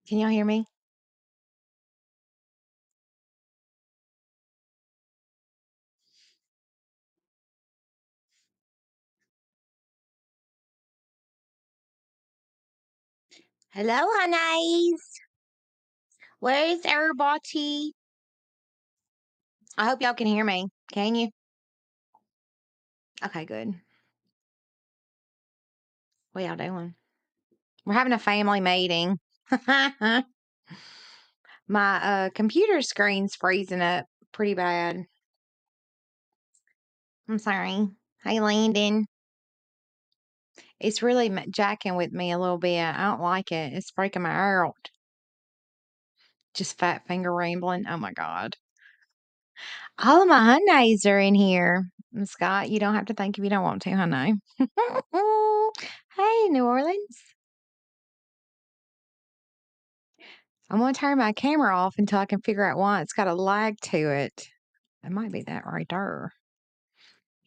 Can y'all hear me? Hello, honeys. Where's everybody? I hope y'all can hear me. Can you? Okay, good. What y'all doing? We're having a family meeting. My computer screen's freezing up pretty bad. I'm sorry. Hey, Landon. It's really jacking with me a little bit. I don't like it. It's breaking my out. Just fat finger rambling. Oh my God. All of my honeys are in here. And Scott, you don't have to think if you don't want to, honey. Hey, New Orleans. I'm going to turn my camera off until I can figure out why it's got a lag to it. It might be that right there.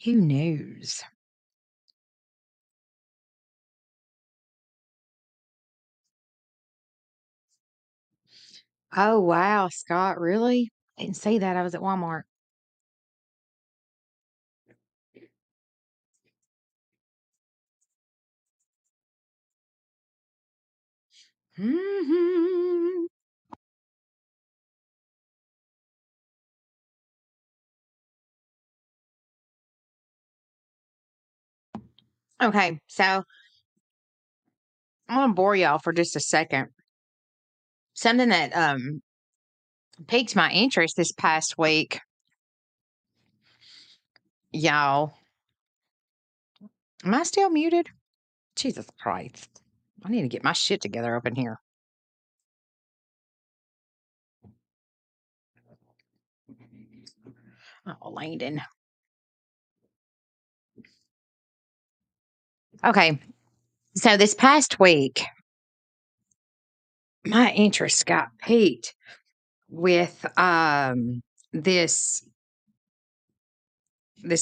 Who knows? Oh, wow, Scott, really? Didn't see that. I was at Walmart. Mhm. Okay, so I'm going to bore y'all for just a second. Something that piqued my interest this past week, y'all. Am I still muted? Jesus Christ. I need to get my shit together up in here. Oh, Landon. Okay. So this past week, my interest got piqued with this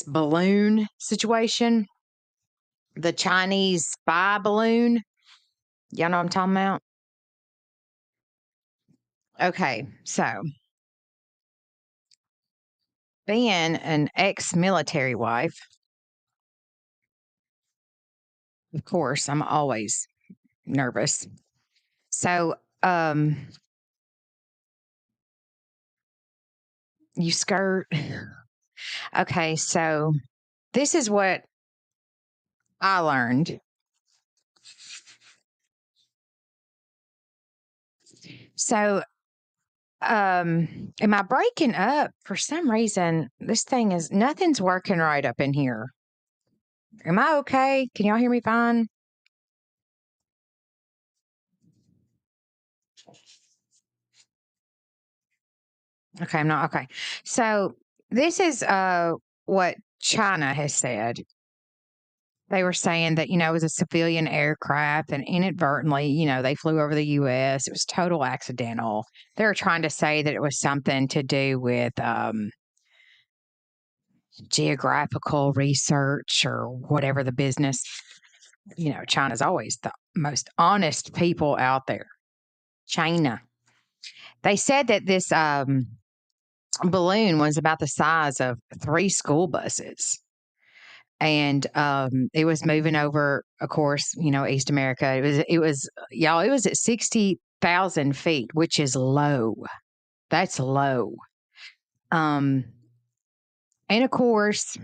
balloon situation, the Chinese spy balloon. Y'all know what I'm talking about? Okay. So being an ex-military wife, of course, I'm always nervous. So you skirt. Okay, so this is what I learned. So, am I breaking up? For some reason, this thing is nothing's working right up in here. Am I okay? Can y'all hear me fine? Okay, I'm not okay. So, this is what China has said. They were saying that, it was a civilian aircraft and inadvertently, they flew over the US. It was total accidental. They were trying to say that it was something to do with geographical research or whatever the business. China's always the most honest people out there. China. They said that this balloon was about the size of 3 school buses. And it was moving over, of course, East America. It was y'all, it was at 60,000 feet, which is low. That's low. Um, and of course,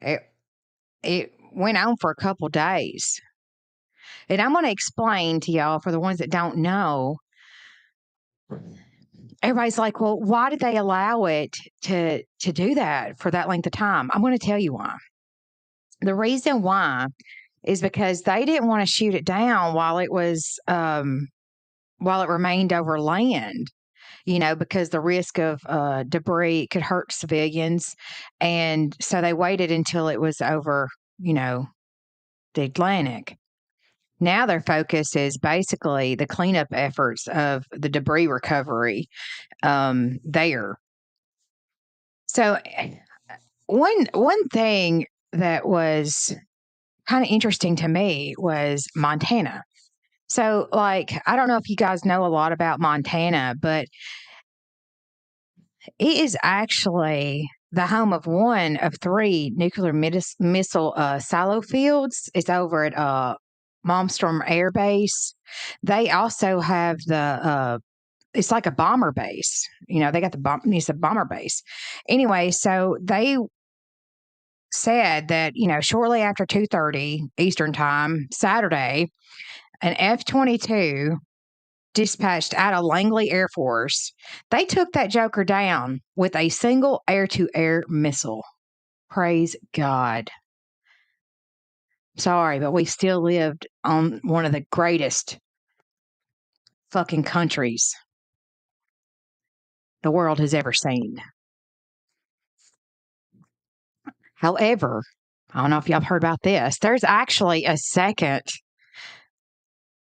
it, it went on for a couple days. And I'm going to explain to y'all for the ones that don't know. Everybody's like, well, why did they allow it to do that for that length of time? I'm going to tell you why. The reason why is because they didn't want to shoot it down while it remained over land, because the risk of debris could hurt civilians. And so they waited until it was over, the Atlantic. Now their focus is basically the cleanup efforts of the debris recovery there. So one thing that was kind of interesting to me was Montana. So, like, I don't know if you guys know a lot about Montana, but it is actually the home of one of three nuclear missile silo fields. It's over at Malmstrom Air Base. They also have it's like a bomber base. They got it's a bomber base. Anyway, so they said that, shortly after 2:30 Eastern time, Saturday, an F-22 dispatched out of Langley Air Force, they took that joker down with a single air-to-air missile. Praise God. Sorry, but we still lived on one of the greatest fucking countries the world has ever seen. However, I don't know if y'all have heard about this. There's actually a second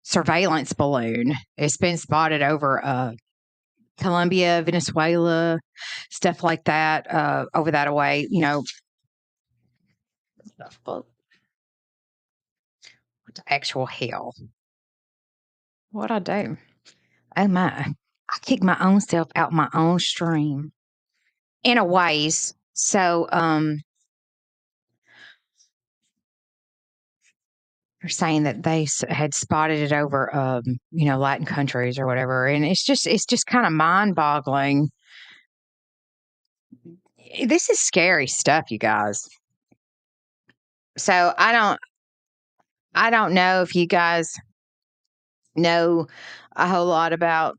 surveillance balloon. It's been spotted over Colombia, Venezuela, stuff like that, over that way. What the actual hell? What'd I do? Oh my. I kicked my own self out my own stream. In a ways. So, they're saying that they had spotted it over, Latin countries or whatever, and it's just kind of mind boggling. This is scary stuff, you guys. So I don't know if you guys know a whole lot about,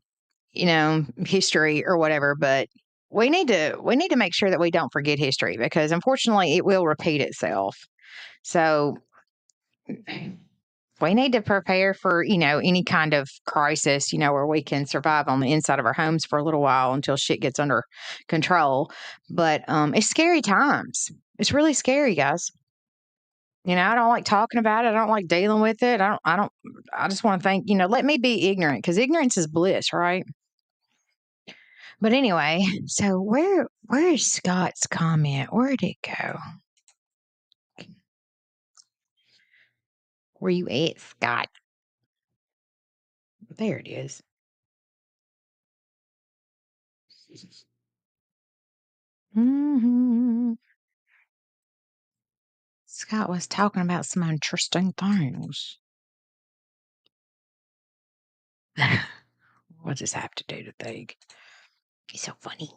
history or whatever, but we need to make sure that we don't forget history, because unfortunately it will repeat itself. So we need to prepare for, any kind of crisis, where we can survive on the inside of our homes for a little while until shit gets under control. But it's scary times. It's really scary, guys. I don't like talking about it. I don't like dealing with it. I just want to think, let me be ignorant, because ignorance is bliss, right? But anyway, so where is Scott's comment? Where'd it go? Where you at, Scott? There it is. Mm-hmm. Scott was talking about some interesting things. What does this have to do to think? He's so funny.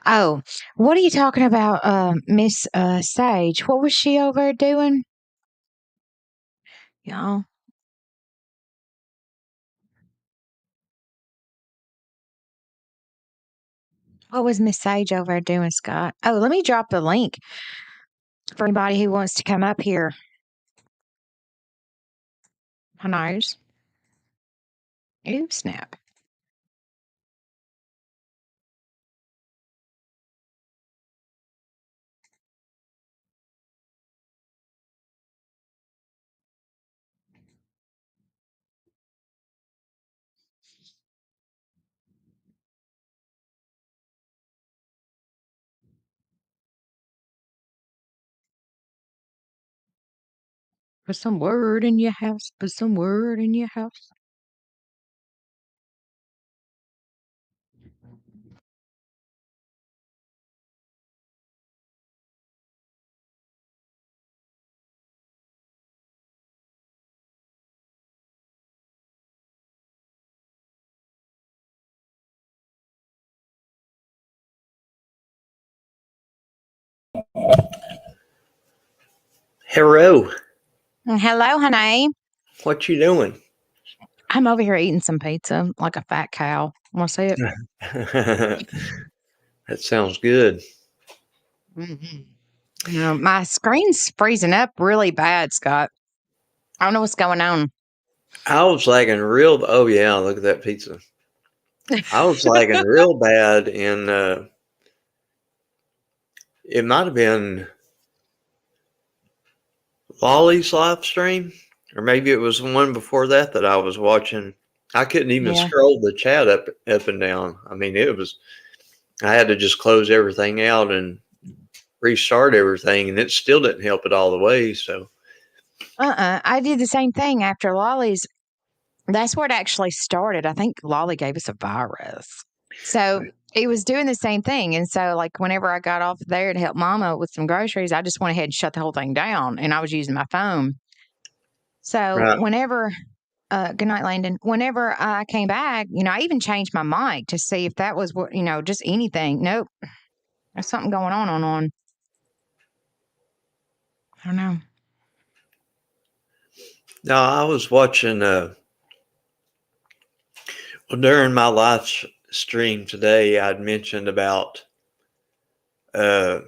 Oh, what are you talking about, Miss Sage? What was she over there doing? Y'all. What was Miss Sage over there doing, Scott? Oh, let me drop the link for anybody who wants to come up here. Who knows? Ooh, snap. Put some word in your house. Put some word in your house. Hello. Hello, honey. What you doing? I'm over here eating some pizza like a fat cow. Want to see it? That sounds good. Mm-hmm. My screen's freezing up really bad, Scott. I don't know what's going on. I was lagging real. Oh yeah, look at that pizza. I was lagging real bad in. It might have been Lolly's live stream, or maybe it was the one before that I was watching. I couldn't even Yeah. scroll the chat up and down. I mean, it was I had to just close everything out and restart everything, and it still didn't help it all the way. So, I did the same thing after Lolly's. That's where it actually started. I think Lolly gave us a virus. So it was doing the same thing. And so, like, whenever I got off there to help Mama with some groceries, I just went ahead and shut the whole thing down. And I was using my phone. So, right. good night, Landon. Whenever I came back, I even changed my mic to see if that was what, just anything. Nope. There's something going on. I don't know. No, I was watching, during my live stream today, I'd mentioned about uh,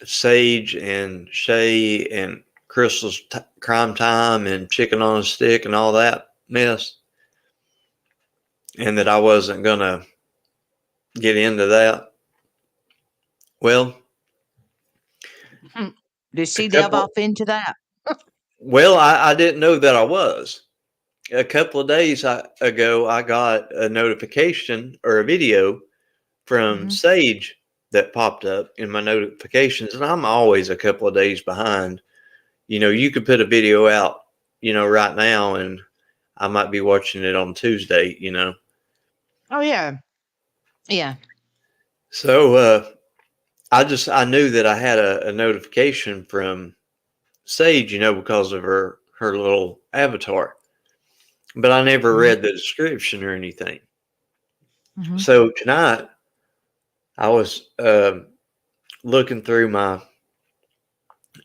Sage and Shay and Crystal's Crime Time and Chicken on a Stick and all that mess, and that I wasn't going to get into that. Well, Did a she delve couple, off into that? I didn't know that I was. A couple of days ago, I got a notification or a video from Hmm. Sage that popped up in my notifications, and I'm always a couple of days behind. You could put a video out, right now, and I might be watching it on Tuesday. Oh, yeah. Yeah. So I knew that I had a notification from Sage, because of her little avatar, but I never Hmm. read the description or anything. Hmm. So tonight I was looking through my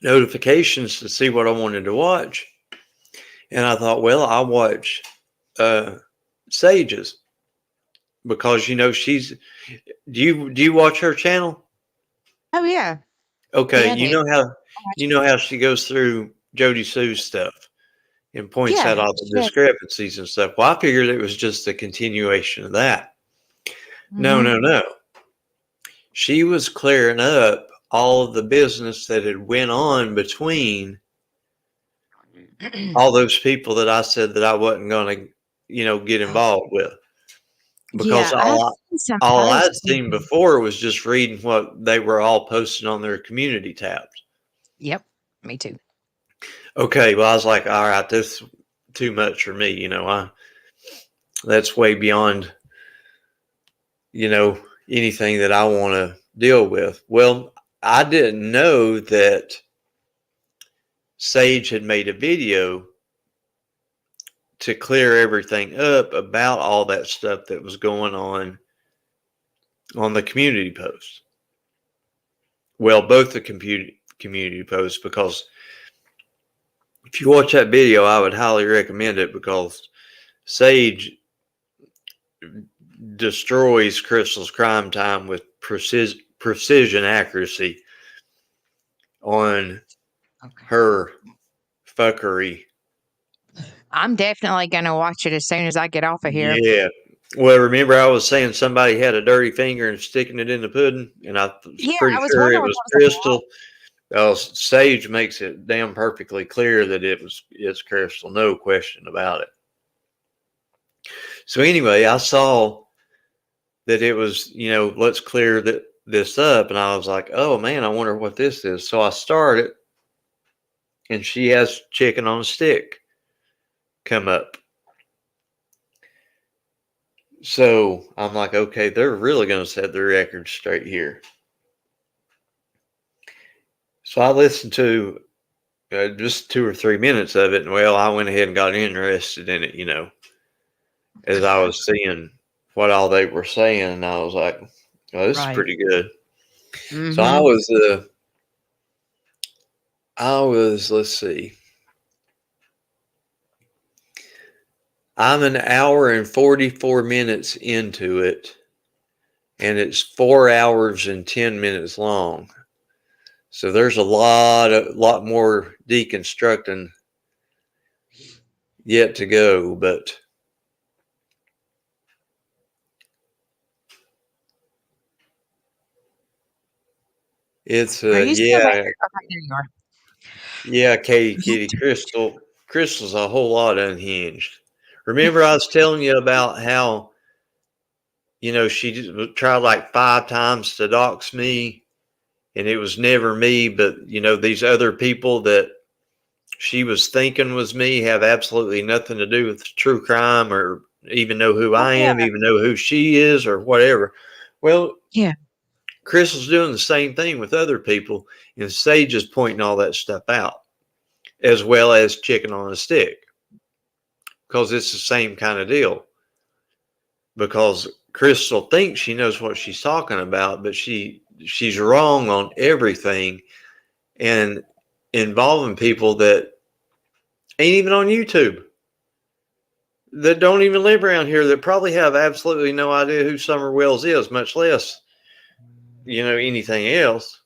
notifications to see what I wanted to watch, and I thought, well, I'll watch uh, Sage's because she's. Do you watch her channel? Oh, yeah. Okay, Yeah, I do. you know how she goes through Jody Sue's stuff and points Yeah. out all the discrepancies and stuff. Well, I figured it was just a continuation of that. No, Hmm. no, no. She was clearing up all of the business that had went on between all those people that I said that I wasn't going to, get involved with, because Yeah, I've seen some all I'd posts. seen before was just reading what they were all posting on their community tabs. Yep, me too. Okay, well, I was like, all right, this is too much for me. That's way beyond, anything that I want to deal with. Well, I didn't know that Sage had made a video to clear everything up about all that stuff that was going on the community posts. Well, both the community posts, because if you watch that video, I would highly recommend it, because Sage destroys Crystal's Crime Time with precision accuracy on Okay. her fuckery. I'm definitely gonna watch it as soon as I get off of here. Yeah. Well, remember I was saying somebody had a dirty finger and sticking it in the pudding, and I was Yeah, pretty I was sure wondering it what was that was about. Crystal. Well, Sage makes it damn perfectly clear that it's Crystal, no question about it. So anyway, I saw that it was, let's clear this up, and I was like, oh man, I wonder what this is. So I started, and she has chicken on a stick come up. So I'm like, okay, they're really going to set the record straight here. So I listened to just 2 or 3 minutes of it, and well, I went ahead and got interested in it, as I was seeing what all they were saying, and I was like, oh, this is Right. pretty good. So Mm-hmm. let's see, I'm an hour and 44 minutes into it, and it's 4 hours and 10 minutes long. So there's a lot more deconstructing yet to go, but it's Are you still there? yeah, Okay, there you are. yeah, Katie Kitty Crystal's a whole lot unhinged. Remember I was telling you about how she just tried like 5 times to dox me, and it was never me, but these other people that she was thinking was me have absolutely nothing to do with true crime, or even know who Oh I yeah, am, even know who she is, or whatever. Well, yeah, Crystal's doing the same thing with other people, and Sage is pointing all that stuff out, as well as chicken on a stick, because it's the same kind of deal. Because Crystal thinks she knows what she's talking about, but she's wrong on everything, and involving people that ain't even on YouTube, that don't even live around here, that probably have absolutely no idea who Summer Wells is, much less anything else.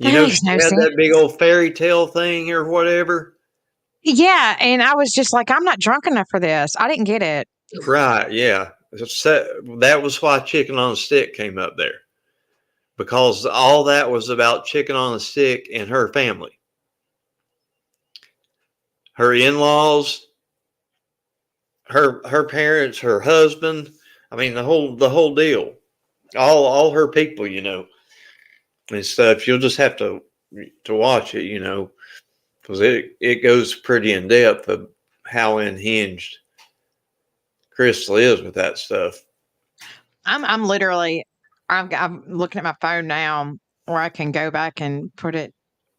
that She makes no had sense. that big old fairy tale thing or whatever. Yeah, and I was just like, I'm not drunk enough for this. I didn't get it. Right, yeah. So that was why chicken on a stick came up there, because all that was about chicken on a stick and her family, her in-laws, her parents, her husband. I mean, the whole deal. All her people, and stuff. You'll just have to watch it, because it goes pretty in depth of how unhinged Crystal is with that stuff. I'm literally, I'm looking at my phone now where I can go back and put it.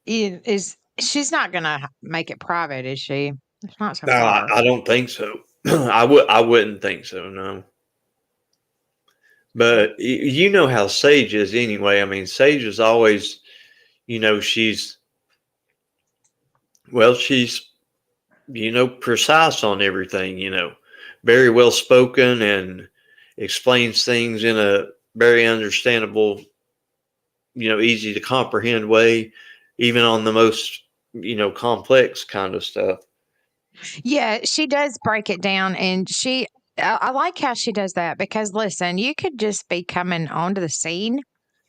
Is she's not gonna make it private, is she? It's not so No, far. I don't think so. I wouldn't think so. No. But you know how Sage is anyway. I mean, Sage is always, she's, well, she's, precise on everything, very well spoken, and explains things in a very understandable, easy to comprehend way, even on the most, complex kind of stuff. Yeah, she does break it down, and I like how she does that because listen, you could just be coming onto the scene,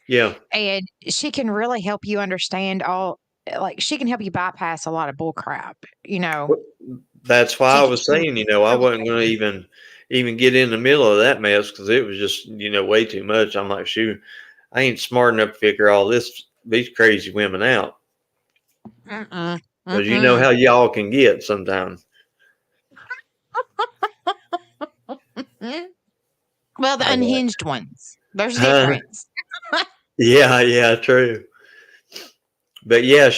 Yeah. and she can really help you understand all. Like she can help you bypass a lot of bull crap. You know, That's why I was she saying, I really wasn't going to even get in the middle of that mess, because it was just, way too much. I'm like, shoot, I ain't smart enough to figure all these crazy women out, can. Mm-mm, because you know mm-mm. how y'all can get sometimes. Mm. Well, the I know. unhinged ones. There's a Huh? difference. Yeah, yeah, true. But yeah,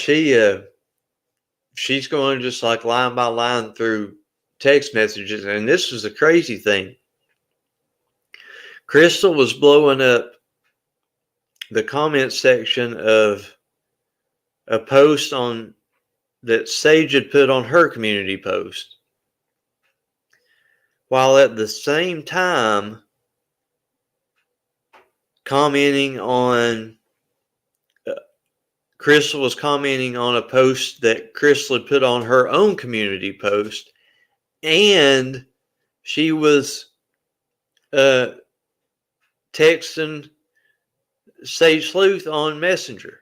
she's going just like line by line through text messages, and this was the crazy thing. Crystal was blowing up the comment section of a post on that Sage had put on her community post, while at the same time commenting on Crystal was commenting on a post that Crystal had put on her own community post, and she was uh, texting Sage Sleuth on Messenger.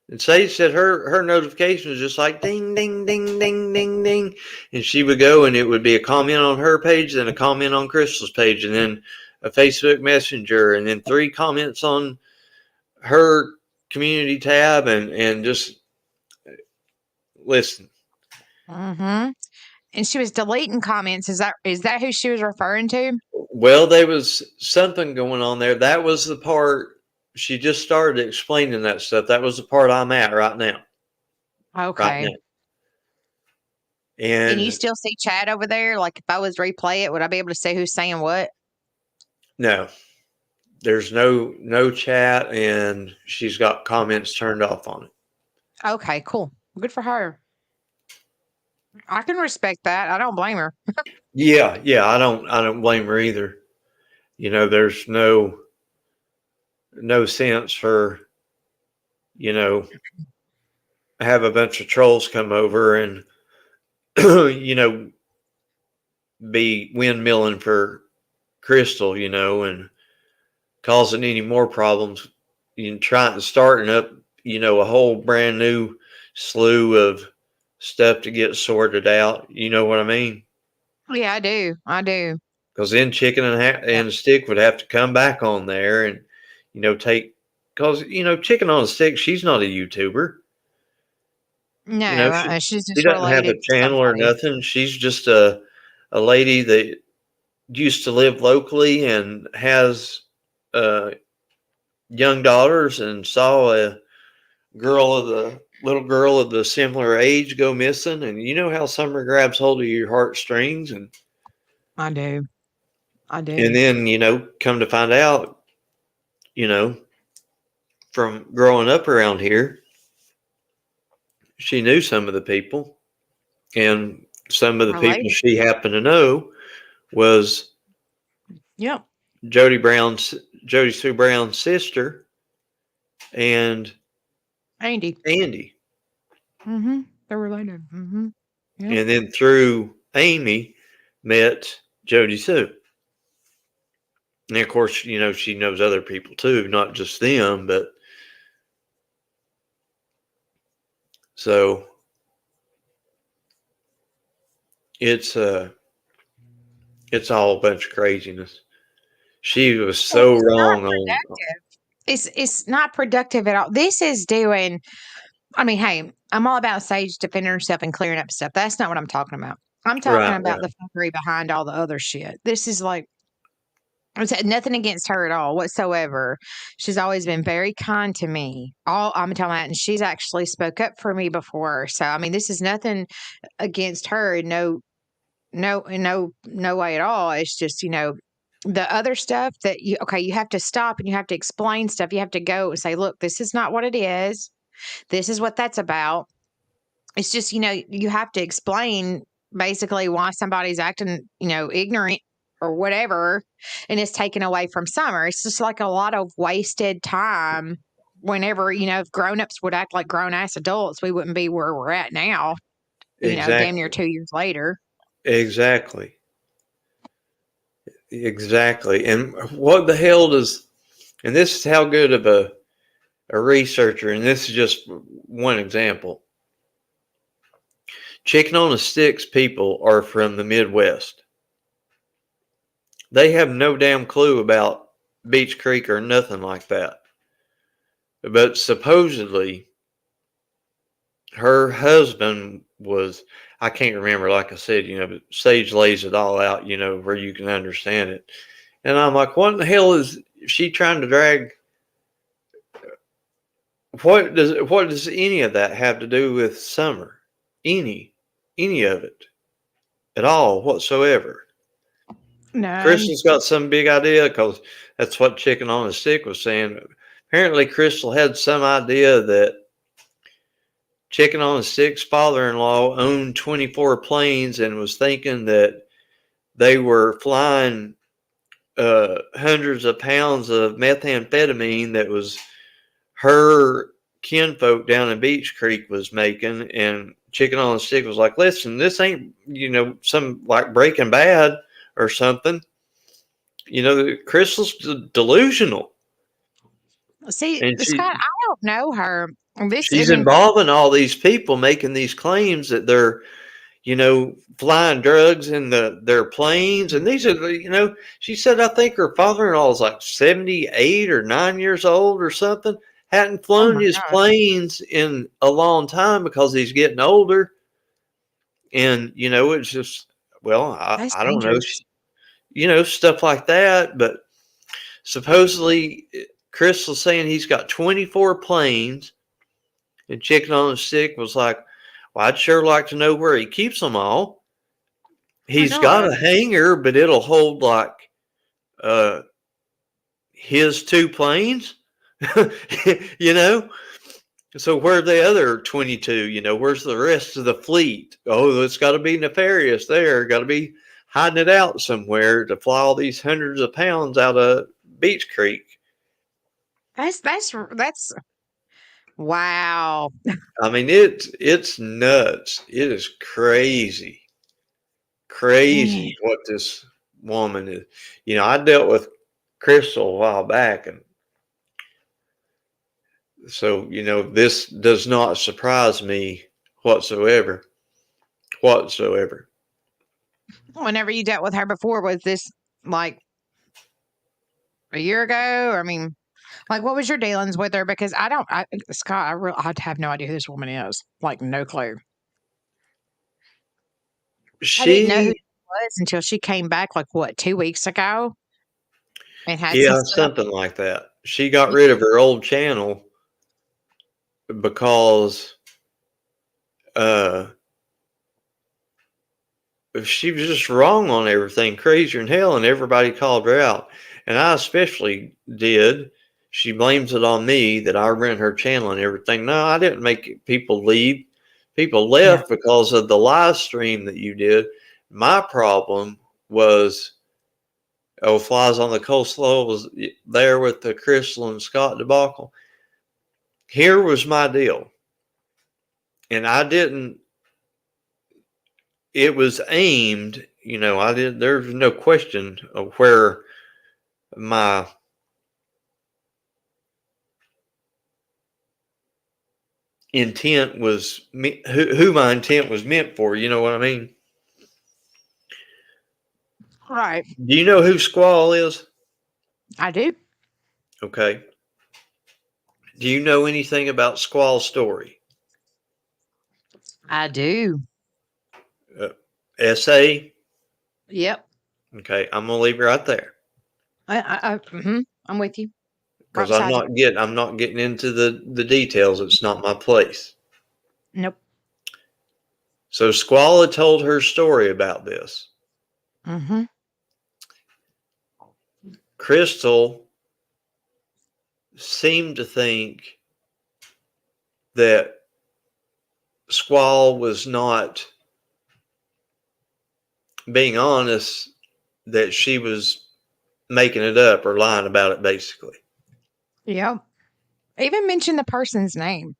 And Sage said her notification was just like ding, ding, ding, ding, ding, ding. And she would go, and it would be a comment on her page, then a comment on Crystal's page, and then a Facebook Messenger, and then 3 comments on her community tab, and just listen. Mm-hmm. And she was deleting comments. Is that who she was referring to? Well, there was something going on there. That was the part she just started explaining that stuff. That was the part I'm at right now. Right Okay. now. Can you And still see chat over there? Like if I was replay it, would I be able to see who's saying what? no, there's no chat, and she's got comments turned off on it. Okay, cool. Good for her. I can respect that. I don't blame her. Yeah, yeah, I don't blame her either. There's no sense for, you know, have a bunch of trolls come over and be windmilling for Crystal, and causing any more problems, trying to starting up, a whole brand new slew of stuff to get sorted out. You know what I mean? Yeah, I do. I do. because then chicken and a stick would have to come back on there and take, because chicken on a stick. She's not a YouTuber. No, She she's she just doesn't have related a to channel or somebody. nothing. She's just a lady that used to live locally and has uh, young daughters, and saw a little girl of the similar age go missing, and you know how summer grabs hold of your heartstrings, I do. I and do. then come to find out, you know from growing up around here, she knew some of the people, and some of the people Related. she happened to know was Yep. Jody Sue Brown's sister and Andy. Andy. Mm-hmm. They're related. Mm-hmm. Yep. And then through Amy, met Jody Sue. And of course, she knows other people too, not just them, but so it's it's all a bunch of craziness. She was And so it's not wrong on. productive. It's not productive at all. This is doing. I mean, hey, I'm all about Sage defending herself and clearing up stuff. That's not what I'm talking about. I'm talking Right, about right. the fuckery behind all the other shit. This is like it's had nothing against her at all whatsoever. She's always been very kind to me. All I'm talking about, and she's actually spoke up for me before. So I mean, this is nothing against her. No, no way at all. It's just the other stuff that you have to stop and you have to explain stuff. You have to go and say, look, this is not what it is. This is what that's about. It's just, you have to explain basically why somebody's acting, ignorant or whatever, and it's taken away from summer. It's just like a lot of wasted time. Whenever, if grown-ups would act like grown-ass adults, we wouldn't be where we're at now, damn near Exactly. 2 years later. Exactly. Exactly. And what the hell does, and this is how good of a researcher, and this is just one example. Chicken on a Sticks people are from the Midwest. They have no damn clue about Beach Creek or nothing like that. But supposedly, her husband was, I can't remember, like I said, but Sage lays it all out, where you can understand it. And I'm like, what in the hell is she trying to drag? What does any of that have to do with summer? Any of it at all whatsoever? No. Crystal's got some big idea, because that's what Chicken on a Stick was saying. Apparently, Crystal had some idea that Chicken on a Stick's father-in-law owned 24 planes and was thinking that they were flying hundreds of pounds of methamphetamine that was her kinfolk down in Beach Creek was making. And Chicken on a Stick was like, listen, this ain't, some like Breaking Bad or something. Crystal's delusional. See, And Scott, I don't know her. This, I she's mean, involving all these people making these claims that they're, flying drugs in their planes. And these are, she said, I think her father-in-law is like 78 or 9 years old or something. Hadn't oh flown my his gosh, planes in a long time because he's getting older. And, it's just, well, that's I don't know, dangerous. stuff like that. But supposedly, Crystal's saying he's got 24 planes, and Chicken on a Stick was like, well, I'd sure like to know where he keeps them all. Oh my He's got God. a hangar, but it'll hold like uh his two planes. you know so where are the other 22? Where's the rest of the fleet? Oh, it's got to be nefarious there. Got to be hiding it out somewhere to fly all these hundreds of pounds out of Beach Creek. That's wow. I mean, it's nuts. It is crazy Dang. what this woman is. I dealt with Crystal a while back, and so this does not surprise me whatsoever. Whenever you dealt with her before, was this like a year ago? I mean, like, what was your dealings with her? Because Scott, I have no idea who this woman is. Like, no clue. I didn't know who She, she was until she came back, like, what, 2 weeks ago and had some yeah, stuff. something like that. She got rid of her old channel because uh she was just wrong on everything, crazier than hell, and everybody called her out. And I especially did. She blames it on me that I ran her channel and everything. No, I didn't make people leave. People No. left because of the live stream that you did. My problem was, oh, Flies on the Coleslaw was there with the Crystal and Scott debacle. Here was my deal. And I didn't, it was aimed, there's no question of where my intent was, who my intent was meant for. You know what I mean? Right. Do you know who Squall is? I do. Okay. Do you know anything about Squall's story? I do. Uh, SA? Yep. Okay. I'm going to leave it right there I'm with you. Right because beside you. I'm not getting into the details. It's not my place. Nope. So Squall had told her story about this. Mm-hmm. Crystal seemed to think that Squall was not being honest, that she was making it up or lying about it, basically. Yep. Even mention the person's name.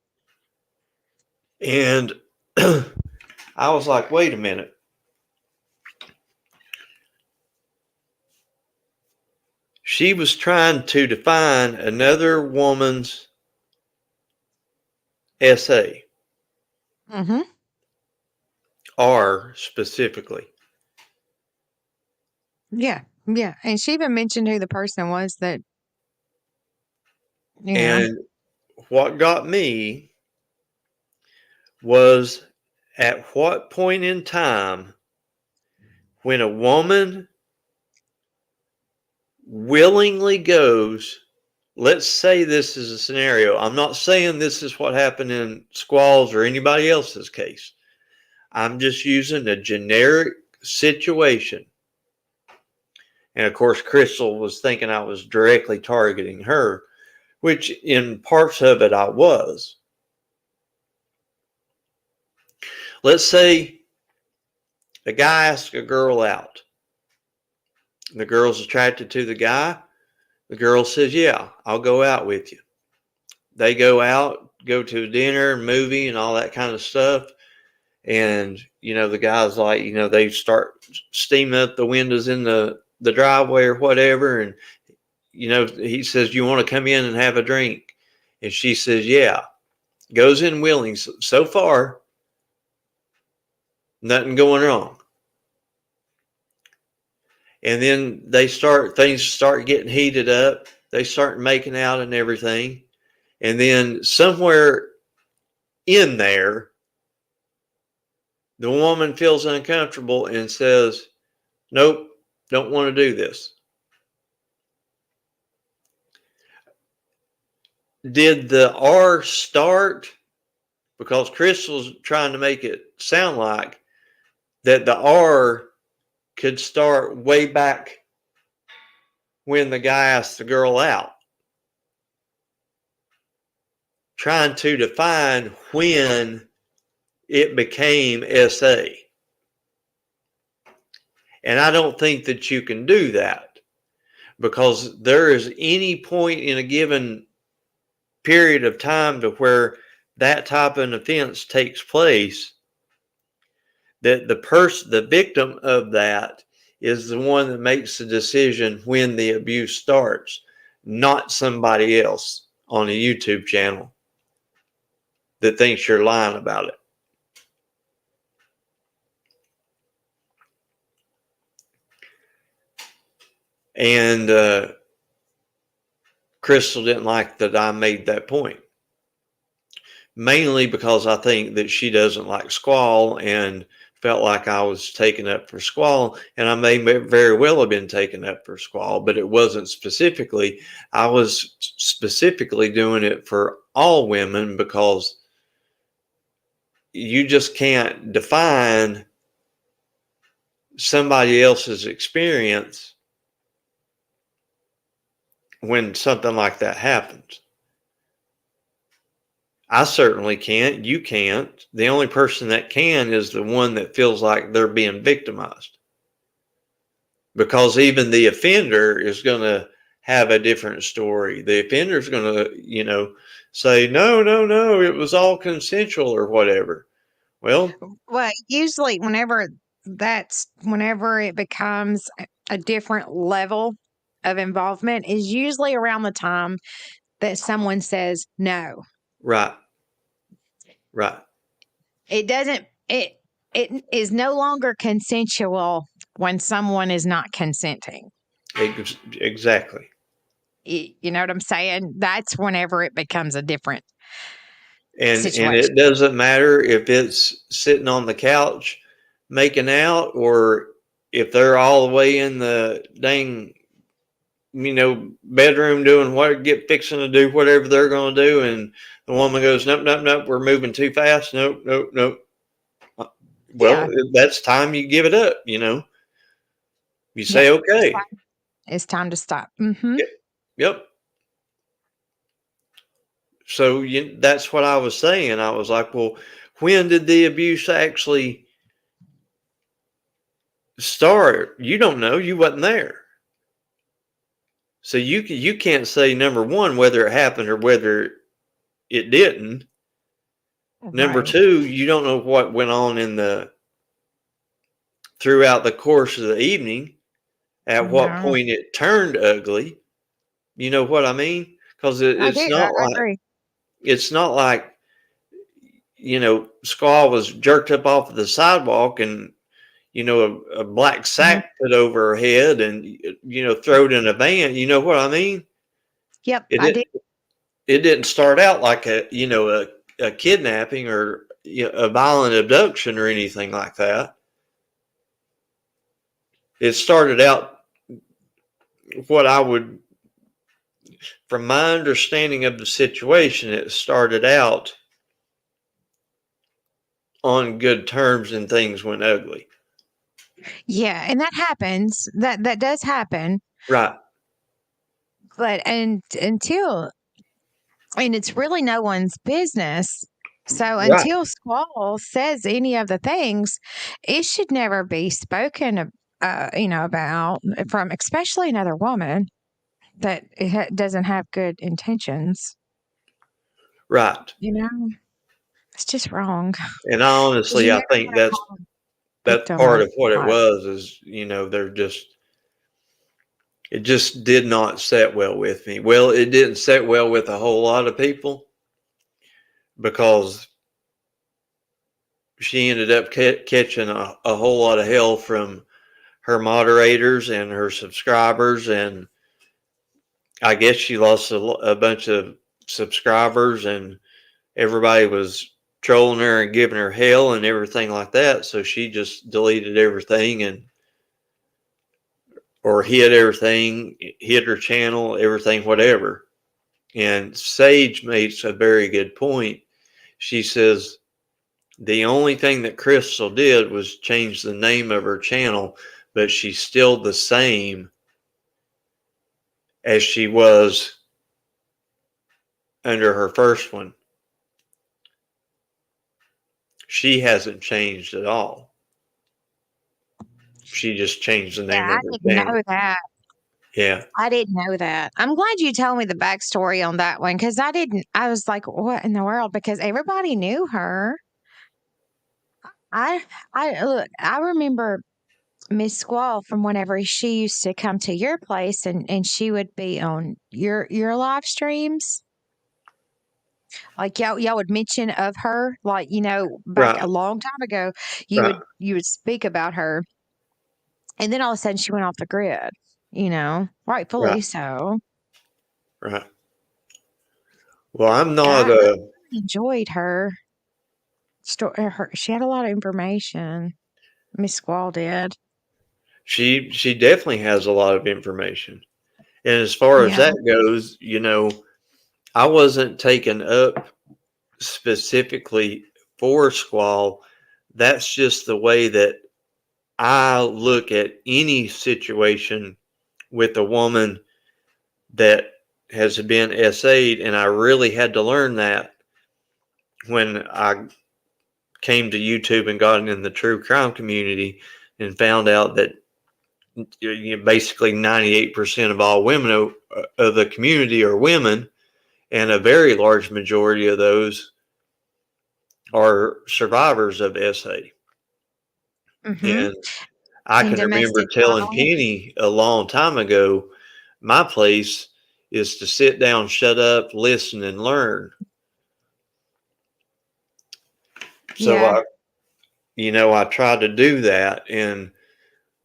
And I was like, wait a minute. She was trying to define another woman's essay, Mm-hmm. R specifically. Yeah. Yeah. And she even mentioned who the person was that, you know. And what got me was, at what point in time when a woman willingly goes, let's say this is a scenario. I'm not saying this is what happened in Squall's or anybody else's case. I'm just using a generic situation. And of course, Crystal was thinking I was directly targeting her, which in parts of it I was. Let's say a guy asks a girl out. The girl's attracted to the guy. The girl says, yeah, I'll go out with you. They go out, go to dinner, movie, and all that kind of stuff. And, the guy's like, they start steaming up the windows in the driveway or whatever. And, he says, you want to come in and have a drink? And she says, yeah. Goes in willing. So far, nothing going wrong. And then things start getting heated up. They start making out and everything. And then somewhere in there, the woman feels uncomfortable and says, nope, don't want to do this. Did the R start? Because Crystal's trying to make it sound like that the R could start way back when the guy asked the girl out, trying to define when it became SA. And I don't think that you can do that, because there is any point in a given period of time to where that type of an offense takes place, that the victim of that is the one that makes the decision when the abuse starts, not somebody else on a YouTube channel that thinks you're lying about it. And Crystal didn't like that I made that point, mainly because I think that she doesn't like Squall and felt like I was taken up for Squall, and I may very well have been taken up for Squall, but it wasn't specifically. I was specifically doing it for all women because you just can't define somebody else's experience when something like that happens. I certainly can't. You can't. The only person that can is the one that feels like they're being victimized. Because even the offender is going to have a different story. The offender is going to, say, no, no, no, it was all consensual or whatever. Well, Usually, whenever it becomes a different level of involvement, is usually around the time that someone says no. right, right. It doesn't. It is no longer consensual when someone is not consenting. Exactly. You know what I'm saying? That's whenever it becomes a different And situation. it doesn't matter if it's sitting on the couch making out or if they're all the way in the dang bedroom doing fixing to do whatever they're going to do, and the woman goes, nope, nope, nope, we're moving too fast, nope, nope, nope. Yeah. Well, that's time you give it up. You Yep. say okay. It's time to stop. Mm-hmm. Yep. So that's what I was saying. I was like, well, when did the abuse actually start? You don't know. You wasn't there. So you can't say, number one, whether it happened or whether it didn't. Number Right. two, you don't know what went on throughout the course of the evening. At what No, point it turned ugly. You know what I mean? Because I do. I agree. it's not like Squaw was jerked up off of the sidewalk and a black Mhm. sack put over her head and thrown in a van. You know what I mean? Yep, It I do. didn't. It didn't start out like a kidnapping or a violent abduction or anything like that. It started out what I would, from my understanding of the situation, it started out on good terms and things went ugly. Yeah, and that happens. That does happen. Right. But and until and it's really no one's business. So Right. until Squall says any of the things, it should never be spoken about from especially another woman that doesn't have good intentions. Right. You know, it's just wrong. And I 'Cause you honestly, I never think want to that's call a that's victim part of of what it what. was. Is they're just it just did not set well with me. Well, it didn't set well with a whole lot of people because she ended up catching a whole lot of hell from her moderators and her subscribers, and I guess she lost a bunch of subscribers, and everybody was trolling her and giving her hell and everything like that. So she just deleted everything and or hid everything, hid her channel, everything, whatever. And Sage makes a very good point. She says the only thing that Crystal did was change the name of her channel, but she's still the same as she was under her first one. She hasn't changed at all. She just changed the Yeah, name I of her didn't channel. know that. Yeah. I didn't know that. I'm glad you told me the backstory on that one because I didn't. I was like, "What in the world?" Because everybody knew her. I, I look. I remember Miss Squall from whenever she used to come to your place, and she would be on your live streams. Like y'all would mention of her, like back Right. a long time ago. You Right. would speak about her, and then all of a sudden she went off the grid. rightfully Right. so. Right. Well, I'm I not really enjoyed her story. She had a lot of information. Miss Squall did. she definitely has a lot of information. And as far as Yeah. that goes, I wasn't taken up specifically for squall. That's just the way that I look at any situation with a woman that has been SA'd, and I really had to learn that when I came to YouTube and got in the true crime community and found out that basically 98% of all women of the community are women, and a very large majority of those are survivors of SA. Hmm. And I In can remember domestic telling violence. Penny a long time ago, my place is to sit down, shut up, listen, and learn. So Yeah. I try to do that. And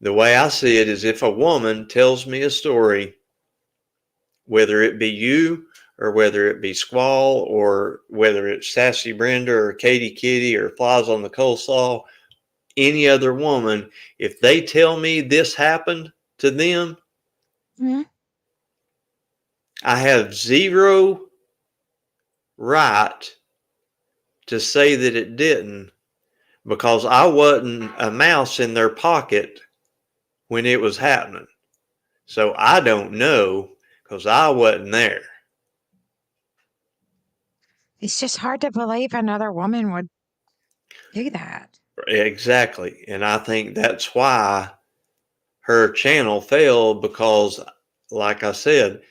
the way I see it is if a woman tells me a story, whether it be you or whether it be Squall or whether it's Sassy Brenda or Katie Kitty or Flies on the Coleslaw, any other woman, if they tell me this happened to them, Mhm. I have zero right to say that it didn't because I wasn't a mouse in their pocket when it was happening. So I don't know because I wasn't there. It's just hard to believe another woman would do that. Exactly. And I think that's why her channel failed because, like I said,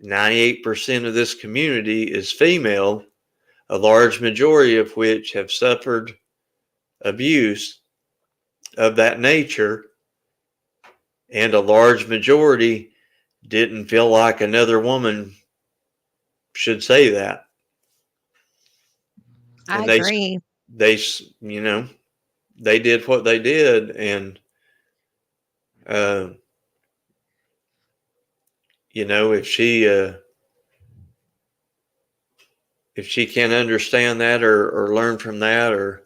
98% of this community is female, a large majority of which have suffered abuse of that nature, and a large majority didn't feel like another woman should say that. I And agree. they, they did what they did. And, uh, if she can understand that or learn from that or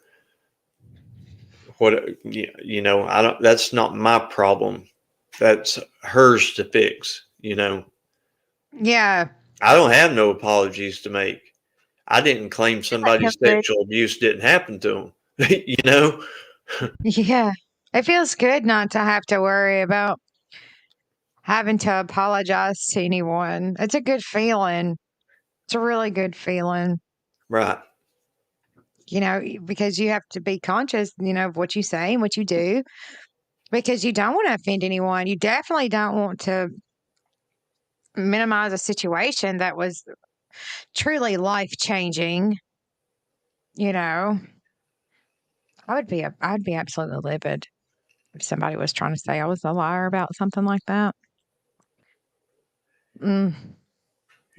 what, I don't, that's not my problem. That's hers to fix. Yeah. I don't have no apologies to make. I didn't claim That feels somebody's good. sexual abuse didn't happen to them. you know, Yeah. It feels good not to have to worry about having to apologize to anyone. It's a good feeling. It's a really good feeling, right? because you have to be conscious, of what you say and what you do because you don't want to offend anyone. You definitely don't want to minimize a situation that was truly life changing. You know, I'd be absolutely livid if somebody was trying to say I was a liar about something like that. Mm.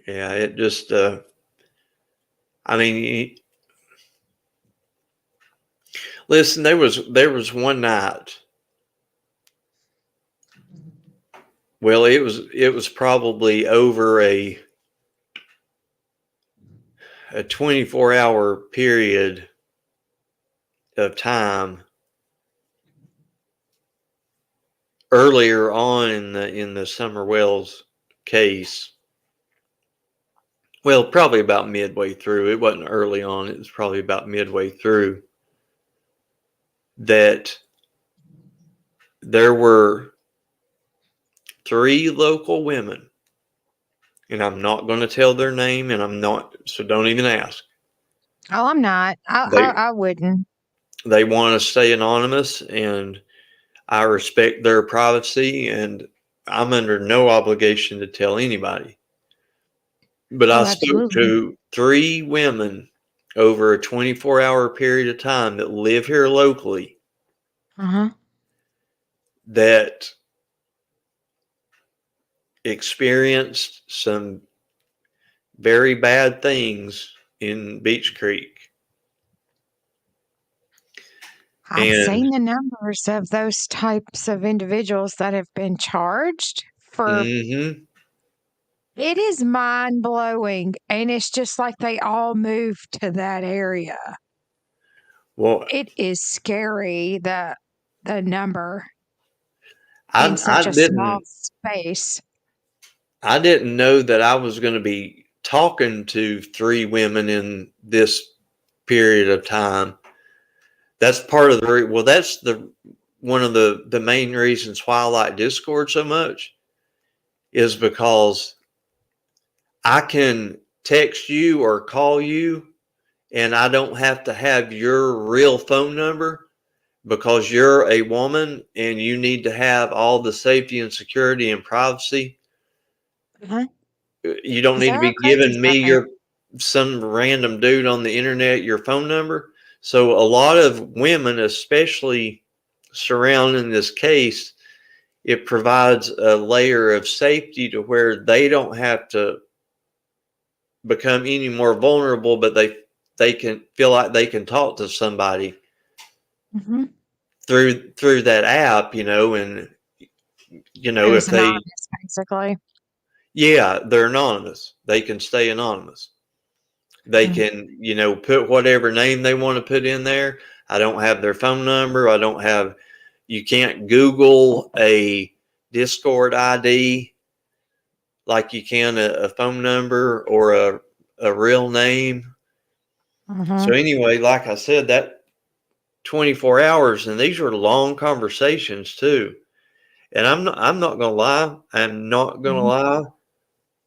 Yeah, it just. I mean, listen. There was one night. Well, it was probably over a 24-hour period of time earlier on in the Summer Wells case. Well, probably about midway through. It wasn't early on. It was probably about midway through that there were three local women, and I'm not going to tell their name, and I'm not, so don't even ask. Oh, I'm not. They I wouldn't. they want to stay anonymous, and I respect their privacy, and I'm under no obligation to tell anybody. But I Oh, spoke absolutely. to three women over a 24-hour period of time that live here locally Uh huh. that experienced some very bad things in Beach Creek. I've And seen the numbers of those types of individuals that have been charged for Mm-hmm. it is mind blowing. And it's just like they all moved to that area. Well, It is scary, the number in I such a small didn't space. I didn't know that I was going to be talking to three women in this period of time. That's part of the well. That's the one of the main reasons why I like Discord so much is because I can text you or call you, and I don't have to have your real phone number because you're a woman and you need to have all the safety and security and privacy. Huh? You don't 'Cause need there to are be crazy giving me stuff there. your some random dude on the internet your phone number. So a lot of women, especially surrounding this case, it provides a layer of safety to where they don't have to become any more vulnerable, but they can feel like they can talk to somebody Mhm. through that app, and Who's if they anonymous, basically. yeah, they're anonymous. They can stay anonymous. They Mm. can, put whatever name they want to put in there. I don't have their phone number. You can't Google a Discord ID like you can a phone number or a real name. So Mhm. anyway, like I said, that 24 hours, and these were long conversations too. And I'm not gonna lie. I'm not gonna Mhm. lie.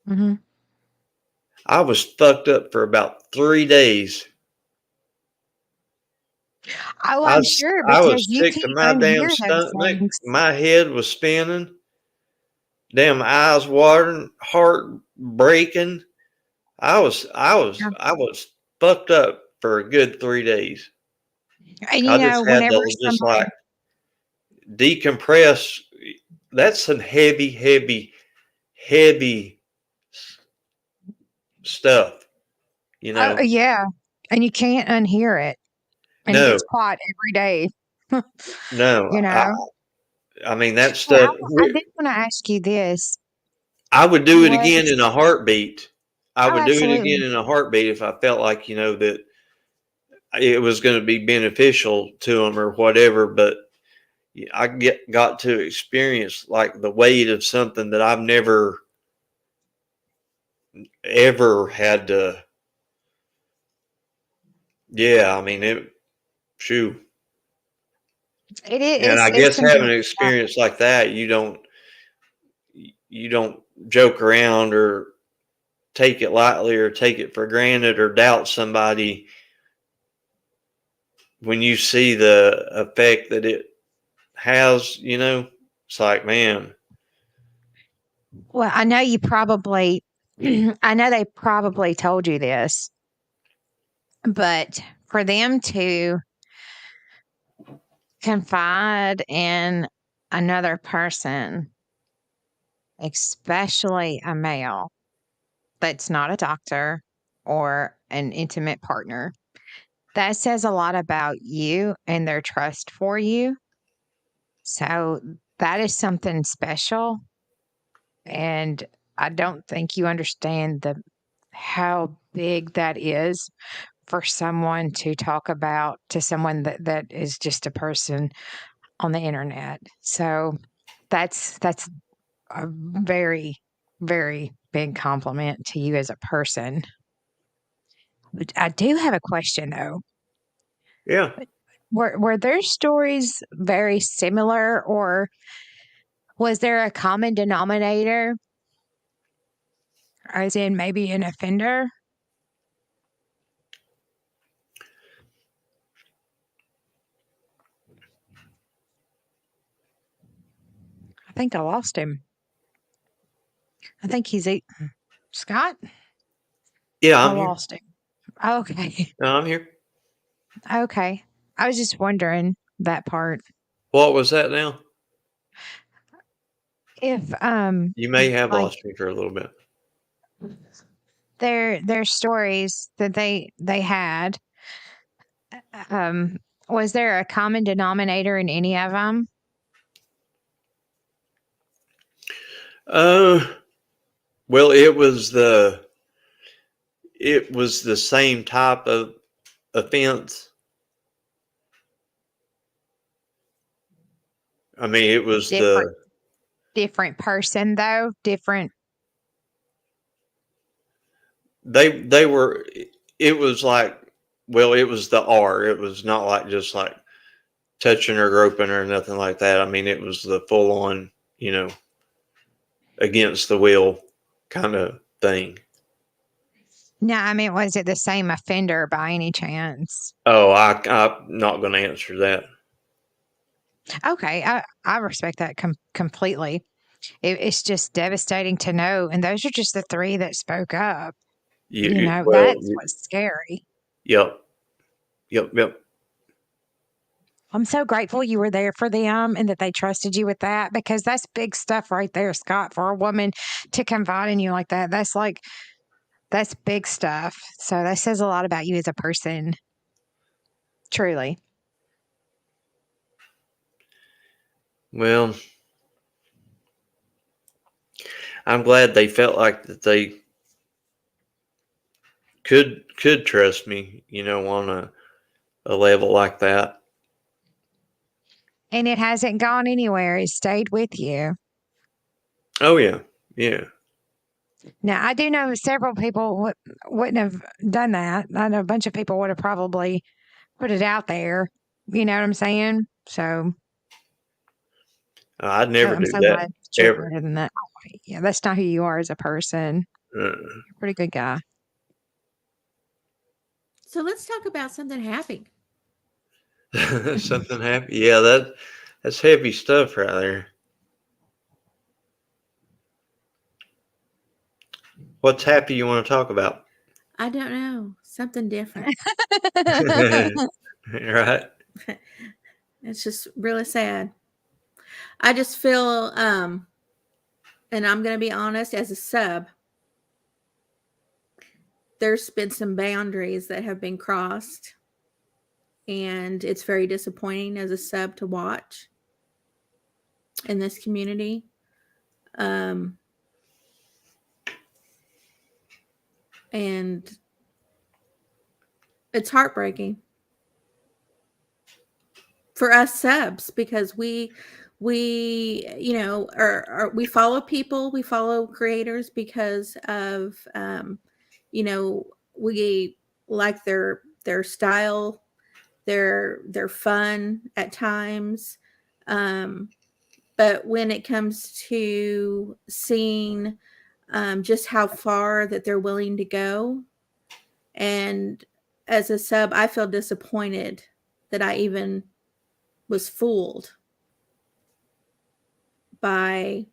Mhm. I was fucked up for about 3 days. Oh, I I'm was sure I because was you sick to can't my damn unhear those stomach. things. My head was spinning. Damn eyes watering, heart breaking. I was fucked up for a good 3 days. And, I just had whenever to just somebody like decompress. That's some heavy, heavy, heavy stuff. You oh, know, yeah, and you can't unhear it, and it no, gets quiet every day, no. you I, know? I mean that Hey, stuff. I did wanna ask you this. I would do it again Was in a heartbeat. I Oh, would do it again absolutely. in a heartbeat if I felt like that it was going to be beneficial to them or whatever. But I got to experience like the weight of something that I've never ever had to. Yeah, I mean it. Shoo. And I It's guess some having heavy an stuff. experience like that, you don't joke around or take it lightly or take it for granted or doubt somebody when you see the effect that it has. It's like, man, Well, I know you probably I know they probably told you this, but for them to confide in another person, especially a male that's not a doctor or an intimate partner, that says a lot about you and their trust for you. So that is something special. And I don't think you understand how big that is for someone to talk about to someone that is just a person on the internet. So that's a very, very big compliment to you as a person. But I do have a question though. yeah. Were their stories very similar, or was there a common denominator, as in maybe an offender? I think I lost him. I think Scott? Yeah, I I'm here. lost him. Okay. No, I'm here. Okay. I was just wondering that part. What was that now? If You may have like lost me for a little bit. their stories that they had, um was there a common denominator in any of them? Well, it was the same type of offense. I mean, it was Different different person though, different. they were. It was like, well, it was the R. It was not like just like touching or groping or nothing like that. I mean, it was the full on, against the will kind of thing. No, I mean, was it the same offender by any chance? Oh, I'm not going to answer that. Okay, I respect that completely. It's just devastating to know, and those are just the 3 that spoke up. Well, That's what's scary. yep, yep, yep. I'm so grateful you were there for them and that they trusted you with that because that's big stuff right there, Scott, for a woman to confide in you like that. That's big stuff. So that says a lot about you as a person, truly. Well, I'm glad they felt like that they could trust me, on a level like that. And it hasn't gone anywhere. It stayed with you. Oh yeah, yeah. Now, I do know several people wouldn't have done that. I know a bunch of people would have probably put it out there. You know what I'm saying? So I'd never I'm do so that glad that you're ever. better than that. Yeah, that's not who you are as a person. Uh, You're a pretty good guy. So let's talk about something happy. something happy. Yeah, that's heavy stuff right there. What's happy you want to talk about? I don't know. Something different. Right? It's just really sad. I just feel, and I'm going to be honest, as a sub, there's been some boundaries that have been crossed. And it's very disappointing as a sub to watch in this community. And it's heartbreaking for us subs because we we follow people, we follow creators because of we like their style, they're fun at times, but when it comes to seeing just how far that they're willing to go, and as a sub I feel disappointed that I even was fooled by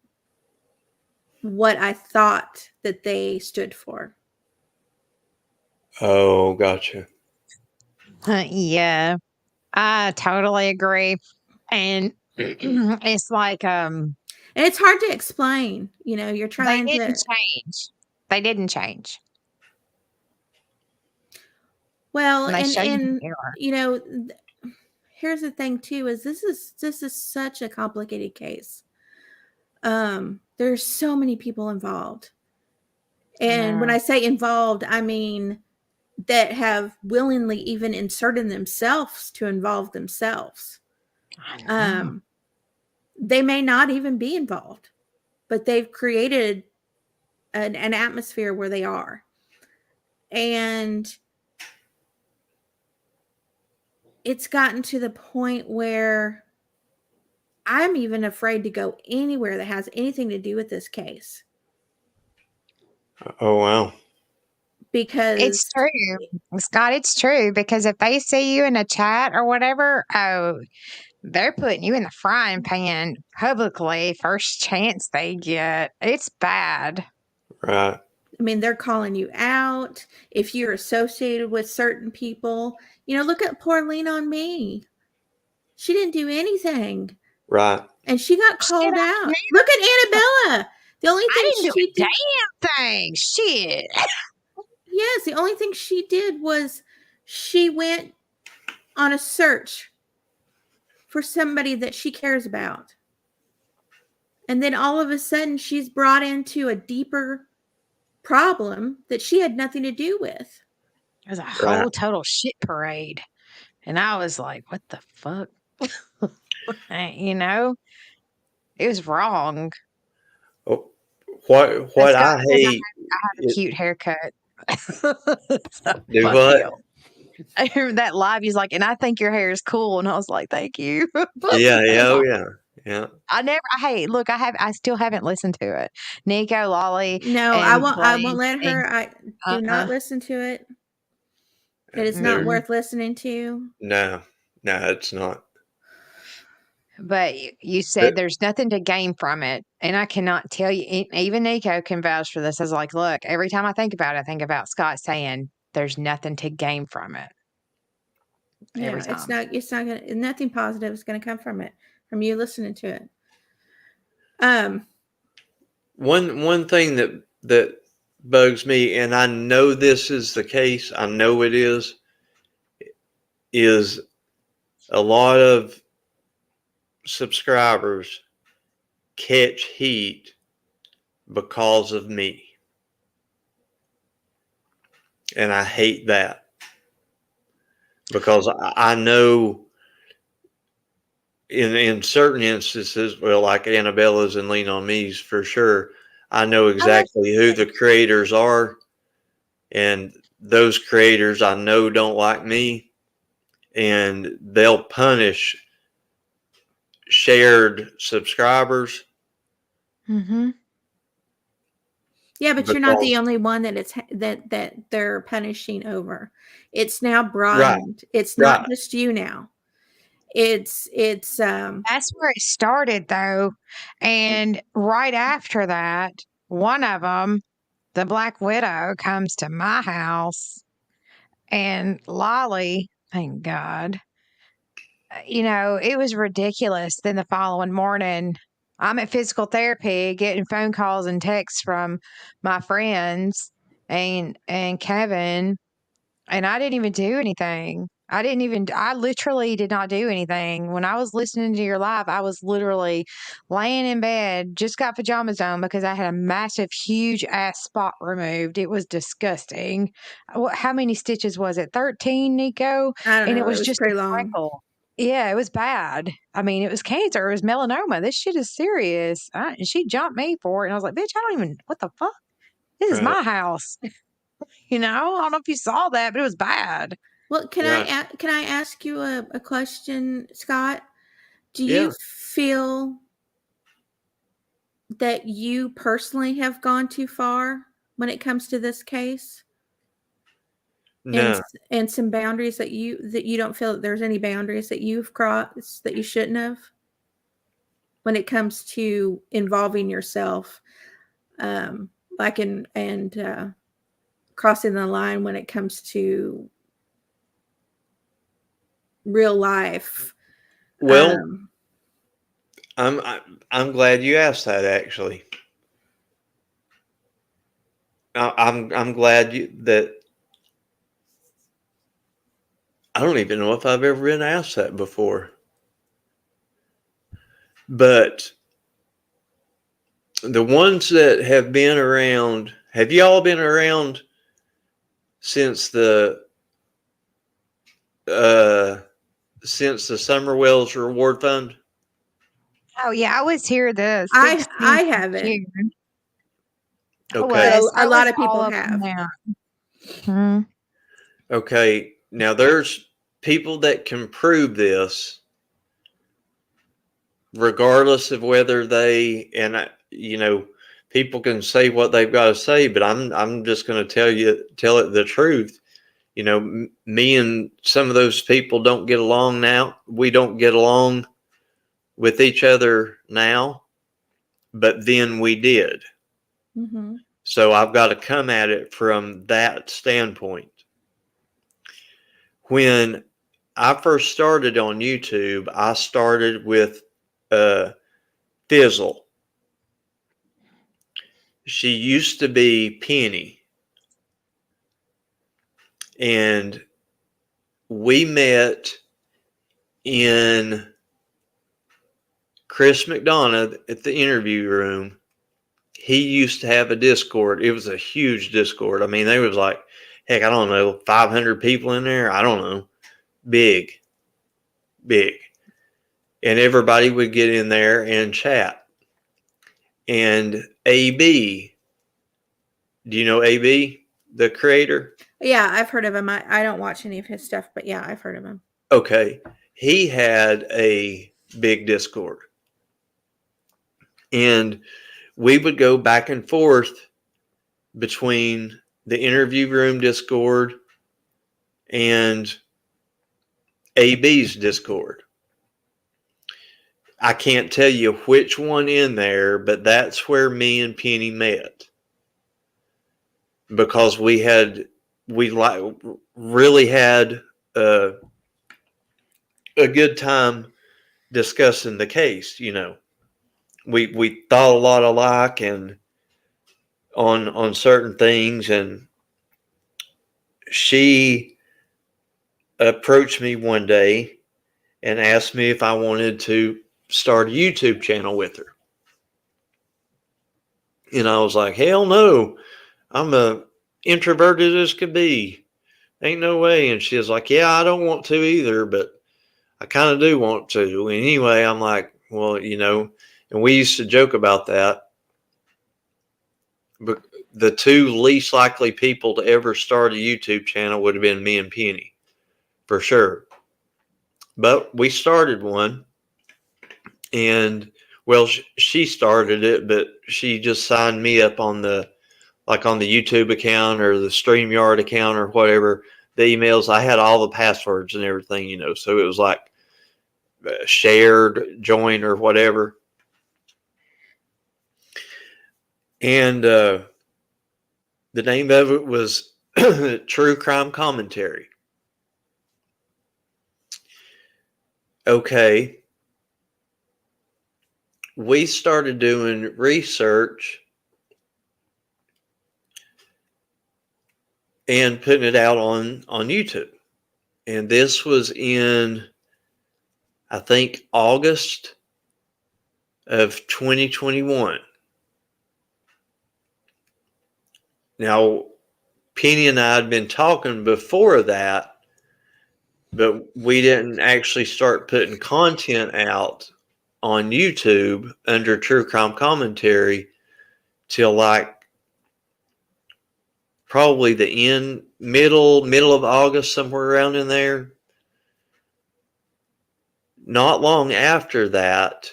what I thought that they stood for. Oh, gotcha. Yeah, I totally agree. And it's like And it's hard to explain. You're they trying didn't to. change. They didn't change. Well, And they and show you the and error. here's the thing too: is this is such a complicated case. There's so many people involved, and when I say involved, I mean that have willingly even inserted themselves to involve themselves. They may not even be involved, but they've created an atmosphere where they are. And it's gotten to the point where I'm even afraid to go anywhere that has anything to do with this case. Oh wow. Because It's true, Scott. It's true because if they see you in a chat or whatever, oh, they're putting you in the frying pan publicly first chance they get. It's bad. Right. I mean, they're calling you out if you're associated with certain people. Look at poor Lean on Me. She didn't do anything. Right. And she got Shit, called I out. didn't Look at Annabella. The only thing do she a did. damn thing. Shit. Yes, the only thing she did was she went on a search for somebody that she cares about. And then all of a sudden she's brought into a deeper problem that she had nothing to do with. It was a Right. whole total shit parade. And I was like, what the fuck? You know, it was wrong. Oh, And what Scott I says hate I have a it, cute haircut. So do fuck what? him. I remember that live. He's like, and I think your hair is cool. And I was like, thank you. Yeah, yeah, oh yeah, yeah. Hey, look, I still haven't listened to it. Nico, Lolly, No, I and won't. I won't Blaine. let her. I do not Uh-uh. listen to it. It is not There, worth listening to. no, no, it's not. But you But said there's nothing to gain from it. And I cannot tell you, even Nico can vouch for this. I was like, look, every time I think about it, I think about Scott saying there's nothing to gain from it. Every Yeah, it's time. not. It's not gonna. Nothing positive is gonna come from it. From you listening to it. Um. one thing that bugs me, and I know this is the case, I know it is a lot of subscribers catch heat because of me. And I hate that because I know in certain instances, well, like Annabella's and Lean on Me's for sure, I know I love exactly who the creators are. And those creators I know don't like me. And they'll punish shared subscribers. Mm-hmm. Yeah, but you're not Because the only one that they're punishing over. It's now right, broadened. It's not right. just you now. It's. That's where it started, though. And right after that, one of them, the Black Widow, comes to my house, and Lolly, thank God, it was ridiculous. Then the following morning, I'm at physical therapy, getting phone calls and texts from my friends and Kevin, and I didn't even do anything. I literally did not do anything. When I was listening to your live, I was literally laying in bed, just got pajamas on because I had a massive, huge ass spot removed. It was disgusting. How many stitches was it? 13, Nico? I don't And it know. It was was just a pretty long. freckle. Yeah, it was bad. I mean, it was cancer. It was melanoma. This shit is serious. And she jumped me for it. And I was like, bitch, I don't even, what the fuck? This is Right, my house. I don't know if you saw that, but it was bad. Well, right. can I ask you a question, Scott? Do you Yeah. feel that you personally have gone too far when it comes to this case, and No, and some boundaries that you don't feel that there's any boundaries that you've crossed that you shouldn't have when it comes to involving yourself, um, like in and crossing the line when it comes to real life. well, Um, I'm glad you asked that. Actually, I'm glad that I don't even know if I've ever been asked that before. But the ones that have been around, have you all been around since uh since the Summer Wells Reward Fund? Oh, yeah, I was here the I 16th of haven't, June. I but Okay. was. a I lot was of all people up in have. that. Mhm. Okay. Now there's people that can prove this regardless of whether they people can say what they've got to say, but I'm just going to tell it the truth. Me and some of those people don't get along now. We don't get along with each other now, but then we did. Mm-hmm. So I've got to come at it from that standpoint. When I first started on YouTube, I started with Fizzle. She used to be Penny, and we met in Chris McDonough at the interview room, he used to have a Discord. It was a huge Discord. I mean, there was like, heck, I don't know, 500 people in there. I don't know. Big. And everybody would get in there and chat. And AB, do you know AB, the creator? Yeah, I've heard of him. I don't watch any of his stuff, but yeah, I've heard of him. Okay. He had a big Discord. And we would go back and forth between the interview room Discord and AB's Discord. I can't tell you which one in there, but that's where me and Penny met. Because we really had a good time discussing the case, you know. We thought a lot alike and on certain things, and she approached me one day and asked me if I wanted to start a YouTube channel with her. And I was like, hell no, I'm a introverted as could be. Ain't no way. And she was like, yeah, I don't want to either, but I kind of do want to. And anyway, I'm like, well, you know, and we used to joke about that. But the two least likely people to ever start a YouTube channel would have been me and Penny, for sure. But we started one. And well, she started it, but she just signed me up on the YouTube account or the StreamYard account or whatever, the emails. I had all the passwords and everything, you know, so it was like shared, join, or whatever. And the name of it was True Crime Commentary. Okay. We started doing research and putting it out on YouTube. And this was in, I think, August of 2021. Now, Penny and I had been talking before that, but we didn't actually start putting content out on YouTube under True Crime Commentary till like probably the middle of August, somewhere around in there. Not long after that,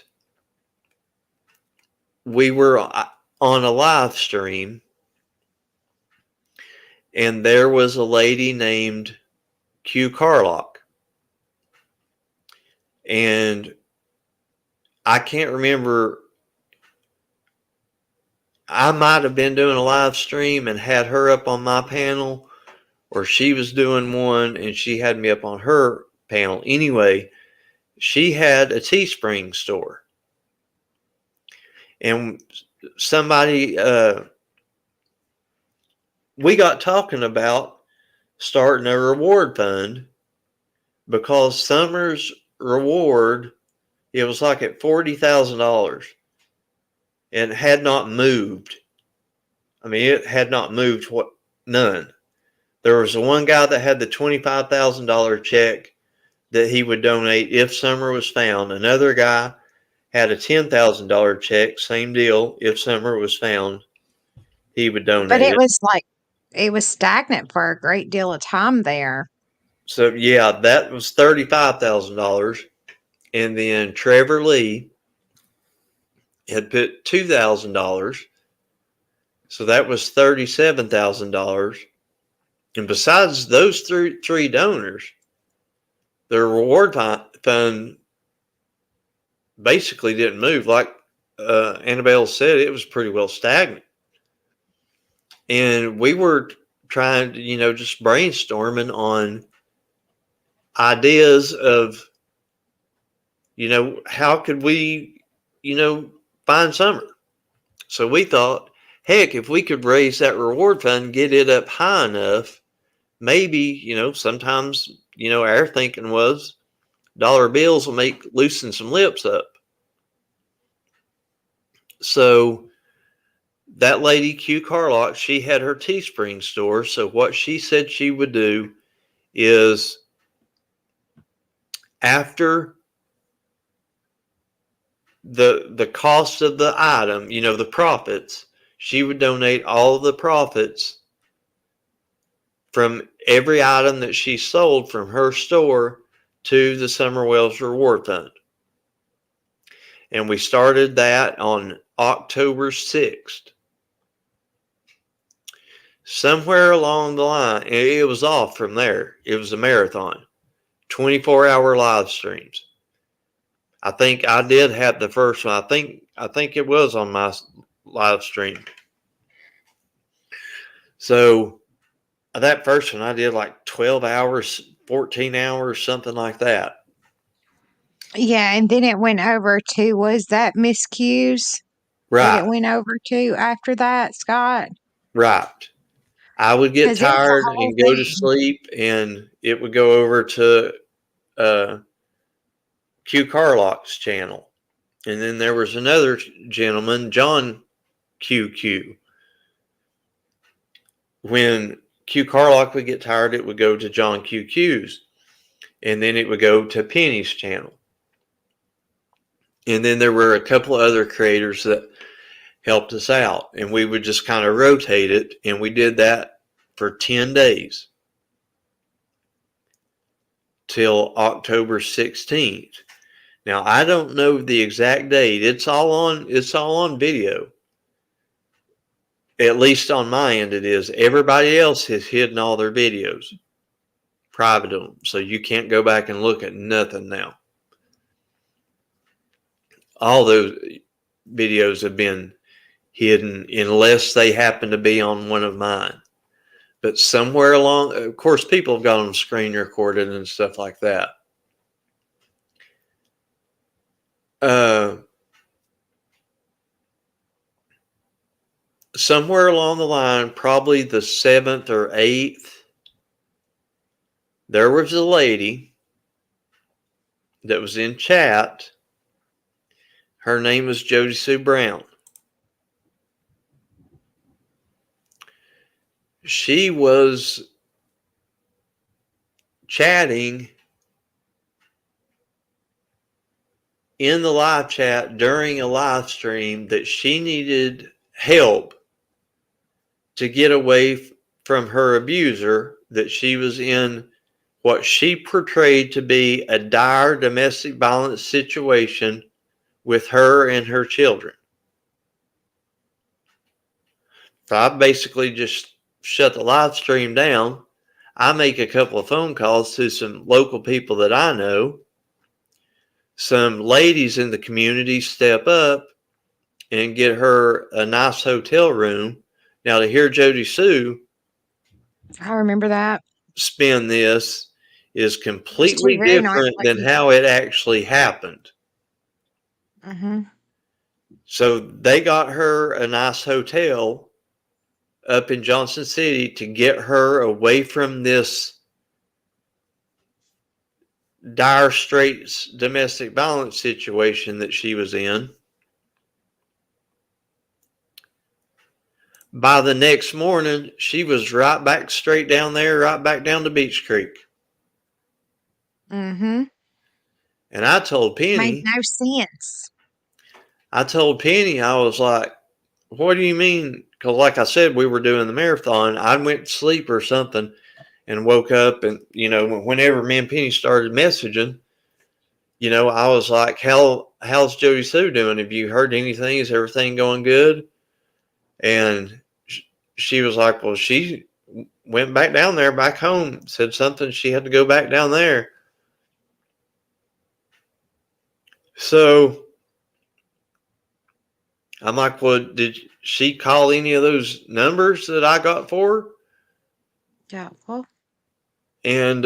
we were on a live stream, and there was a lady named Q Carlock. And I can't remember. I might have been doing a live stream and had her up on my panel, or she was doing one and she had me up on her panel. Anyway, she had a Teespring store. And somebody, we got talking about starting a reward fund, because Summer's reward, it was like at $40,000 and had not moved. I mean, it had not moved none. There was the one guy that had the $25,000 check that he would donate if Summer was found. Another guy had a $10,000 check, same deal. If Summer was found, he would donate But it. It was stagnant for a great deal of time there. So yeah, that was $35,000. And then Trevor Lee had put $2,000. So that was $37,000. And besides those three donors, the reward fund basically didn't move. Like Annabelle said, it was pretty well stagnant. And we were trying to, just brainstorming on ideas of, how could we, find Summer. So we thought, heck, if we could raise that reward fund, get it up high enough, maybe, sometimes, our thinking was dollar bills will loosen some lips up. So that lady, Q Carlock, she had her Teespring store. So what she said she would do is, after the cost of the item, the profits, she would donate all the profits from every item that she sold from her store to the Summer Wells Reward Fund. And we started that on October 6th. Somewhere along the line, it was off from there. It was a marathon, 24-hour live streams. I think I did have the first one. I think it was on my live stream. So that first one I did like 12 hours, 14 hours, something like that. Yeah, and then it went over to, was that Miss Q's that it Right, went over to after that, Scott? right. I would get Because it was a tired whole and go to thing. sleep, and it would go over to Q Carlock's channel. And then there was another gentleman, John QQ. When Q Carlock would get tired, it would go to John QQ's. And then it would go to Penny's channel. And then there were a couple of other creators that helped us out. And we would just kind of rotate it. And we did that for 10 days. Till October 16th. Now, I don't know the exact date. It's all on video. At least on my end it is. Everybody else has hidden all their videos. Private them. So you can't go back and look at nothing now. All those videos have been hidden unless they happen to be on one of mine. But somewhere along, of course, people have got them screen recorded and stuff like that. Somewhere along the line, probably the 7th or 8th, there was a lady that was in chat. Her name was Jody Sue Brown. She was chatting in the live chat during a live stream that she needed help to get away from her abuser, that she was in what she portrayed to be a dire domestic violence situation with her and her children. So I basically just shut the live stream down. I make a couple of phone calls to some local people that I know. Some ladies in the community step up and get her a nice hotel room. Now, to hear Jody Sue I remember that. spin this is She's completely very nice different than lady. how it actually happened. Mm-hmm. So they got her a nice hotel up in Johnson City to get her away from this dire straits domestic violence situation that she was in. By the next morning, she was right back straight down there, right back down to Beach Creek. Mm-hmm. And I told Made Penny, no sense. I was like, what do you mean? Because like I said, we were doing the marathon. I went to sleep or something and woke up, and, whenever me and Penny started messaging, I was like, how's Jody Sue doing? Have you heard anything? Is everything going good? And she was like, well, she went back down there, back home, said something. She had to go back down there. So I'm like, well, did she call any of those numbers that I got for her? Doubtful. And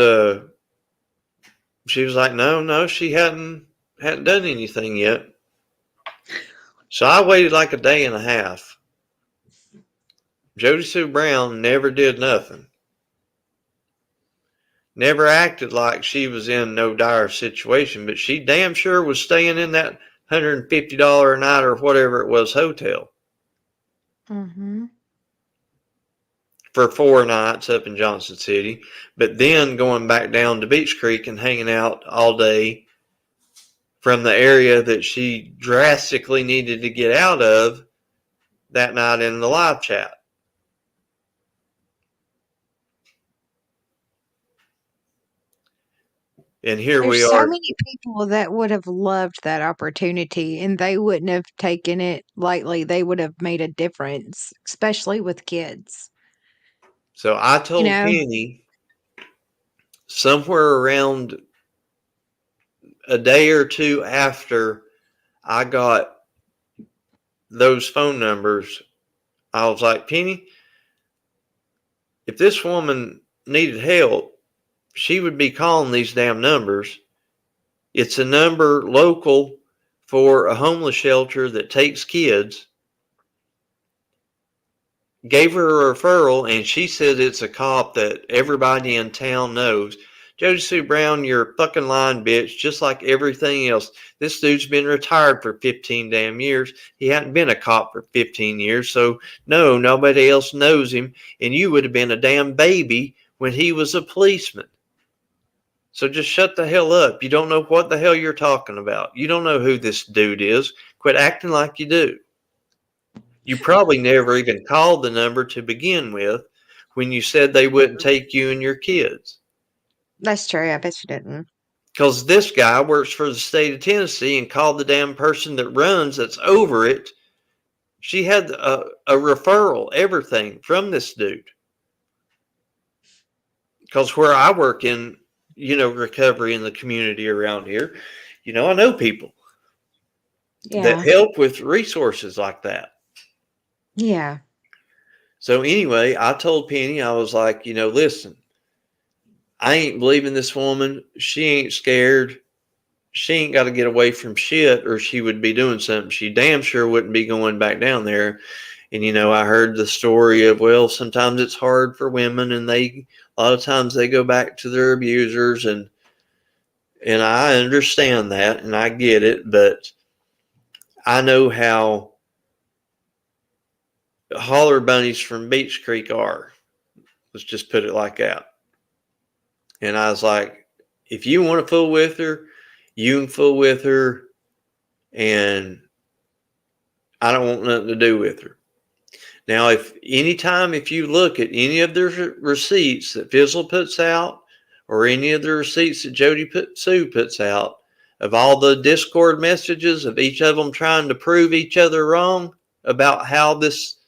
she was like, no, she hadn't done anything yet. So I waited like a day and a half. Jody Sue Brown never did nothing. Never acted like she was in no dire situation, but she damn sure was staying in that $150 a night or whatever it was hotel for 4 nights up in Johnson City, but then going back down to Beach Creek and hanging out all day from the area that she drastically needed to get out of that night in the live chat. And here we There's so are. many people that would have loved that opportunity and they wouldn't have taken it lightly. They would have made a difference, especially with kids. So I You told know, Penny somewhere around a day or two after I got those phone numbers, I was like, Penny, if this woman needed help, she would be calling these damn numbers. It's a number local for a homeless shelter that takes kids. Gave her a referral, and she said it's a cop that everybody in town knows. Jody Sue Brown, you're a fucking lying bitch, just like everything else. This dude's been retired for 15 damn years. He hadn't been a cop for 15 years, so no, nobody else knows him, and you would have been a damn baby when he was a policeman. So just shut the hell up. You don't know what the hell you're talking about. You don't know who this dude is. Quit acting like you do. You probably never even called the number to begin with when you said they wouldn't take you and your kids. that's true. I bet you didn't. Because this guy works for the state of Tennessee and called the damn person that runs that's over it. She had a referral, everything from this dude. Because where I work in, recovery in the community around here, I know people that help with resources like that. Yeah. So anyway, I told Penny, I was like, listen, I ain't believing this woman. She ain't scared. She ain't got to get away from shit or she would be doing something. She damn sure wouldn't be going back down there. And, I heard the story of, well, sometimes it's hard for women and a lot of times they go back to their abusers and I understand that and I get it, but I know how holler bunnies from Beach Creek are. Let's just put it like that. And I was like, if you want to fool with her, you can fool with her. And I don't want nothing to do with her. Now, if you look at any of the receipts that Fizzle puts out or any of the receipts that Sue puts out of all the Discord messages of each of them trying to prove each other wrong about how this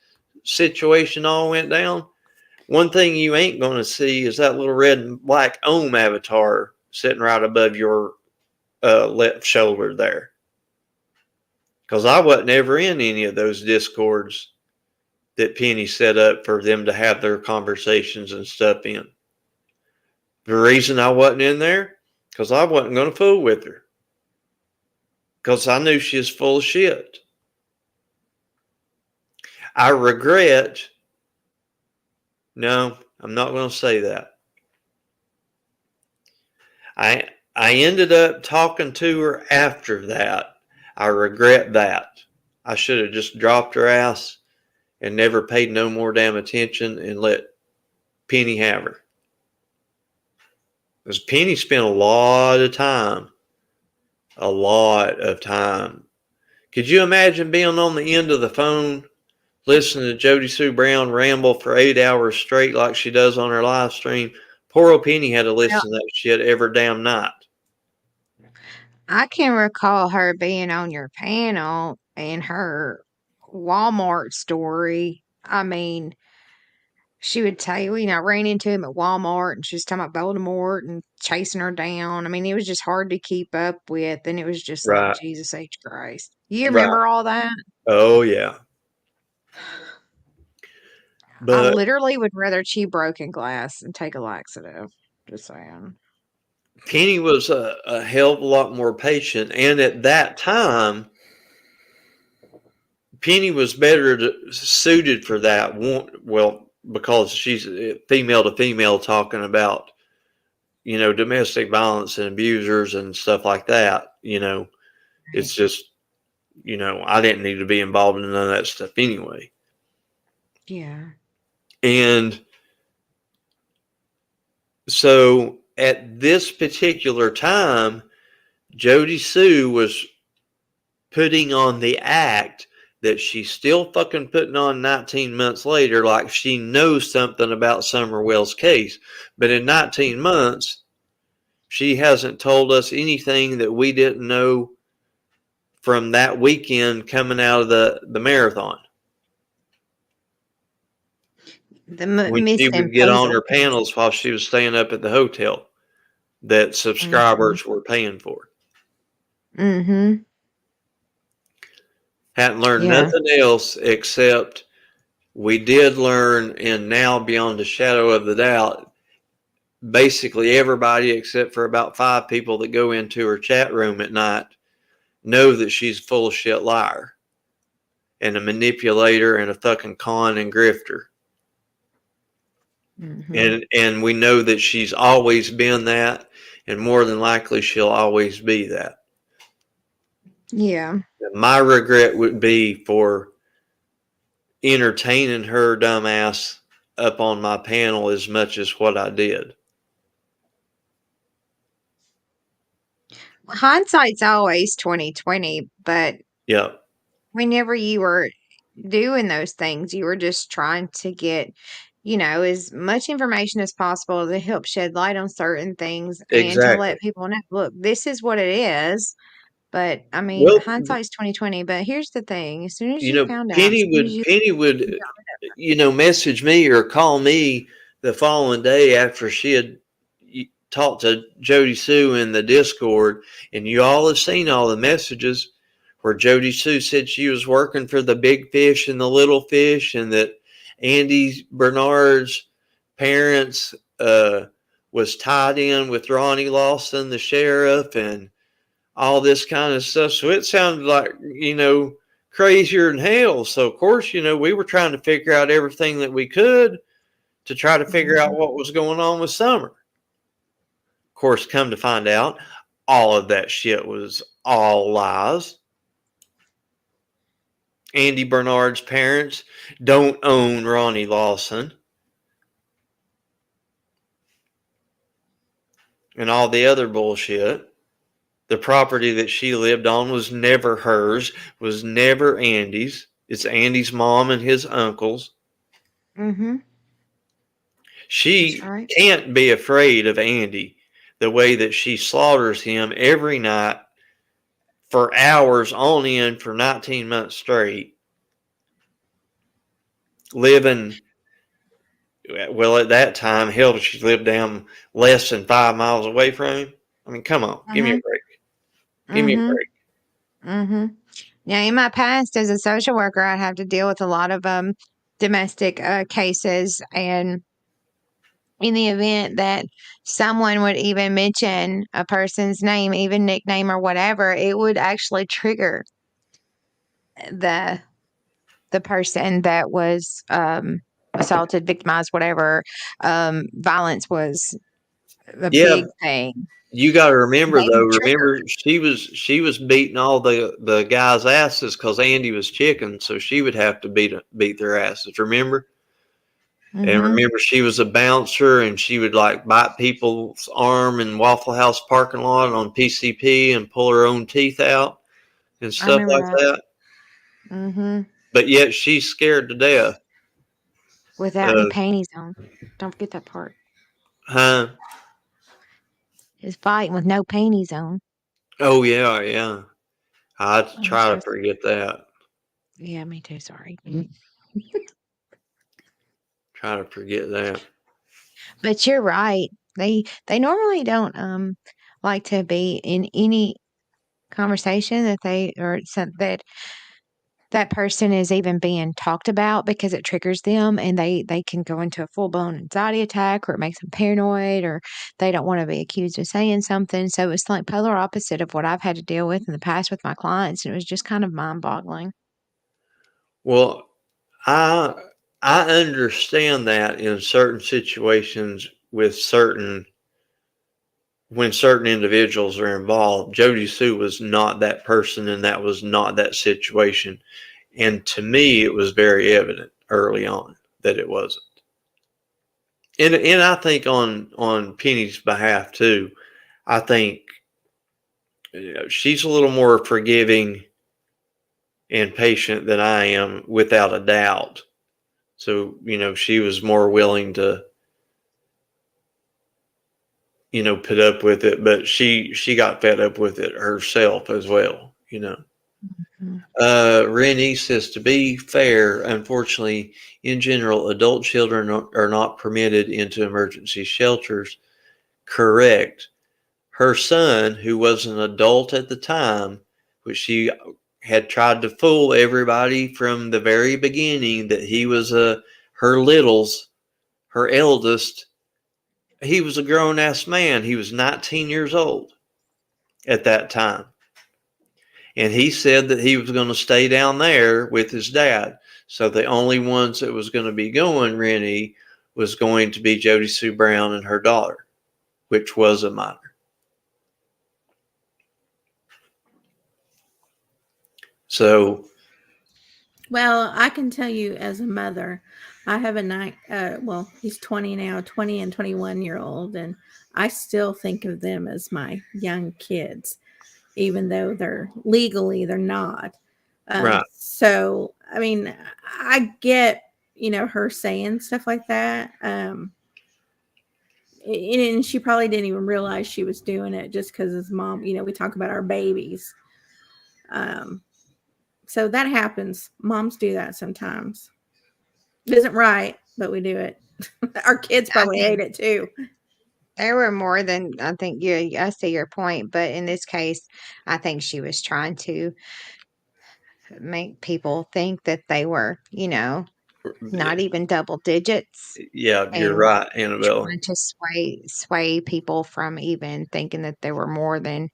situation all went down, one thing you ain't going to see is that little red and black Ohm avatar sitting right above your left shoulder there. Because I wasn't ever in any of those Discords that Penny set up for them to have their conversations and stuff in. The reason I wasn't in there, because I wasn't going to fool with her. Because I knew she was full of shit. No, I'm not going to say that. I ended up talking to her after that. I regret that. I should have just dropped her ass and never paid no more damn attention and let Penny have her. Because Penny spent a lot of time. Could you imagine being on the end of the phone listening to Jody Sue Brown ramble for 8 hours straight like she does on her live stream? Poor old Penny had to listen to that shit every damn night. I can recall her being on your panel and her Walmart story. I mean, she would tell you, I ran into him at Walmart and she was talking about Voldemort and chasing her down. I mean, it was just hard to keep up with. And it was just like, Right. Jesus H. Christ. You Right. remember all that? Oh, yeah. I But literally would rather chew broken glass and take a laxative. Just saying. Penny was a hell of a lot more patient. And at that time, Penny was better suited for that. Well, because she's female to female talking about, domestic violence and abusers and stuff like that. It's just I didn't need to be involved in none of that stuff anyway. Yeah. And so at this particular time, Jody Sue was putting on the act that she's still fucking putting on 19 months later, like she knows something about Summer Wells' case. But in 19 months, she hasn't told us anything that we didn't know from that weekend coming out of the marathon. When she Missing would get on her puzzle. panels while she was staying up at the hotel that subscribers were paying for. Mm-hmm. Hadn't learned nothing else except we did learn, and now beyond a shadow of the doubt, basically everybody except for about 5 people that go into her chat room at night know that she's a full of shit liar and a manipulator and a fucking con and grifter. Mm-hmm. And we know that she's always been that, and more than likely she'll always be that. Yeah. My regret would be for entertaining her dumbass up on my panel as much as what I did. Hindsight's always 2020, but Yeah, whenever you were doing those things, you were just trying to get, as much information as possible to help shed light on certain things and to exactly. let people know, look, this is what it is. But I mean, Well, hindsight's 2020. But here's the thing: as soon as you found out, as Penny soon as would you Penny would message me or call me the following day after she had talked to Jody Sue in the Discord, and you all have seen all the messages where Jody Sue said she was working for the big fish and the little fish, and that Andy Bernard's parents was tied in with Ronnie Lawson, the sheriff, and all this kind of stuff. So it sounded like, crazier than hell. So, of course, we were trying to figure out everything that we could to try to figure out what was going on with Summer. Of course, come to find out, all of that shit was all lies. Andy Bernard's parents don't own Ronnie Lawson. And all the other bullshit. The property that she lived on was never hers, was never Andy's. It's Andy's mom and his uncle's. Mm-hmm. She right. can't be afraid of Andy the way that she slaughters him every night for hours on end for 19 months straight. Living, well, at that time, hell, she lived down less than 5 miles away from him. I mean, come on, give me a break. Give me a break. Mm-hmm. Yeah, in my past as a social worker, I'd have to deal with a lot of domestic cases, and in the event that someone would even mention a person's name, even nickname or whatever, it would actually trigger the person that was assaulted, victimized, whatever. Violence was a Yeah, big thing. you got to remember They though. would trigger. Remember, she was beating all the guys' asses because Andy was chicken, so she would have to beat their asses. Remember? And remember, she was a bouncer, and she would like bite people's arm in Waffle House parking lot on PCP and pull her own teeth out and I stuff remember like that. that. But yet she's scared to death. Without any panties on. Don't forget that part. Huh? Is fighting with no panties on. Oh yeah, yeah. I try to So forget that. yeah, me too. Sorry. Try to forget that. But you're right. They normally don't like to be in any conversation that they or that person is even being talked about, because it triggers them and they can go into a full-blown anxiety attack, or it makes them paranoid, or they don't want to be accused of saying something. So it's like polar opposite of what I've had to deal with in the past with my clients, and it was just kind of mind-boggling. Well, I understand that in certain situations with certain when certain individuals are involved, Jody Sue was not that person, and that was not that situation. And to me, it was very evident early on that it wasn't. And I think on Penny's behalf too, I think she's a little more forgiving and patient than I am, without a doubt. So, she was more willing to, put up with it, but she got fed up with it herself as well. Mhm. Rennie says, to be fair, unfortunately, in general, adult children are not permitted into emergency shelters. Correct. Her son, who was an adult at the time, which she had tried to fool everybody from the very beginning that he was her eldest. He was a grown-ass man. He was 19 years old at that time. And he said that he was going to stay down there with his dad. So the only ones that was going to be going, Rennie, was going to be Jody Sue Brown and her daughter, which was a minor. So, well, I can tell you as a mother, I have he's 20 now, 20 and 21-year-old, and I still think of them as my young kids, even though they're not. right. So, I mean, I get, her saying stuff like that. And she probably didn't even realize she was doing it just because his mom, we talk about our babies. So that happens. Moms do that sometimes. It isn't right, but we do it. Our kids I probably hate think it too. there were more than I think I see your point, but in this case, I think she was trying to make people think that they were, not even double digits, Yeah, you're and right, Annabelle. trying to sway people from even thinking that they were more than.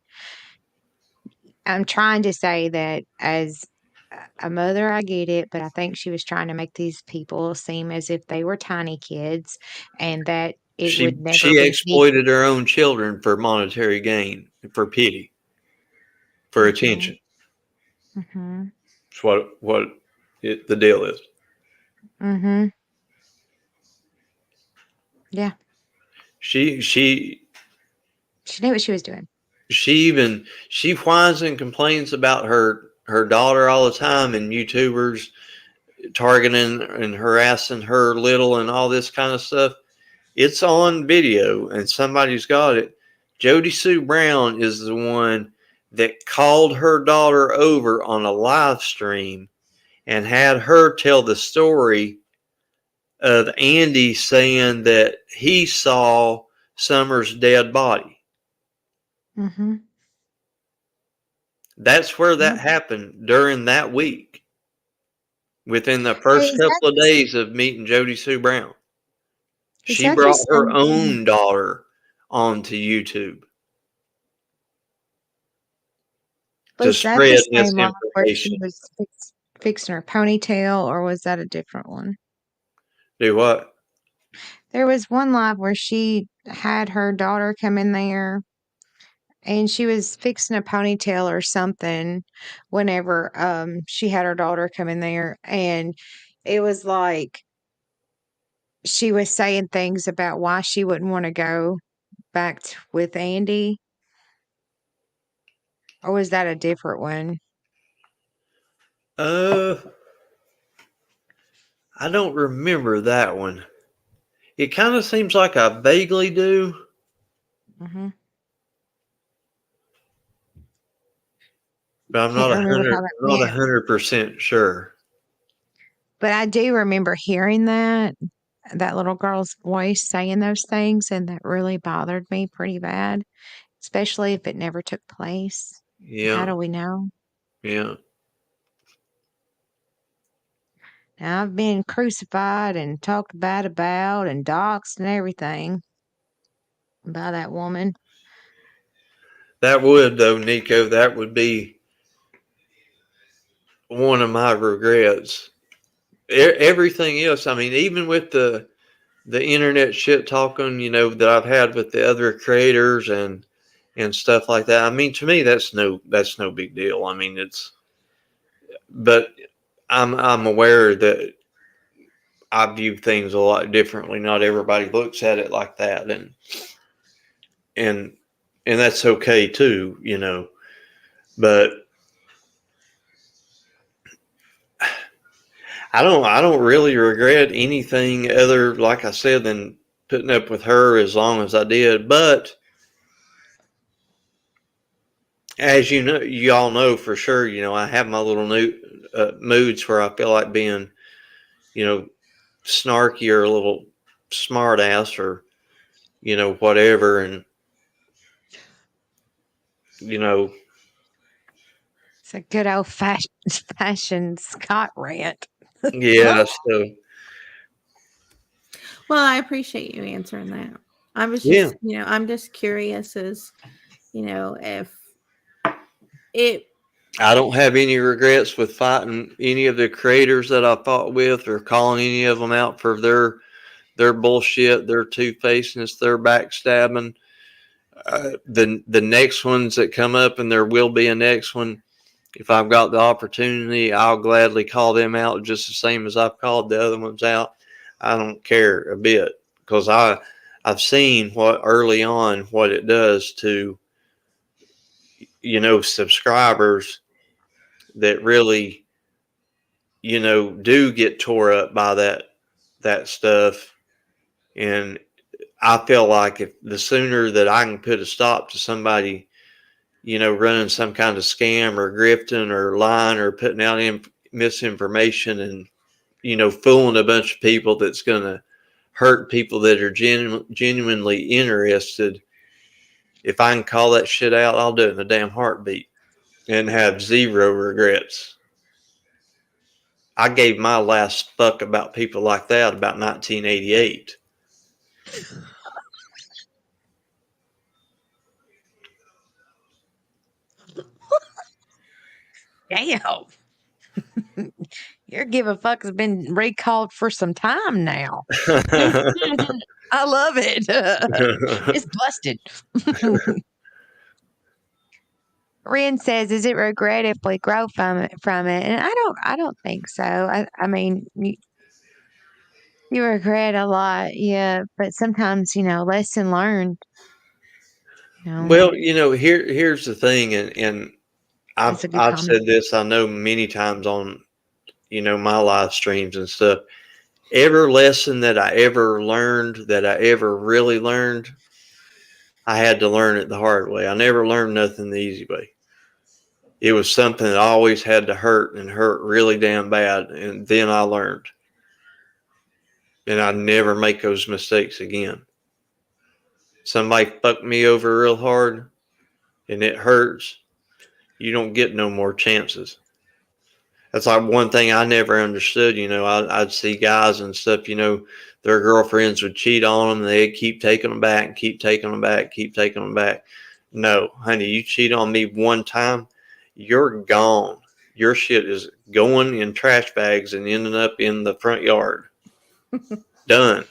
I'm trying to say that as a mother, I get it, but I think she was trying to make these people seem as if they were tiny kids and that it would never She be me. exploited her own children for monetary gain, for pity, for Mhm, attention. mhm, That's the deal is. mhm. Yeah, She she knew what she was doing. she whines and complains about her daughter all the time, and YouTubers targeting and harassing her little and all this kind of stuff. It's on video and somebody's got it. Jody Sue Brown is the one that called her daughter over on a live stream and had her tell the story of Andy saying that he saw Summer's dead body. Mhm. That's where that Yeah. happened during that week, within the Hey, first couple of days of meeting Jody Sue Brown. is She that the brought her same one? own daughter onto YouTube to Was that the spread same one where she misinformation. was fixing her ponytail, or was that a different one? Do what? There was one live where she had her daughter come in there and she was fixing a ponytail or something whenever she had her daughter come in there, and it was like she was saying things about why she wouldn't want to go back with Andy, or was that a different one? Uh, I don't remember that one. It kind of seems like I vaguely do, Hmm. but I'm Can't not a remember hundred how that not went, 100% sure. but I do remember hearing that little girl's voice saying those things, and that really bothered me pretty bad, especially if it never took place. How Yeah, do we know? yeah. Now, I've been crucified and talked bad about and doxxed and everything by that woman. That would, though, Nico. That would be one of my regrets. Everything else. I mean, even with the the internet shit talking, that I've had with the other creators and stuff like that. I mean, to me, that's no big deal. I mean, but I'm aware that I view things a lot differently. Not everybody looks at it like that, and that's okay too, But I don't really regret anything other, like I said, than putting up with her as long as I did. But as you all know for sure, I have my little moods where I feel like being, snarky or a little smart ass or, whatever. And, It's a good old fashioned Scott rant. yeah. So, Well, I appreciate you answering that. I was yeah. just, I'm just curious as, if it. I don't have any regrets with fighting any of the creators that I fought with or calling any of them out for their bullshit, their two-facedness, their backstabbing. The next ones that come up, and there will be a next one, if I've got the opportunity, I'll gladly call them out just the same as I've called the other ones out. I don't care a bit, because I've seen what early on what it does to subscribers that really do get tore up by that stuff. And I feel like if the sooner that I can put a stop to somebody running some kind of scam or grifting or lying or putting out misinformation and fooling a bunch of people that's going to hurt people that are genuinely interested, if I can call that shit out, I'll do it in a damn heartbeat and have zero regrets. I gave my last fuck about people like that about 1988. Damn. Your give a fuck has been recalled for some time now. I love it. It's busted. Ren says, "Is it regrettably grow from it?" And I don't think so. I mean, you regret a lot, yeah, but sometimes lesson learned. Well, here's the thing, and That's a good I've comment. said this, I know, many times on my live streams and stuff. Every lesson that I ever learned, that I ever really learned, I had to learn it the hard way. I never learned nothing the easy way. It was something that always had to hurt, and hurt really damn bad, and then I learned. And I never make those mistakes again. Somebody fucked me over real hard and it hurts, you don't get no more chances. That's like one thing I never understood. I'd see guys and stuff, their girlfriends would cheat on them and they'd keep taking them back and keep taking them back, keep taking them back. No, honey, you cheat on me one time, you're gone. Your shit is going in trash bags and ending up in the front yard. Done.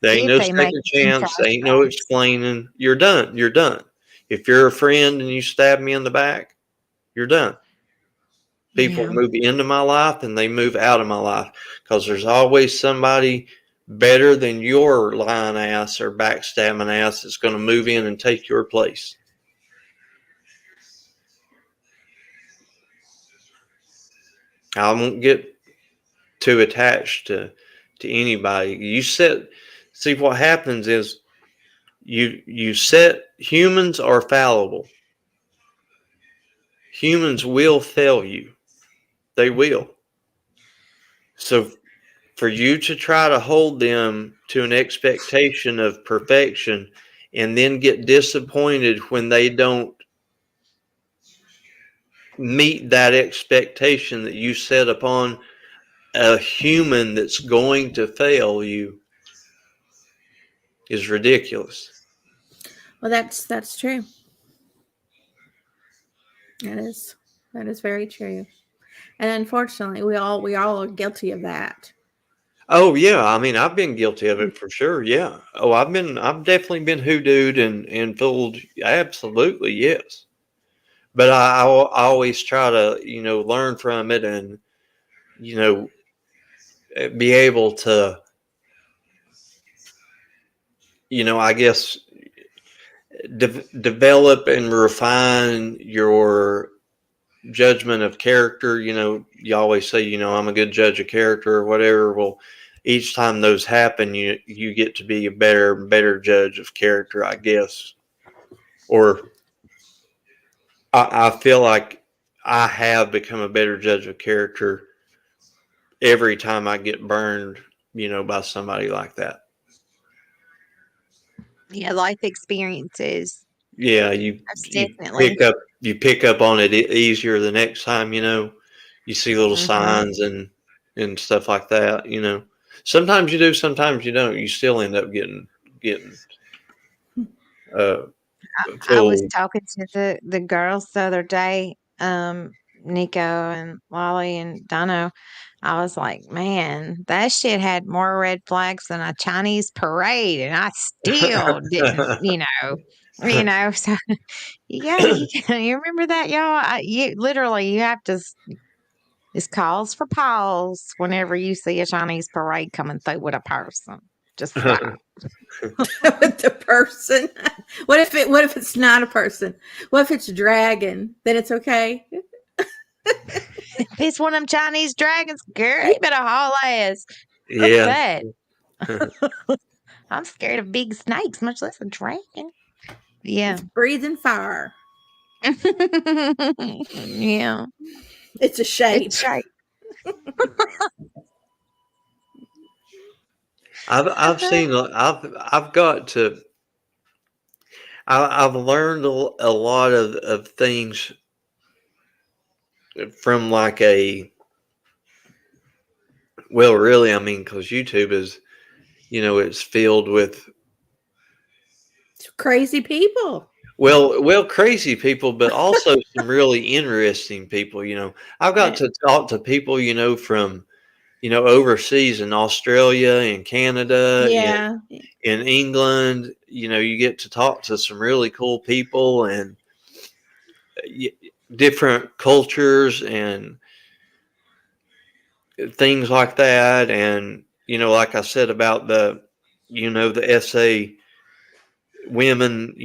There ain't If no they make second it in chance. There trash ain't no bags. explaining. You're done. You're done. If you're a friend and you stab me in the back, you're done. People Yeah. move into my life and they move out of my life, because there's always somebody better than your lying ass or backstabbing ass that's going to move in and take your place. I won't get too attached to anybody. See what happens is you set humans are fallible. Humans will fail you. They will. So for you to try to hold them to an expectation of perfection and then get disappointed when they don't meet that expectation that you set upon a human that's going to fail you is ridiculous. Well, that's true. That is very true. And unfortunately, we all are guilty of that. Oh yeah, I mean I've been guilty of it for sure. Yeah. Oh, I've definitely been hoodooed and fooled. Absolutely, yes. But I always try to learn from it and you know be able to I guess develop and refine your judgment of character. You always say, I'm a good judge of character or whatever. Well, each time those happen, you get to be a better judge of character, I guess. Or I feel like I have become a better judge of character every time I get burned, by somebody like that. Yeah, life experiences. Yeah, That's you definitely. pick up on it easier the next time. You see little Hmm. signs and stuff like that. Sometimes you do, sometimes you don't. You still end up getting uh I was fooled. talking to the girls the other day, Nico and Lolly and Dono. I was like, man, that shit had more red flags than a Chinese parade, and I still didn't, So you remember that, y'all? You literally, you have to. It's calls for pause whenever you see a Chinese parade coming through with a person. Just stop. With the person. What if it's not a person? What if it's a dragon? Then it's okay. If it's one of them Chinese dragons, girl, you better haul ass. Fuck Yeah. that. I'm scared of big snakes, much less a dragon. Yeah. It's breathing fire. Yeah. It's a shape. It's shape. I've seen I've got to I've learned a lot of things from like really, I mean, because YouTube is, it's filled with It's crazy people. crazy people, but also some really interesting people. I've got Yeah. to talk to people, from, overseas in Australia and Canada and Yeah. in England. You get to talk to some really cool people and different cultures and things like that. And, like I said about the essay women,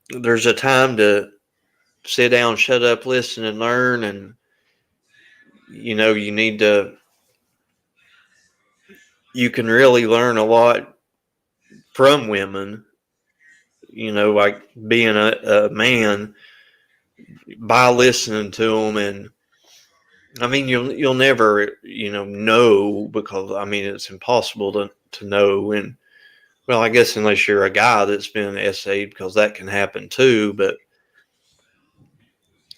there's a time to sit down, shut up, listen, and learn. And, you can really learn a lot from women, like being a man by listening to them. And I mean, you'll never, know because I mean, it's impossible to know. And well, I guess unless you're a guy that's been essayed, because that can happen too. But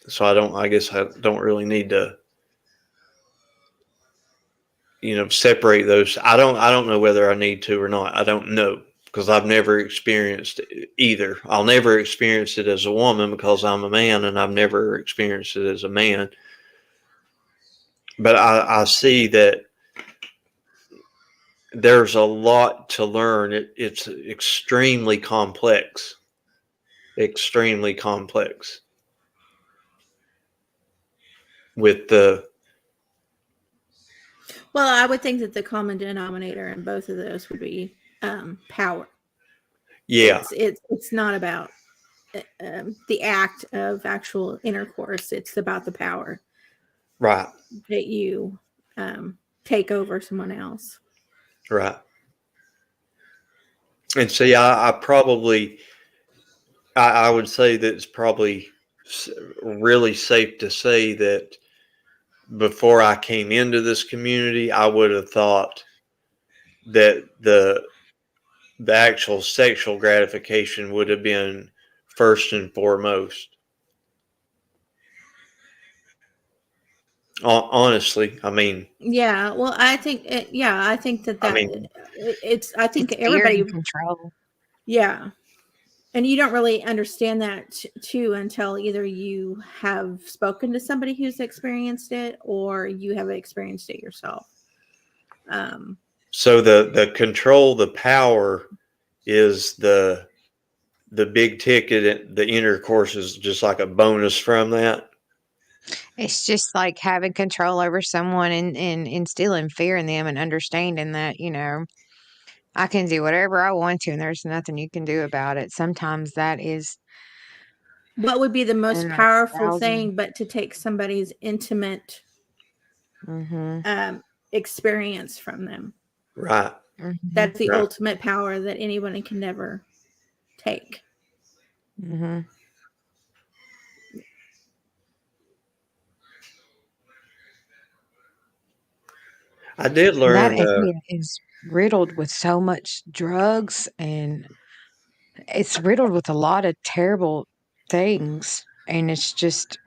so I guess I don't really need to, separate those. I don't know whether I need to or not. I don't know because I've never experienced either. I'll never experience it as a woman because I'm a man, and I've never experienced it as a man. But I see that there's a lot to learn. It's extremely complex with the Well, I would think that the common denominator in both of those would be power. yeah, It's not about the act of actual intercourse. It's about the power right, that you take over someone else. right. And see, I would say that it's probably really safe to say that before I came into this community, I would have thought that the actual sexual gratification would have been first and foremost. Honestly, I mean, Yeah, well, I think that I mean, it's. I think It's fear everybody. and control. Yeah, and you don't really understand that too until either you have spoken to somebody who's experienced it or you have experienced it yourself. So the control, the power is the big ticket. The intercourse is just like a bonus from that. It's just like having control over someone and instilling fear in them and understanding that, I can do whatever I want to and there's nothing you can do about it. Sometimes that is what would be the most an powerful arousing. thing but to take somebody's intimate Mhm. experience from them? Right. Mhm. That's the Right. ultimate power that anyone can never take. Mhm. I did That learn. area is riddled with so much drugs and it's riddled with a lot of terrible things. And it's just,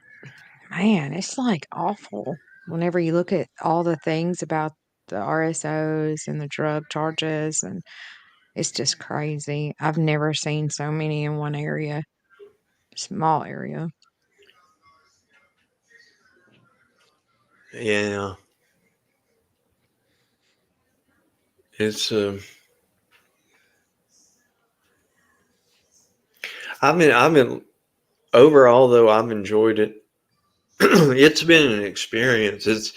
man, it's like awful whenever you look at all the things about the RSOs and the drug charges. And it's just crazy. I've never seen so many in one area, small area. Yeah. It's I mean overall though I've enjoyed it. It's been an experience.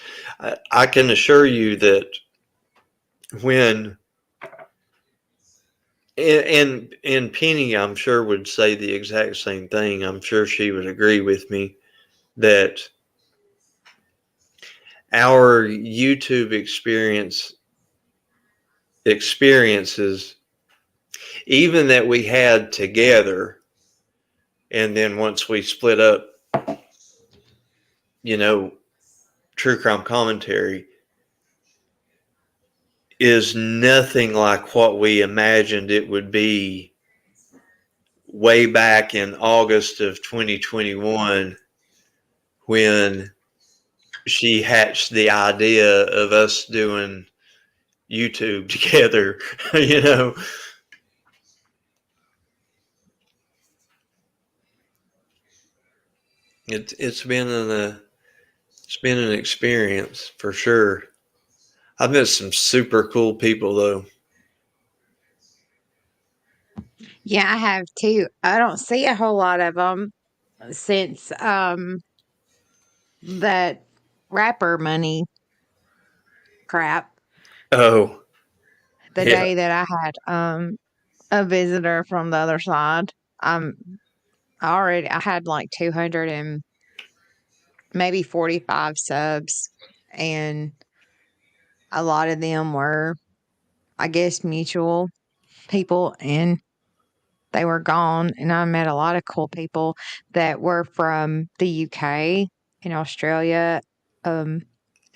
I can assure you that when and Penny I'm sure would say the exact same thing. I'm sure she would agree with me that our YouTube experiences even that we had together and then once we split up, you know, true crime commentary is nothing like what we imagined it would be way back in August of 2021 when she hatched the idea of us doing YouTube together, you know. It's been an experience for sure. I've met some super cool people though. Yeah, I have too. I don't see a whole lot of them since that rapper money crap. Oh, The yeah. day that I had a visitor from the other side, I had like 200 and maybe 45 subs, and a lot of them were, I guess, mutual people, and they were gone. And I met a lot of cool people that were from the UK and Australia. Some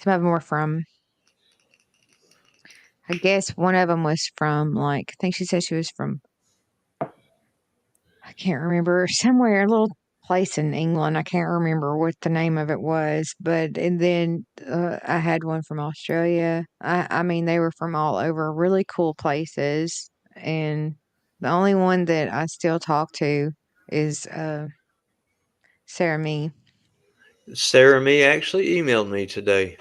of them were from, I guess, one of them was from like, I think she said she was from, I can't remember, somewhere, a little place in England. I can't remember what the name of it was, but and then I had one from Australia. I mean, they were from all over, really cool places. And the only one that I still talk to is Sarah Me. Sarah Me actually emailed me today.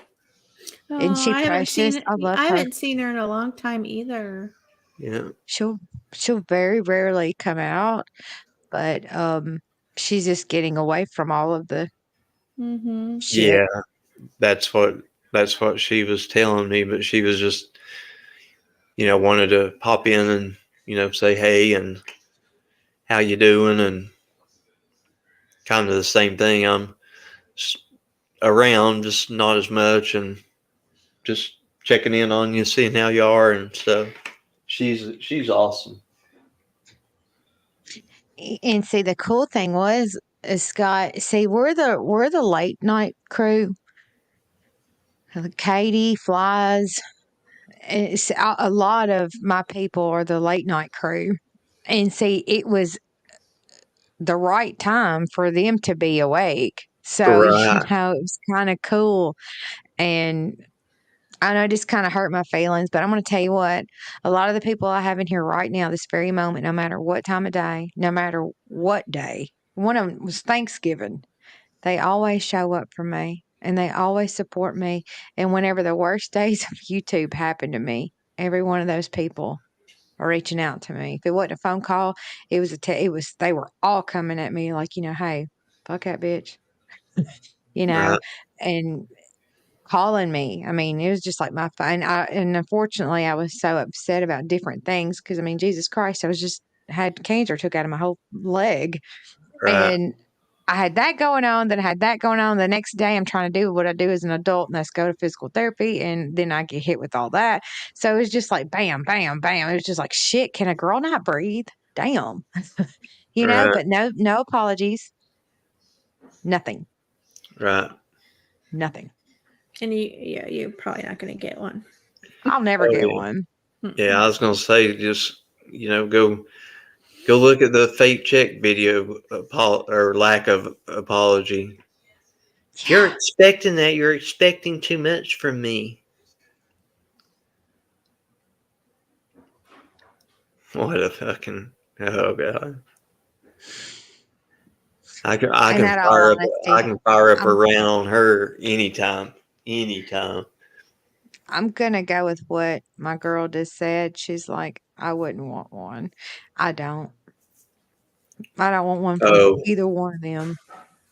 Isn't Oh, she precious? I love I her. haven't seen her in a long time either. Yeah. She'll she'll very rarely come out, but she's just getting away from all of the Mm-hmm. shit. Yeah. That's what she was telling me, but she was just, wanted to pop in and, say hey and how you doing and kind of the same thing. I'm around, just not as much and just checking in on you, seeing how you are and stuff. She's awesome. And see, the cool thing was, Scott. See, we're the late night crew. Katie flies. It's a lot of my people are the late night crew, and see, it was the right time for them to be awake. So Right. it was kind of cool, and I know it just kind of hurt my feelings. But I'm going to tell you what: a lot of the people I have in here right now, this very moment, no matter what time of day, no matter what day. One of them was Thanksgiving. They always show up for me. and they always support me. And whenever the worst days of YouTube happened to me, every one of those people are reaching out to me. If it wasn't a phone call, it was they were all coming at me like, hey, fuck that bitch, Right. and calling me. I mean, it was just like my phone. And unfortunately, I was so upset about different things because, I mean, Jesus Christ, I was just had cancer took out of my whole leg. Right. And I had that going on. Then I had that going on. The next day, I'm trying to do what I do as an adult, and that's go to physical therapy. And then I get hit with all that. So it was just like bam, bam, bam. It was just like, shit, can a girl not breathe? Damn. Right. But no apologies. Nothing. Right. Nothing. And you're probably not going to get one. I'll never Oh, get yeah. one. Yeah, I was gonna say, just go look at the fake check video, or lack of apology. If you're Yeah. expecting that, you're expecting too much from me. What a fucking, oh god! I And can at all fire up I honesty, can fire up a I'm round on her anytime, anytime. I'm gonna go with what my girl just said. She's like, I wouldn't want one. I don't. I don't want one from Oh, either one of them.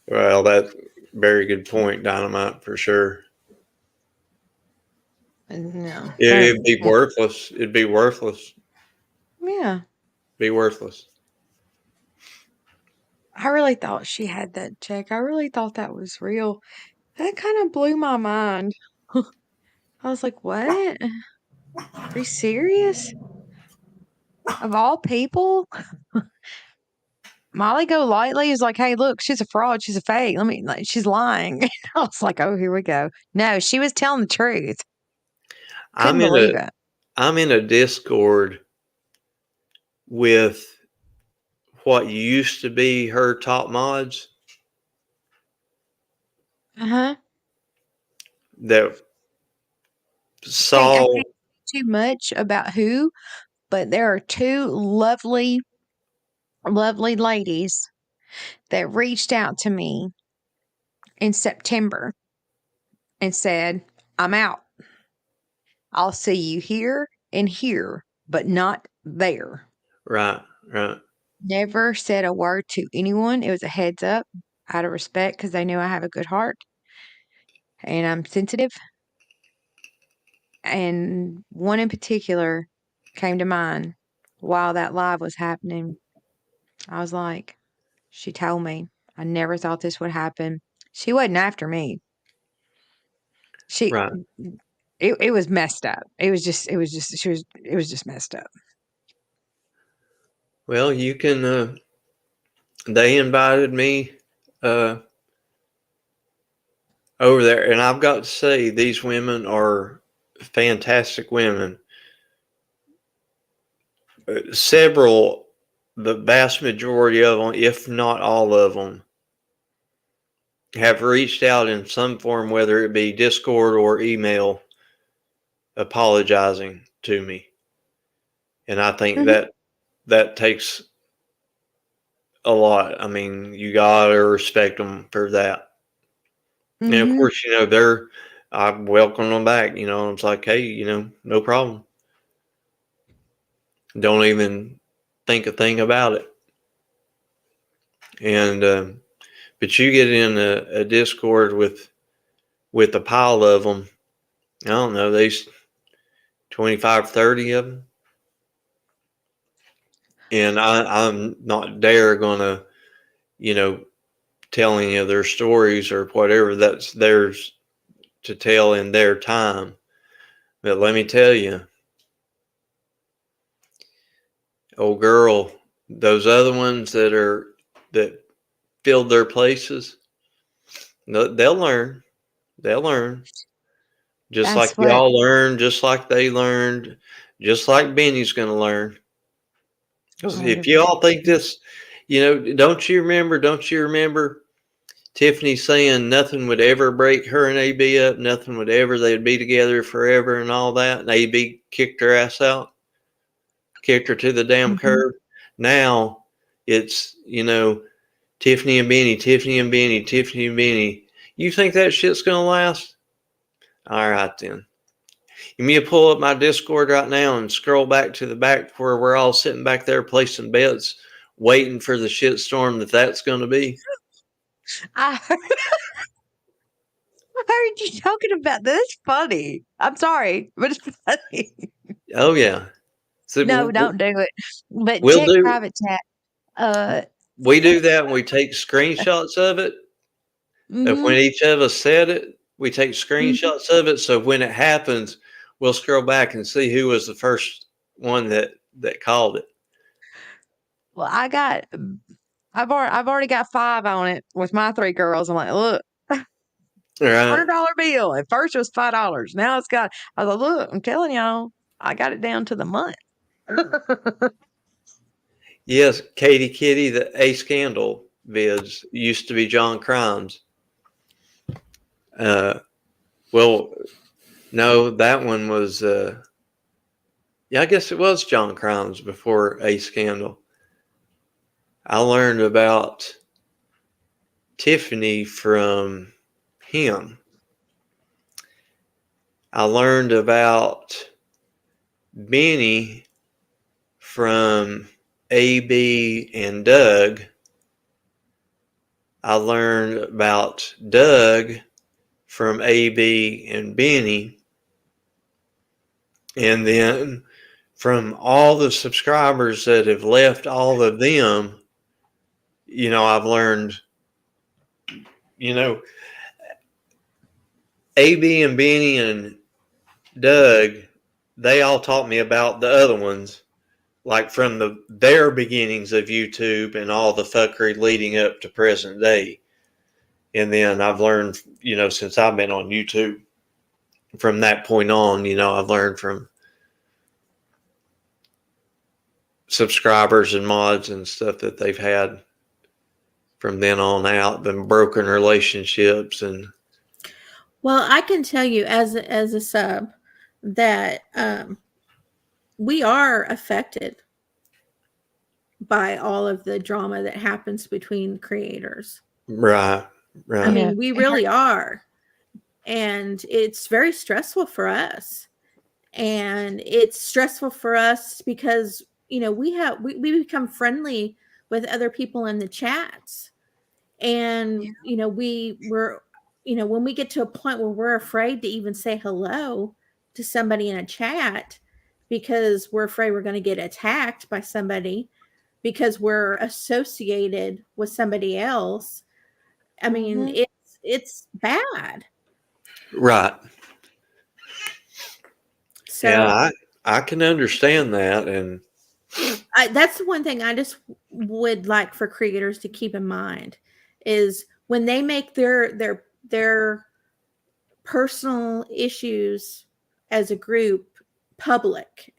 well, that's very good point, Dynamite, for sure. No. It'd be worthless. It'd be worthless. Yeah. Be worthless. I really thought she had that check. I really thought that was real. That kind of blew my mind. I was like, what? Are you serious? Of all people? Molly Golightly is like, hey, look, she's a fraud. She's a fake. She's lying. I was like, oh, here we go. No, she was telling the truth. Couldn't I'm in a believe it. I'm in a Discord with what used to be her top mods Uh-huh. that I saw. can't say too much about who, but there are two lovely, lovely ladies that reached out to me in September and said, I'm out. I'll see you here and here, but not there. Right, right, Never said a word to anyone. It was a heads up out of respect because they knew I have a good heart and I'm sensitive. And one in particular came to mind while that live was happening. I was like, she told me. I never thought this would happen. She wasn't after me. She right. it was messed up. It was just messed up. Well, you can. They invited me uh, over there, and I've got to say, these women are fantastic women. Several, the vast majority of them, if not all of them, have reached out in some form, whether it be Discord or email, apologizing to me. And I think Mhm. that takes a lot. I mean, you gotta respect them for that. And of Mhm. course, I welcome them back. It's like, hey, no problem. Don't even think a thing about it. And but you get in a Discord with a pile of them. I don't know, these 25, 30 of them, and I'm not gonna tell any of their stories or whatever. That's theirs to tell in their time. But let me tell you, old girl, those other ones that filled their places, they'll learn. They'll learn. Just like That's what y'all learned, just like they learned, just like Benny's going to learn. Because if y'all 100%. think this, don't you remember? Don't you remember Tiffany saying nothing would ever break her and AB up, nothing would ever, they'd be together forever and all that. And AB kicked her ass out, kicked her to the damn Mhm. curb. Now it's, Tiffany and Benny, Tiffany and Benny, Tiffany and Benny. You think that shit's going to last? All right, then. You mean to pull up my Discord right now and scroll back to the back where we're all sitting back there placing bets, waiting for the shitstorm that's going to be? I heard, I heard you talking about this. It's funny. I'm sorry, but it's funny. Oh, yeah. So No, don't do it. But we'll check do. private chat. We do that and we take screenshots of it. Of when Mhm, each of us said it, we take mhm. screenshots of it. So when it happens, we'll scroll back and see who was the first one that called it. Well, I've already got 5 on it with my 3 girls. I'm like, look, All right. $100 bill. At first it was $5. Now it's got. I was like, look, I'm telling y'all, I got it down to the month. Yes, Katie Kitty, the A Scandal vids used to be John Crimes. Well, no, that one was. Yeah, I guess it was John Crimes before A Scandal. I learned about Tiffany from him. I learned about Benny from AB and Doug. I learned about Doug from AB and Benny. And then from all the subscribers that have left all of them, I've learned, AB and Benny and Doug, they all taught me about the other ones, like from their beginnings of YouTube and all the fuckery leading up to present day. And then I've learned, since I've been on YouTube, from that point on, I've learned from subscribers and mods and stuff that they've had from then on out, the broken relationships. And Well, I can tell you as a sub that we are affected by all of the drama that happens between creators. right. I mean, we really are. And it's very stressful for us. And it's stressful for us because, we become friendly with other people in the chats. And, when we get to a point where we're afraid to even say hello to somebody in a chat because we're afraid we're going to get attacked by somebody because we're associated with somebody else. I mean, it's bad. Right. So yeah, I can understand that. And that's the one thing I just would like for creators to keep in mind is when they make their personal issues as a group public,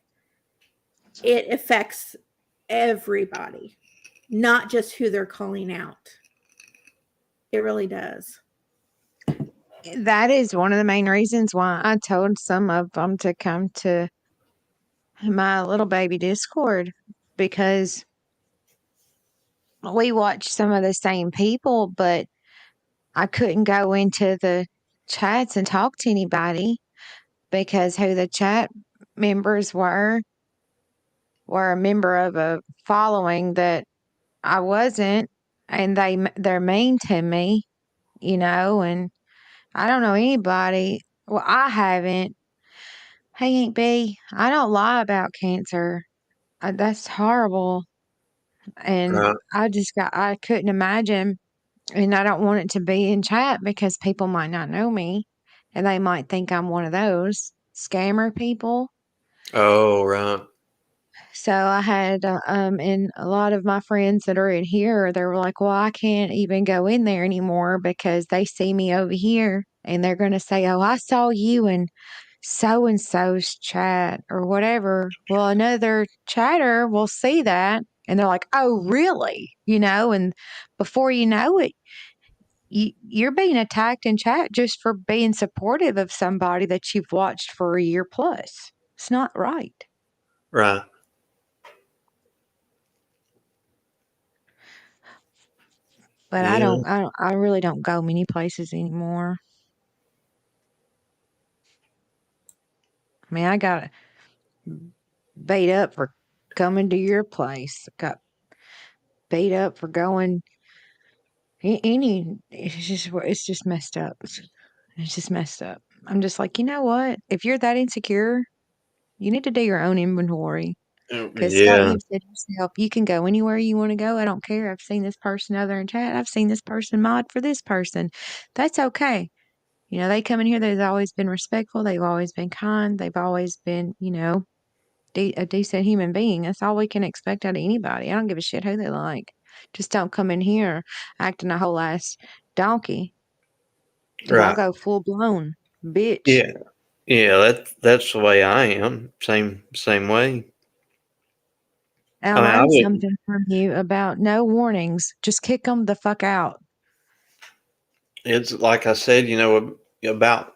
it affects everybody, not just who they're calling out. It really does. That is one of the main reasons why I told some of them to come to my little baby Discord, because we watch some of the same people, but I couldn't go into the chats and talk to anybody because who the chat members were a member of a following that I wasn't, and they're mean to me, and I don't know anybody. Well, I haven't. Hey, Aunt B, I don't lie about cancer. That's horrible. And right. I couldn't imagine. And I don't want it to be in chat because people might not know me and they might think I'm one of those scammer people. Oh, right. So I had, and a lot of my friends that are in here, they were like, well, I can't even go in there anymore because they see me over here and they're going to say, oh, I saw you in so and so's chat or whatever. Well, another chatter will see that and they're like, oh, really? And before you know it, you're being attacked in chat just for being supportive of somebody that you've watched for a year plus. It's not right. But Yeah. I really don't go many places anymore. I mean, I got beat up for coming to your place. Got beat up for going any. It's just messed up. It's just messed up. I'm just like, you know what? If you're that insecure, you need to do your own inventory. Because Scott, Yeah. you said yourself, you can go anywhere you want to go. I don't care. I've seen this person other in chat. I've seen this person mod for this person. That's okay. You know, they come in here. They've always been respectful. They've always been kind. They've always been, you know, a decent human being. That's all we can expect out of anybody. I don't give a shit who they like. Just don't come in here acting a whole ass donkey. Because I'll Right. go full blown bitch. Yeah. Yeah. That's the way I am. Same way. And I mean, I I learned would. something from you about no warnings. Just kick them the fuck out. It's like I said, about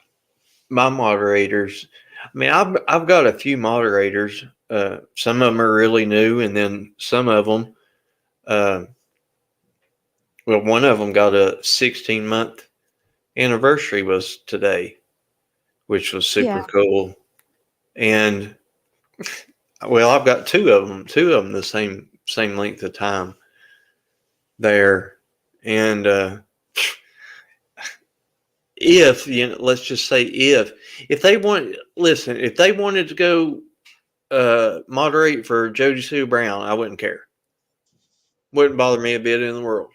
my moderators. I mean, I've got a few moderators. Some of them are really new, and then some of them. Uh, well, one of them got a 16-month anniversary was today, which was Yeah. super cool. And well, I've got two of them the same length of time there. And if let's just say if they want, listen, if they wanted to go moderate for Jody Sue Brown, I wouldn't care. Wouldn't bother me a bit in the world.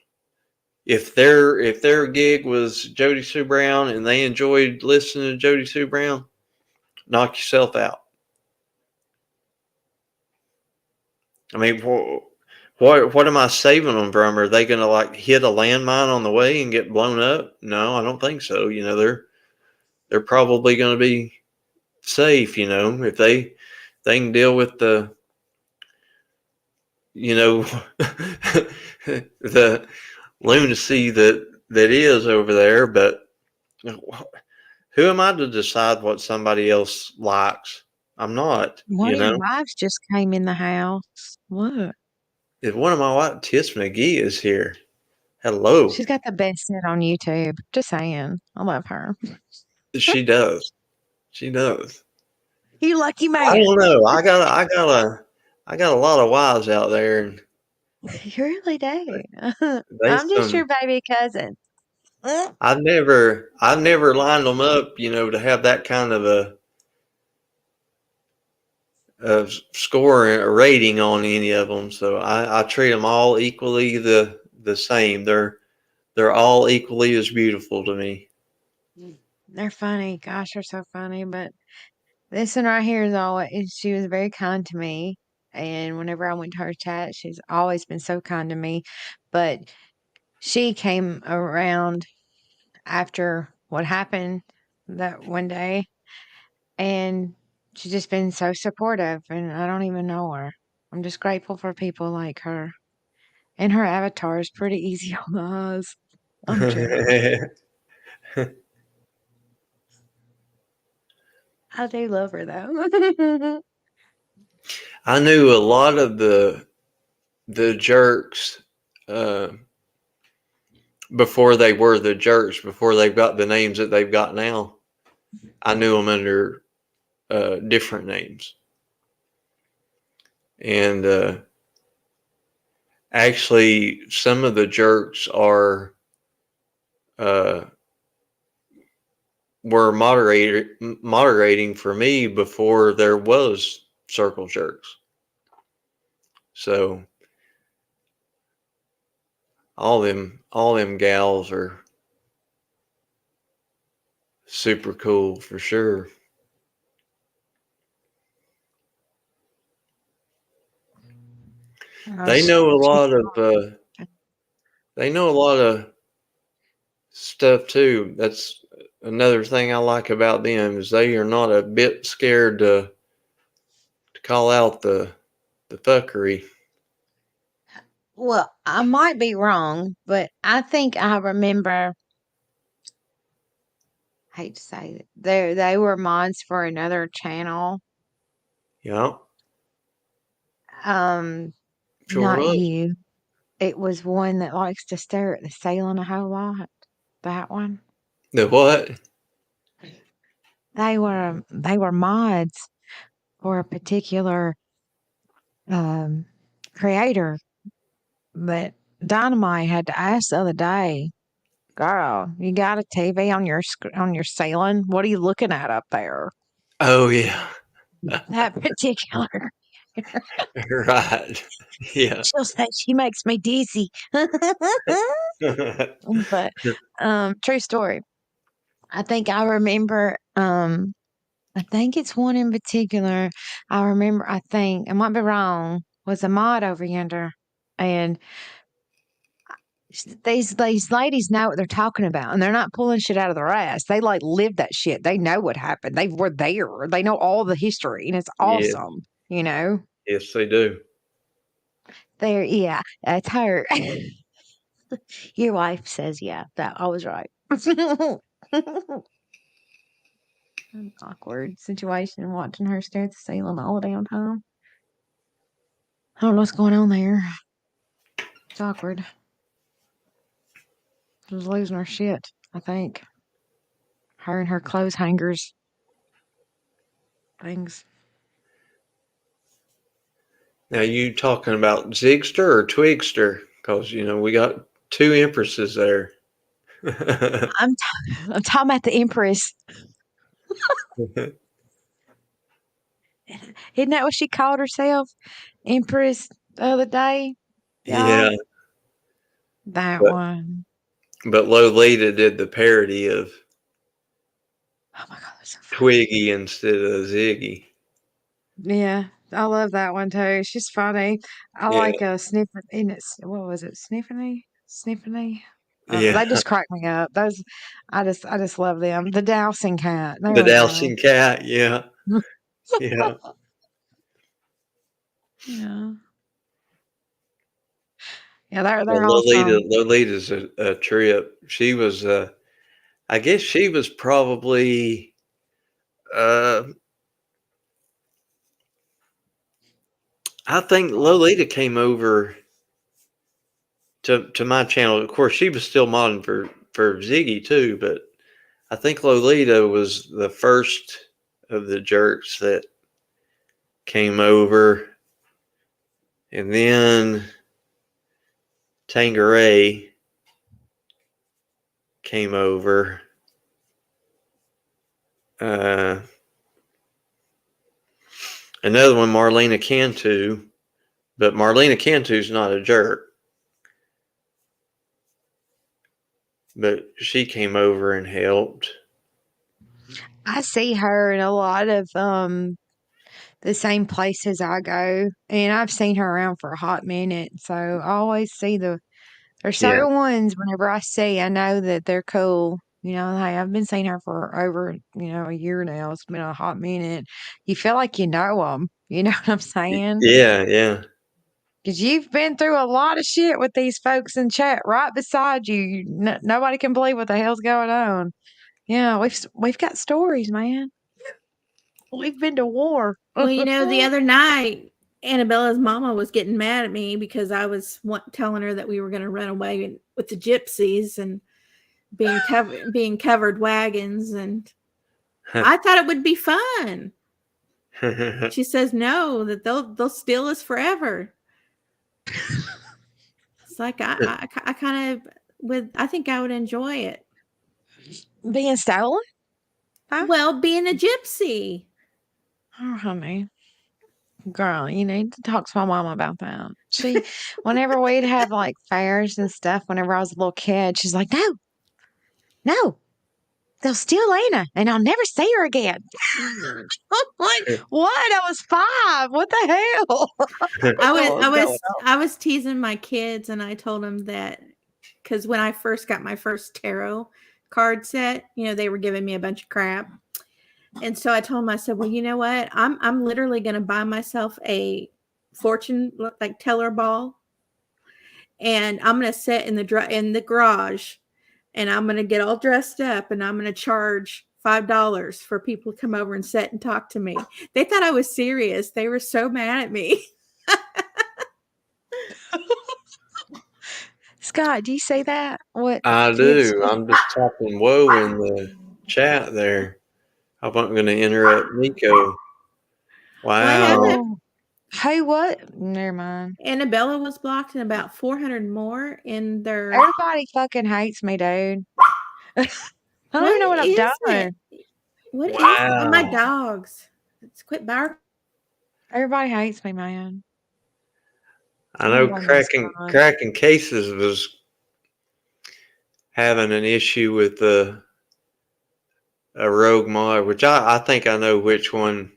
If their gig was Jody Sue Brown and they enjoyed listening to Jody Sue Brown, knock yourself out. I mean, what am I saving them from? Are they going to like hit a landmine on the way and get blown up? No, I don't think so. They're probably going to be safe. If they can deal with the the lunacy that is over there. But who am I to decide what somebody else likes? I'm not. One of your wives just came in the house. What? If one of my wife, Tish McGee, is here. Hello. She's got the best set on YouTube. Just saying. I love her. She does. She does. You lucky I man. don't know. I got a lot of wives out there, and You really do. they I'm just some. your baby cousin. I've never lined them up, to have that kind of a score, a rating on any of them. So I treat them all equally the same. They're all equally as beautiful to me. They're funny. Gosh, they're so funny. But this one right here is always, she was very kind to me. And whenever I went to her chat, she's always been so kind to me. But she came around after what happened that one day. And she's just been so supportive. And I don't even know her. I'm just grateful for people like her. And her avatar is pretty easy on the eyes. I'm jealous. I do love her though. I knew a lot of the jerks before they were the jerks, before they've got the names that they've got now. I knew them under different names. And actually, some of the jerks uh, were moderating for me before there was circle jerks. So all them gals are super cool for sure. They know a lot of stuff too. That's another thing I like about them is they are not a bit scared to call out the fuckery. Well, I might be wrong, but I think I remember. I hate to say it. They were mods for another channel. Yeah, sure Not was. you. It was one that likes to stare at the ceiling a whole lot. That one. The what? They were mods for a particular creator, but Dynamite had to ask the other day, "Girl, you got a TV on your ceiling? What are you looking at up there?" Oh yeah. That particular. Right. Yeah. She'll say she makes me dizzy. But true story. I think I remember I think it's one in particular. I think I might be wrong, was a mod over yonder. And these ladies know what they're talking about, and they're not pulling shit out of their ass. They like live that shit. They know what happened. They were there. They know all the history, and it's Yeah. awesome. You know, Yes, they do. there. Yeah, that's her. Your wife says, "Yeah, that I was right." An awkward situation watching her stare at the ceiling all the damn time. I don't know what's going on there. It's awkward. She was losing her shit, I think. Her and her clothes hangers. Things. Now you talking about Zigster or Twigster? Because we got two empresses there. I'm talking about the Empress. Isn't that what she called herself? Empress the other day? Yeah, Y'all? That but one. Lolita did the parody of Oh my God, that's so funny. Twiggy instead of Ziggy. Yeah, I love that one too. She's funny. I Yeah, like Sniffer. What was it? Sniffany? Sniffany? yeah. They just crack me up. Those, I just love them. The dowsing cat. There The we go. dowsing cat. Yeah, yeah. Yeah. Yeah, they're Well, awesome. Lolita's a trip. She was, I guess, she was probably, uh, I think Lolita came over to my channel. Of course, she was still modding for Ziggy too, but I think Lolita was the first of the jerks that came over, and then Tangeray came over. Another one, Marlena Cantu, but Marlena Cantu's not a jerk. But she came over and helped. I see her in a lot of the same places I go, and I've seen her around for a hot minute. So I always see there's Yeah, certain ones whenever I see, I know that they're cool. Hey, I've been seeing her for over a year now. It's been a hot minute. You feel like you know them. You know what I'm saying? yeah, yeah. Because you've been through a lot of shit with these folks in chat right beside you. Nobody can believe what the hell's going on. Yeah, we've got stories, man. We've been to war. Well, the other night, Annabella's mama was getting mad at me because I was telling her that we were going to run away with the gypsies and being covered wagons, and I thought it would be fun. She says no, that they'll steal us forever. It's like I kind of I think I would enjoy it. Being stolen? Huh? Well, being a gypsy. Oh, honey. Girl, you need to talk to my mama about that. Whenever we'd have like fairs and stuff, whenever I was a little kid, she's like, no, they'll steal Lena and I'll never see her again. I'm like, what? I was 5. What the hell? I was teasing my kids, and I told them that because when I first got my first tarot card set, they were giving me a bunch of crap. And so I told him, I said, well, you know what? I'm literally going to buy myself a fortune like teller ball, and I'm going to sit in the garage, and I'm going to get all dressed up, and I'm going to charge $5 for people to come over and sit and talk to me. They thought I was serious. They were so mad at me. Scott, do you see that? What I Tibbs? do. I'm just typing whoa in the chat there. I wasn't going to interrupt Nico. Well, I have Wow. that. Oh, hey, what? Never mind. Annabella was blocked and about 400 more in their. Everybody fucking hates me, dude. I don't What even know what I've is done. it? What is it? Oh, my Wow. dogs. Let's quit barking. Everybody hates me, man. I I know don't blame you, Scott. cracking cases was having an issue with a rogue mod, which I think I know which one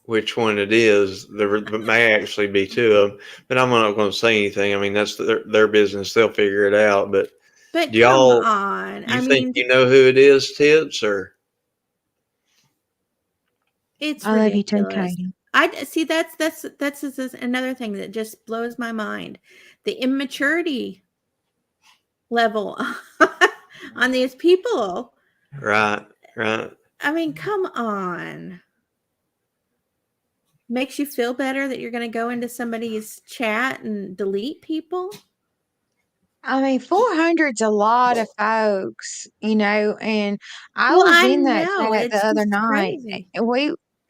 it is. There may actually be two of them, but I'm not going to say anything. I mean, that's their business. They'll figure it out. But But do come y'all, on. you I think mean, you know who it is, Tips, or? it's I love you too, ridiculous. Katie. I see that's another thing that just blows my mind. The immaturity level on these people. Right. I mean, come on. Makes you feel better that you're going to go into somebody's chat and delete people? I mean, 400's a lot of folks, and I Well, was I in that know. chat the It's other just night. crazy.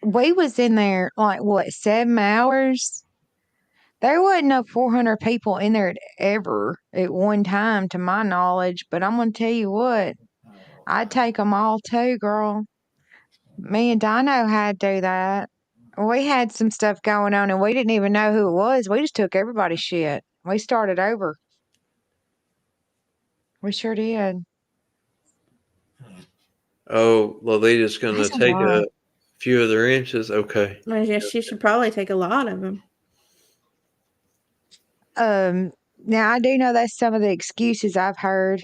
We was in there like what 7 hours. There wasn't no 400 people in there ever at one time, to my knowledge. But I'm gonna tell you what, I'd take them all too, girl. Me and Dino had to do that. We had some stuff going on, and we didn't even know who it was. We just took everybody's shit. We started over. We sure did. Oh, Lolita's going to That's a take lot. a few of their inches. Okay. I guess she should probably take a lot of them. Now I do know that's some of the excuses I've heard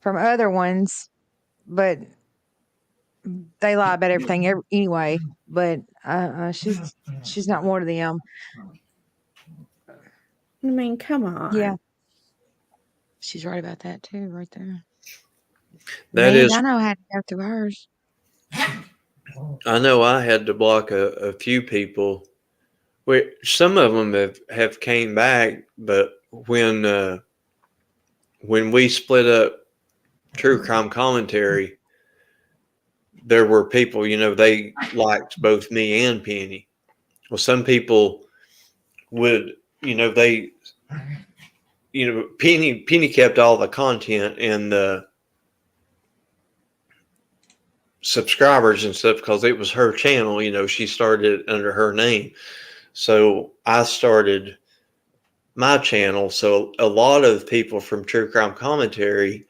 from other ones, but they lie about everything anyway. But she's not one of them. I mean, come on. Yeah, she's right about that too, right there. That Man, is, I know how to go through hers. I know I had to block a few people. Some of them have came back, but when we split up True Crime Commentary, there were people, they liked both me and Penny. Well, some people would, Penny kept all the content and the subscribers and stuff because it was her channel. She started it under her name. So I started my channel. So a lot of people from True Crime Commentary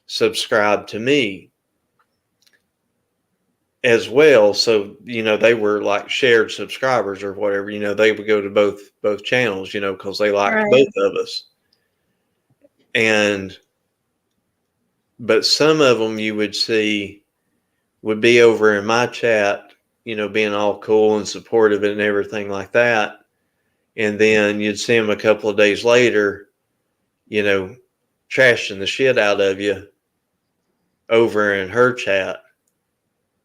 subscribed to me as well. So, they were like shared subscribers or whatever. They would go to both channels, because they liked Right. both of us. But some of them you would see would be over in my chat, being all cool and supportive and everything like that. And then you'd see them a couple of days later, trashing the shit out of you over in her chat.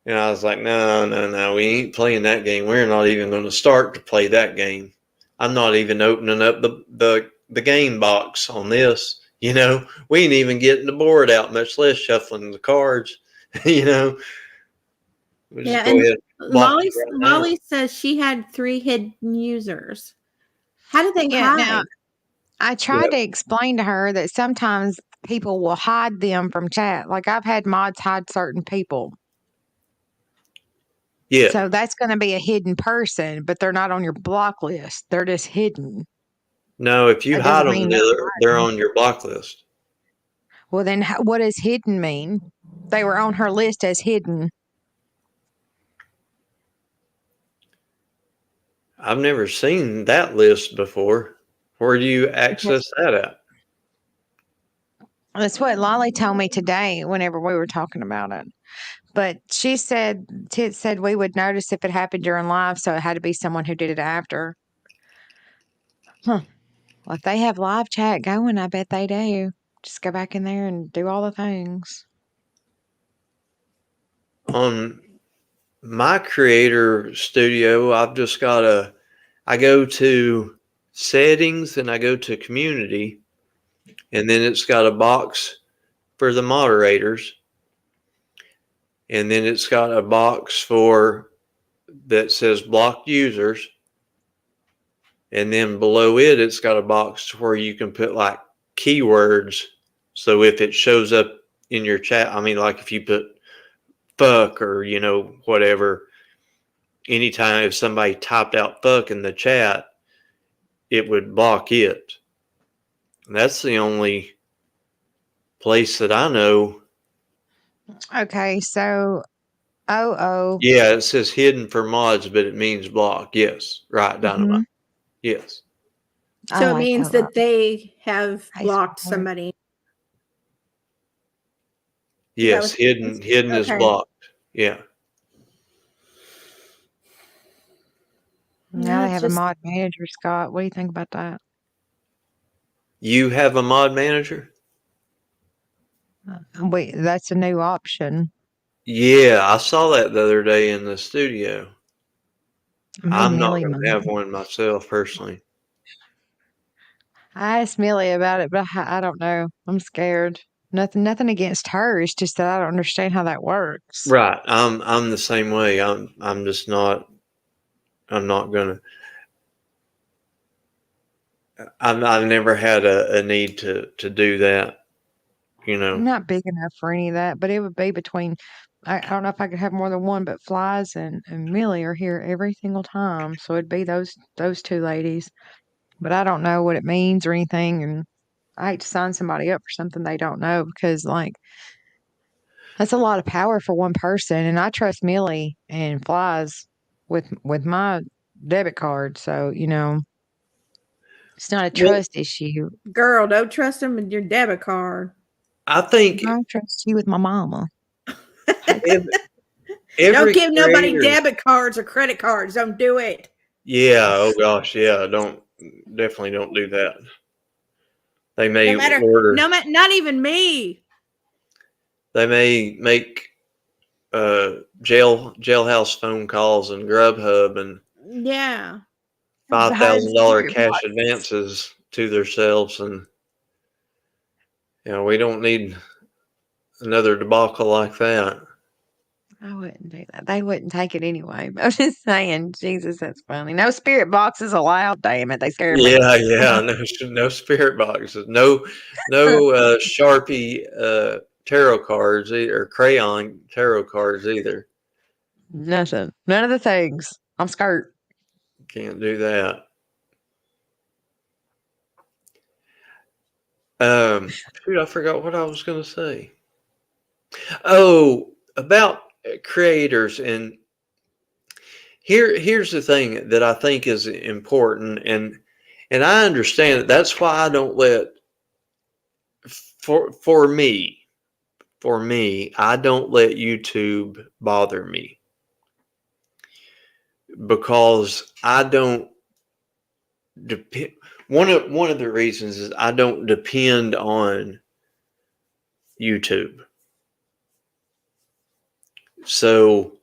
And I was like, no, we ain't playing that game. We're not even going to start to play that game. I'm not even opening up the game box on this. We ain't even getting the board out, much less shuffling the cards. We just Yeah, go and ahead and block you right now. Molly says she had 3 hidden users. How did they Yeah, now hide? I tried to explain to her that sometimes people will hide them from chat. Like I've had mods hide certain people. Yeah. So that's going to be a hidden person, but they're not on your block list. They're just hidden. No, if you That hide doesn't them, mean they're they're hiding. on your block list. Well, then what does hidden mean? They were on her list as hidden. I've never seen that list before. Where do you access that at? That's what Lolly told me today whenever we were talking about it. But she said, Tit said we would notice if it happened during live, so it had to be someone who did it after. Huh. Well, if they have live chat going, I bet they do. Just go back in there and do all the things. On my creator studio, I've just got I go to settings and I go to community, and then it's got a box for the moderators, and then it's got a box for that says blocked users, and then below it, it's got a box where you can put like keywords. So if it shows up in your chat, I mean, like if you put fuck or, you know, whatever, anytime if somebody typed out fuck in the chat, it would block it. And that's the only place that I know. Okay, so oh. Yeah, it says hidden for mods, but it means block. Yes, right, Dynamite. Yes. I So it like means OO. that they have Nice blocked word. somebody. Yes, what that hidden means? is Okay. blocked. Yeah. Now they it's have a just mod manager, Scott. What do you think about that? You have a mod manager? Wait, that's a new option. Yeah, I saw that the other day in the studio. Me and I'm not Millie going to have one myself personally. I asked Millie about it, but I don't know. I'm scared. Nothing against her. It's just that I don't understand how that works. Right. I'm the same way. I'm just not. I'm not gonna. I've never had a need to do that. You I'm know. not big enough for any of that, but it would be between. I don't know if I could have more than one, but Flies and Millie are here every single time, so it'd be those two ladies. But I don't know what it means or anything, and I hate to sign somebody up for something they don't know because like that's a lot of power for one person, and I trust Millie and Flies with my debit card, so you know it's not a Well, trust issue. girl, don't trust them with your debit card. I think I trust you with my mama. ev- Don't every give nobody creator. debit cards or credit cards. Don't do it. Yeah. Oh gosh. Yeah. Definitely don't do that. They may order. Not even me. They may make jailhouse phone calls and Grubhub and Yeah. Behind $5,000 spirit cash boxes. advances to themselves, and we don't need another debacle like that. I wouldn't do that. They wouldn't take it anyway. I'm just saying, Jesus, that's funny. No spirit boxes allowed. Damn it, they scared me. Yeah. No spirit boxes. No Sharpie tarot cards or crayon tarot cards either. Nothing. None of the things. I'm scared. Can't do that. Shoot, I forgot what I was going to say. Oh, about creators. And here's the thing that I think is important, and I understand that. That's why I don't let for me, I don't let YouTube bother me, because I don't depend. One of the reasons is I don't depend on YouTube. So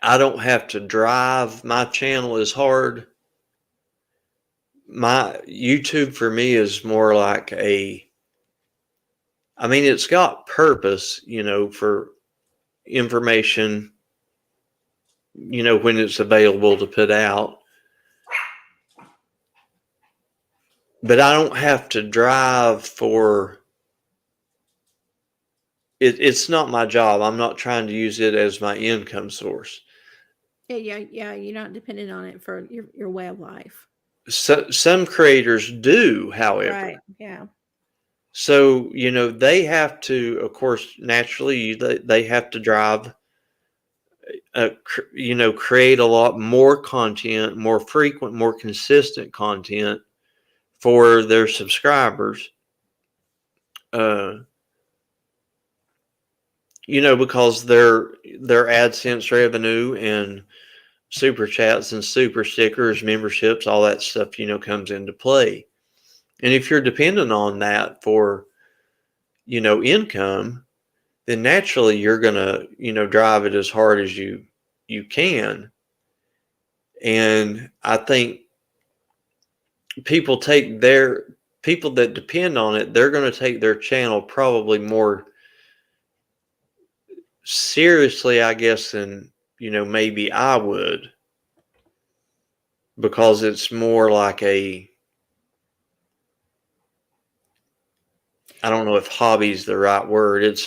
I don't have to drive my channel as hard. My YouTube for me is more like it's got purpose, for information, when it's available to put out. But I don't have to drive for it. It's not my job. I'm not trying to use it as my income source. Yeah. You're not dependent on it for your way of life. So, some creators do, however. Right. Yeah. So, they have to, of course, naturally, they have to drive, create a lot more content, more frequent, more consistent content for their subscribers. Because their AdSense revenue and super chats and super stickers, memberships, all that stuff, comes into play. And if you're dependent on that for, income, then naturally you're going to, drive it as hard as you can. And I think people take people that depend on it, they're going to take their channel probably more seriously, I guess, than, maybe I would, because it's more like I don't know if hobby's the right word.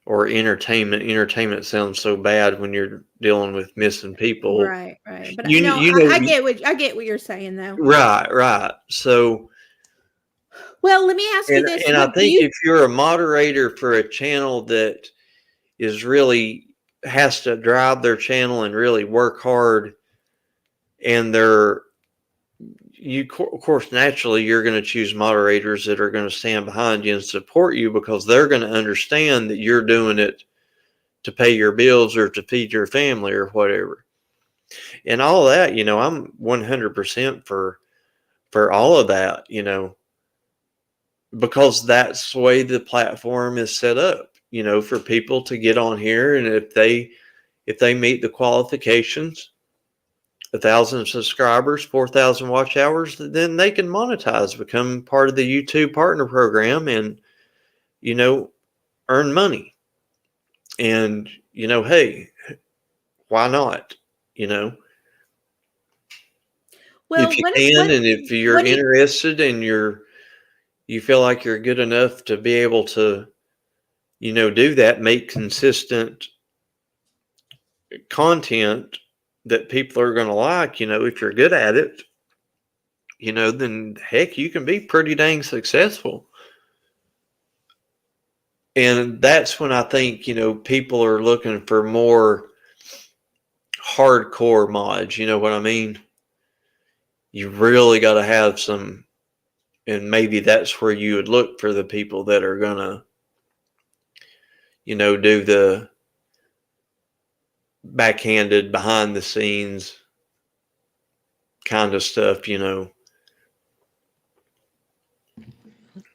Or entertainment. Entertainment sounds so bad when you're dealing with missing people. Right. But You I get what you're saying though. Right. So, well, let me ask you this. And I think if you're a moderator for a channel that is really has to drive their channel and really work hard, and of course, naturally, you're going to choose moderators that are going to stand behind you and support you, because they're going to understand that you're doing it to pay your bills or to feed your family or whatever. And all of that, I'm 100% for all of that, because that's the way the platform is set up, for people to get on here. And if they meet the qualifications, 1,000 subscribers, 4,000 watch hours, then they can monetize, become part of the YouTube partner program, and, earn money. And, hey, why not? Well, if you can, and if you're interested and you feel like you're good enough to be able to, do that, make consistent content that people are going to like, if you're good at it, then heck, you can be pretty dang successful. And that's when I think, people are looking for more hardcore mods. You know what I mean? You really got to have some, and maybe that's where you would look for the people that are going to, do the backhanded, behind the scenes kind of stuff,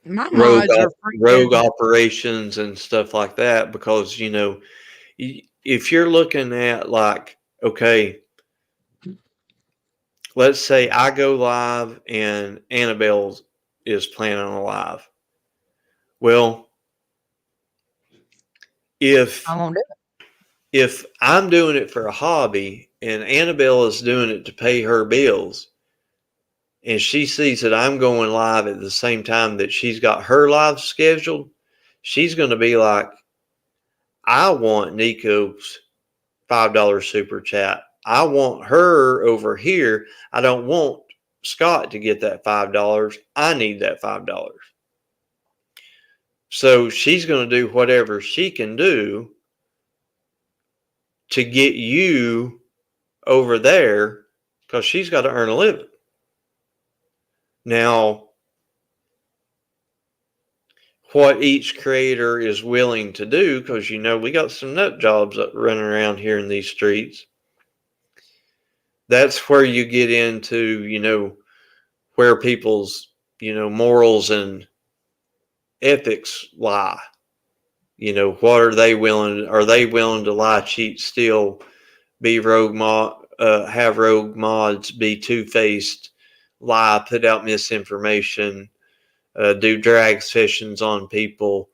My mods are rogue operations and stuff like that. Because, if you're looking at, like, okay, let's say I go live and Annabelle is planning on a live. Well, if I won't do it. if I'm doing it for a hobby and Annabelle is doing it to pay her bills, and she sees that I'm going live at the same time that she's got her live scheduled, she's going to be like, I want Nico's $5 super chat. I want her over here. I don't want Scott to get that $5. I need that $5. So she's going to do whatever she can do to get you over there, because she's got to earn a living. Now, what each creator is willing to do, because, we got some nut jobs running around here in these streets. That's where you get into, where people's, morals and ethics lie. What are they willing? Are they willing to lie, cheat, steal, be have rogue mods, be two-faced, lie, put out misinformation, do drag sessions on people,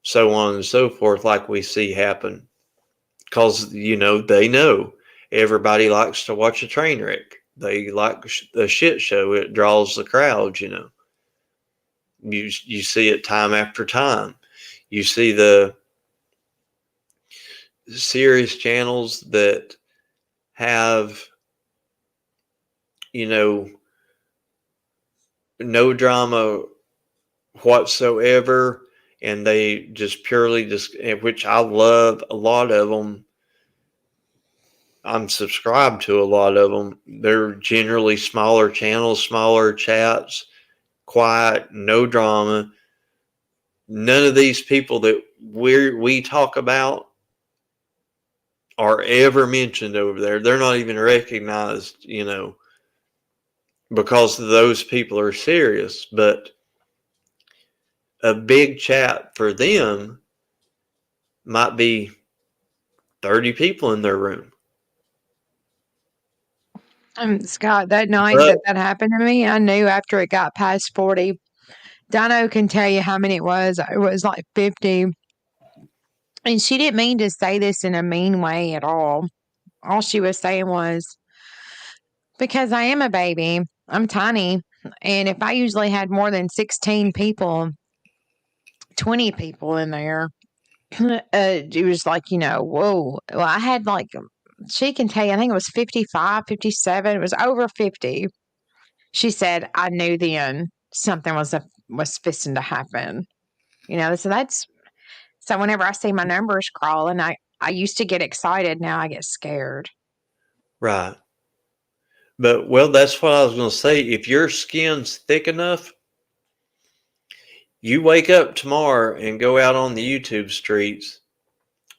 so on and so forth, like we see happen? Because, they know everybody likes to watch a train wreck. They like a shit show. It draws the crowds, You see it time after time. You see the serious channels that have, no drama whatsoever, and they just purely which I love a lot of them. I'm subscribed to a lot of them. They're generally smaller channels, smaller chats, quiet, no drama. None of these people that we talk about are ever mentioned over there. They're not even recognized, because those people are serious. But a big chat for them might be 30 people in their room. Scott, that night But that happened to me, I knew after it got past 40. Dino can tell you how many it was. It was like 50. And she didn't mean to say this in a mean way at all. All she was saying was, because I am a baby, I'm tiny. And if I usually had more than 16 people, 20 people in there, it was like, whoa. Well, I had like, she can tell you, I think it was 55, 57. It was over 50. She said, I knew then something was fixing to happen. So whenever I see my numbers crawling, I used to get excited. Now I get scared. right. But well, that's what I was going to say. If your skin's thick enough, you wake up tomorrow and go out on the YouTube streets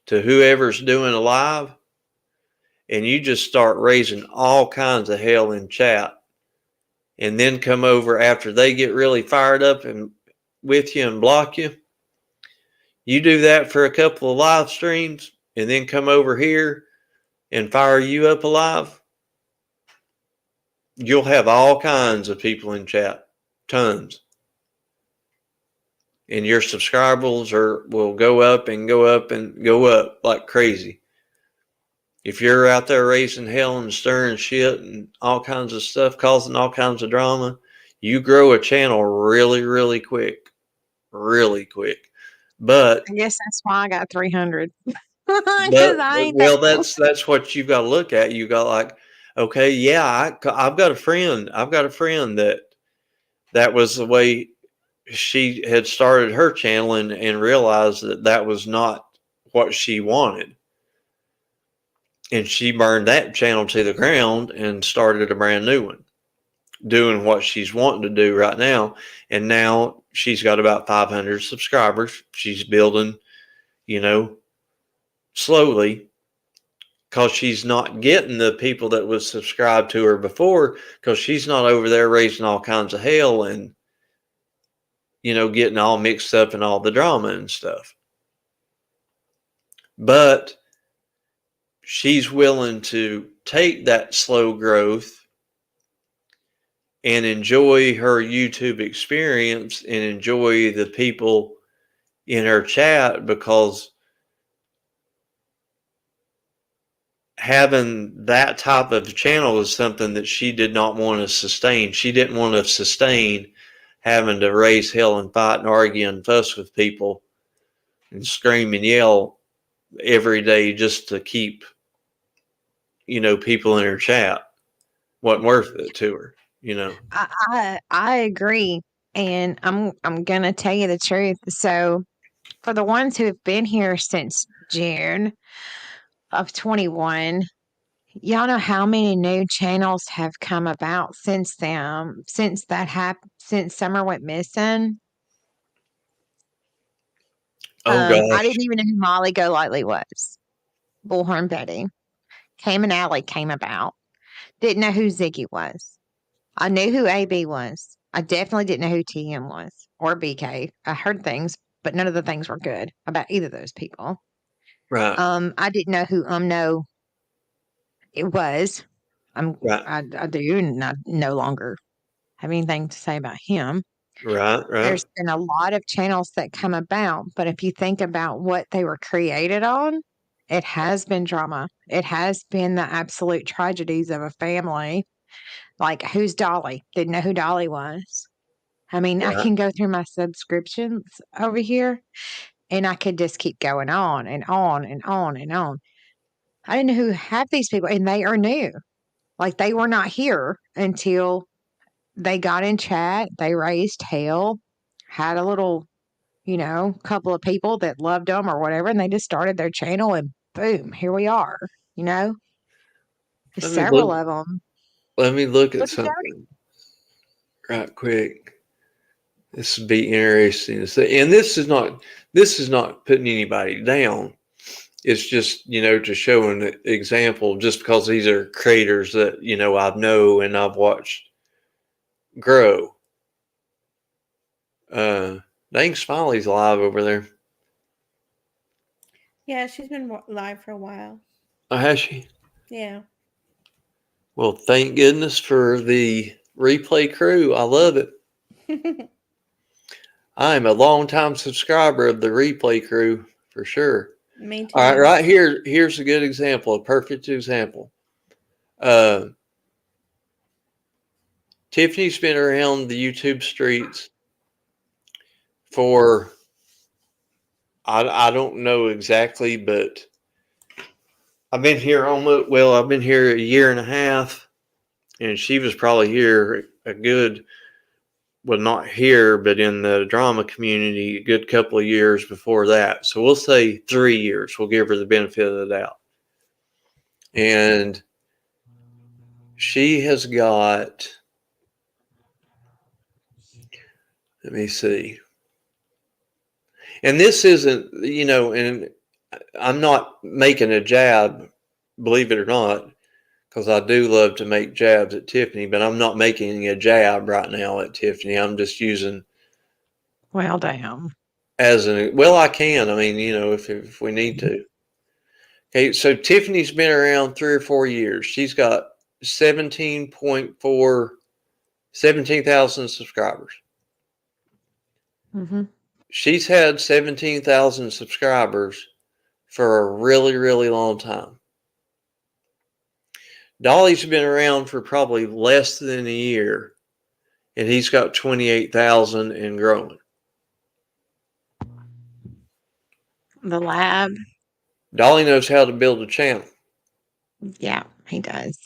to whoever's doing a live, and you just start raising all kinds of hell in chat, and then come over after they get really fired up and with you and block you. You do that for a couple of live streams, and then come over here and fire you up alive. You'll have all kinds of people in chat, tons. And your subscribers will go up and go up and go up like crazy. If you're out there raising hell and stirring shit and all kinds of stuff, causing all kinds of drama, you grow a channel really, really quick. Really quick. But I guess that's why I got 300. but Because I ain't that well, cool. that's what you got to look at. You got like, okay, yeah, I've got a friend. I've got a friend that was the way she had started her channel and realized that was not what she wanted. And she burned that channel to the ground and started a brand new one, doing what she's wanting to do right now. And now she's got about 500 subscribers. She's building, slowly, because she's not getting the people that was subscribed to her before, because she's not over there raising all kinds of hell and, getting all mixed up in all the drama and stuff. But she's willing to take that slow growth and enjoy her YouTube experience and enjoy the people in her chat, because having that type of channel is something that she did not want to sustain. She didn't want to sustain having to raise hell and fight and argue and fuss with people and scream and yell every day just to keep, people in her chat. Wasn't worth it to her, I agree, and I'm gonna tell you the truth. So, for the ones who have been here since June of 21, y'all know how many new channels have come about since then, since that happened, since Summer went missing. Oh I gosh. didn't even know who Molly Golightly was. Bullhorn Betty. Cam and Alley came about. Didn't know who Ziggy was. I knew who AB was. I definitely didn't know who TM was or BK. I heard things, but none of the things were good about either of those people. Right. I didn't know who no it was. Right. I do not no longer have anything to say about him. Right. There's been a lot of channels that come about, but if you think about what they were created on, it has been drama. It has been the absolute tragedies of a family. Like, who's Dolly? Didn't know who Dolly was. I mean, I Right. can go through my subscriptions over here and I could just keep going on and on and on and on. I didn't know who half these people, and they are new. Like, they were not here until they got in chat, they raised hell, had a little, couple of people that loved them or whatever, and they just started their channel and boom, here we are, you know? Let me Several look. of them. Let me look at Look at Jody. something right quick. This would be interesting to see. And this is not putting anybody down. It's just, to show an example, just because these are creators that, I know and I've watched grow. Dang, Smiley's live over there. Yeah, she's been live for a while. Oh, has she? Yeah. Well, thank goodness for the replay crew. I love it. I am a longtime subscriber of the replay crew for sure. Me too. All right, right here. Here's a good example, a perfect example. Tiffany's been around the YouTube streets for, I don't know exactly, but I've been here I've been here a year and a half, and she was probably here a good, well, not here, but in the drama community, a good couple of years before that. So we'll say 3 years. We'll give her the benefit of the doubt. And she has got, let me see. And this isn't, and I'm not making a jab, believe it or not, because I do love to make jabs at Tiffany, but I'm not making a jab right now at Tiffany. I'm just using Well, damn. I can. I mean, if we need to. Okay, so Tiffany's been around 3 or 4 years. She's got 17,000 subscribers. Mm-hmm. She's had 17,000 subscribers for a really, really long time. Dolly's been around for probably less than a year, and he's got 28,000 and growing. The lab. Dolly knows how to build a channel. Yeah, he does.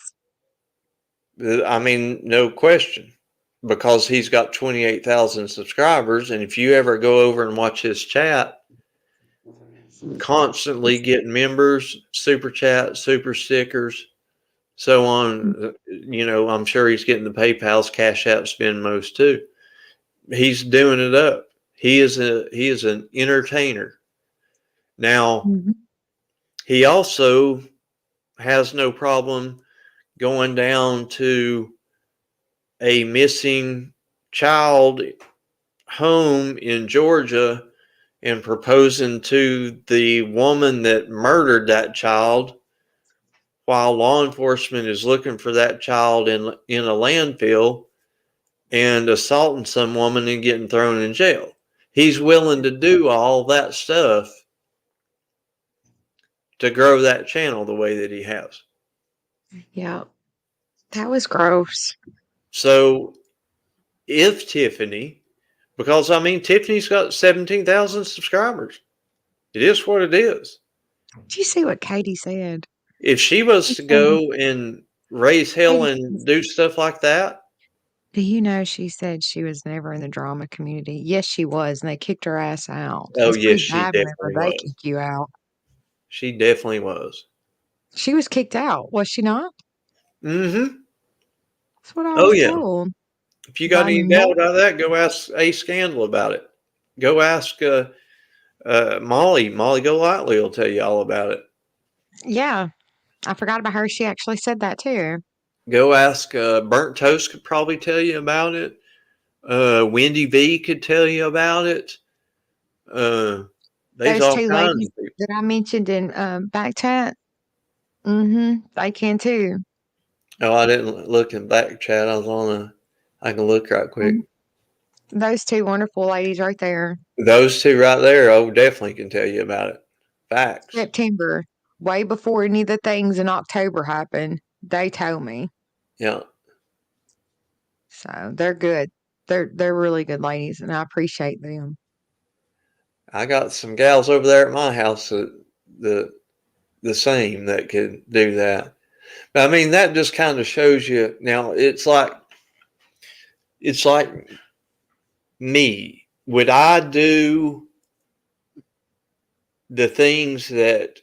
I mean, no question, because he's got 28,000 subscribers. And if you ever go over and watch his chat, constantly getting members, super chat, super stickers, so on. I'm sure he's getting the PayPal's, Cash App's, Venmos too. He's doing it up. He is an entertainer. Now, he also has no problem going down to a missing child home in Georgia and proposing to the woman that murdered that child while law enforcement is looking for that child in a landfill, and assaulting some woman and getting thrown in jail. He's willing to do all that stuff to grow that channel the way that he has. Yeah, that was gross. So if Tiffany, because Tiffany's got 17,000 subscribers. It is what it is. Did you see what Katie said? If she was to go and raise hell and do stuff like that. Do you know she said she was never in the drama community? Yes, she was, and they kicked her ass out. Oh, It's yes, pretty she bad whenever definitely they was. kick you out. She definitely was. She was kicked out, was she not? Mm-hmm. That's what I was yeah. told. If you got By any doubt about that, go ask A Scandal about it. Go ask Molly. Molly Golightly will tell you all about it. Yeah, I forgot about her. She actually said that too. Go ask Burnt Toast could probably tell you about it. Wendy V could tell you about it. There's Those all two kinds ladies of people that I mentioned in back chat, they can too. Oh, I didn't look in back chat. I can look right quick. Those two wonderful ladies right there. Those two right there, definitely can tell you about it. Facts. September, way before any of the things in October happened, they told me. Yeah. So they're good. They're really good ladies, and I appreciate them. I got some gals over there at my house the same that could do that. But that just kind of shows you. Now it's like me. Would I do the things that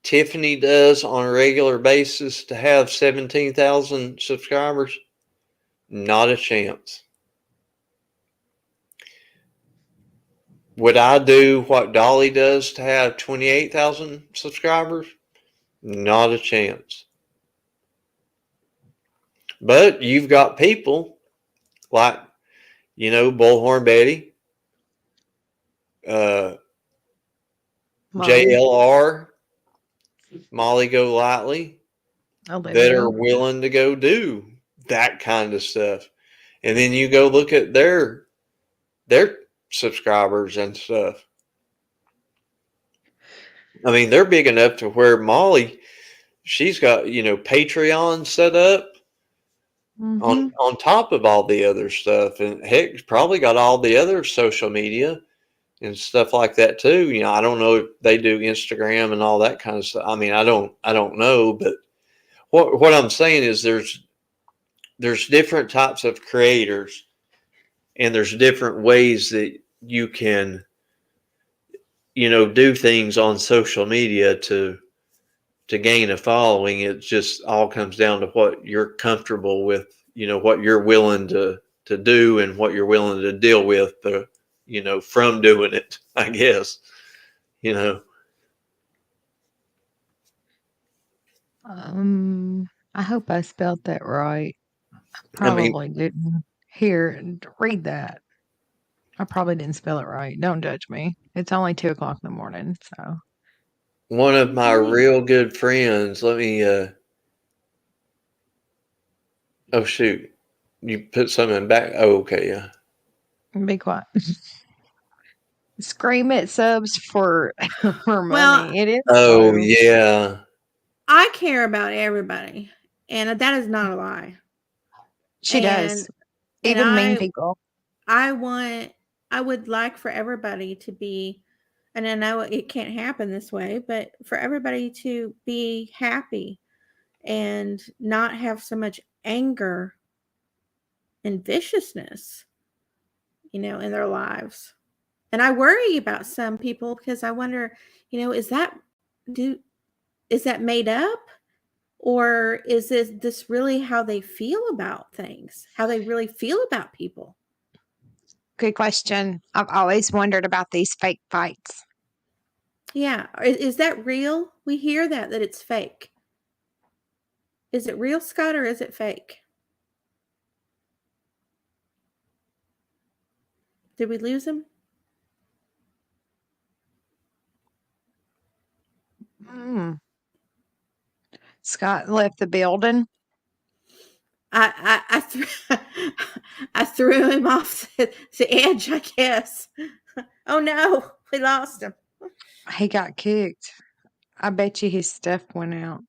Tiffany does on a regular basis to have 17,000 subscribers? Not a chance. Would I do what Dolly does to have 28,000 subscribers? Not a chance. But you've got people like, Bullhorn Betty, JLR, Molly Golightly, that are Olivia. willing to go do that kind of stuff. And then you go look at their subscribers and stuff. I mean, they're big enough to where Molly, she's got, Patreon set up on top of all the other stuff, and heck, probably got all the other social media and stuff like that too. I don't know if they do Instagram and all that kind of stuff. I mean, I don't know, but what I'm saying is there's different types of creators, and there's different ways that you can, do things on social media to gain a following. It just all comes down to what you're comfortable with, what you're willing to do and what you're willing to deal with, from doing it, I guess, I hope I spelled that right. I mean, Probably didn't read that. I probably didn't spell it right. Don't judge me. It's only 2:00 in the morning, so. one of my real good friends, let me, oh shoot, you put something back. Oh, okay. Yeah. Be quiet. Scream at subs for money. Well, it is. Oh, So. yeah. I care about everybody, and that is not a lie. She does. Even mean people. I would like for everybody to be, and I know it can't happen this way, but for everybody to be happy and not have so much anger and viciousness, in their lives. And I worry about some people because I wonder, is that made up? Or is this really how they feel about things? How they really feel about people? Good question. I've always wondered about these fake fights. Yeah. Is that real? We hear that it's fake. Is it real, Scott, or is it fake? Did we lose him? Scott left the building. I threw him off the edge, I guess. Oh no, we lost him. He got kicked. I bet you his stuff went out.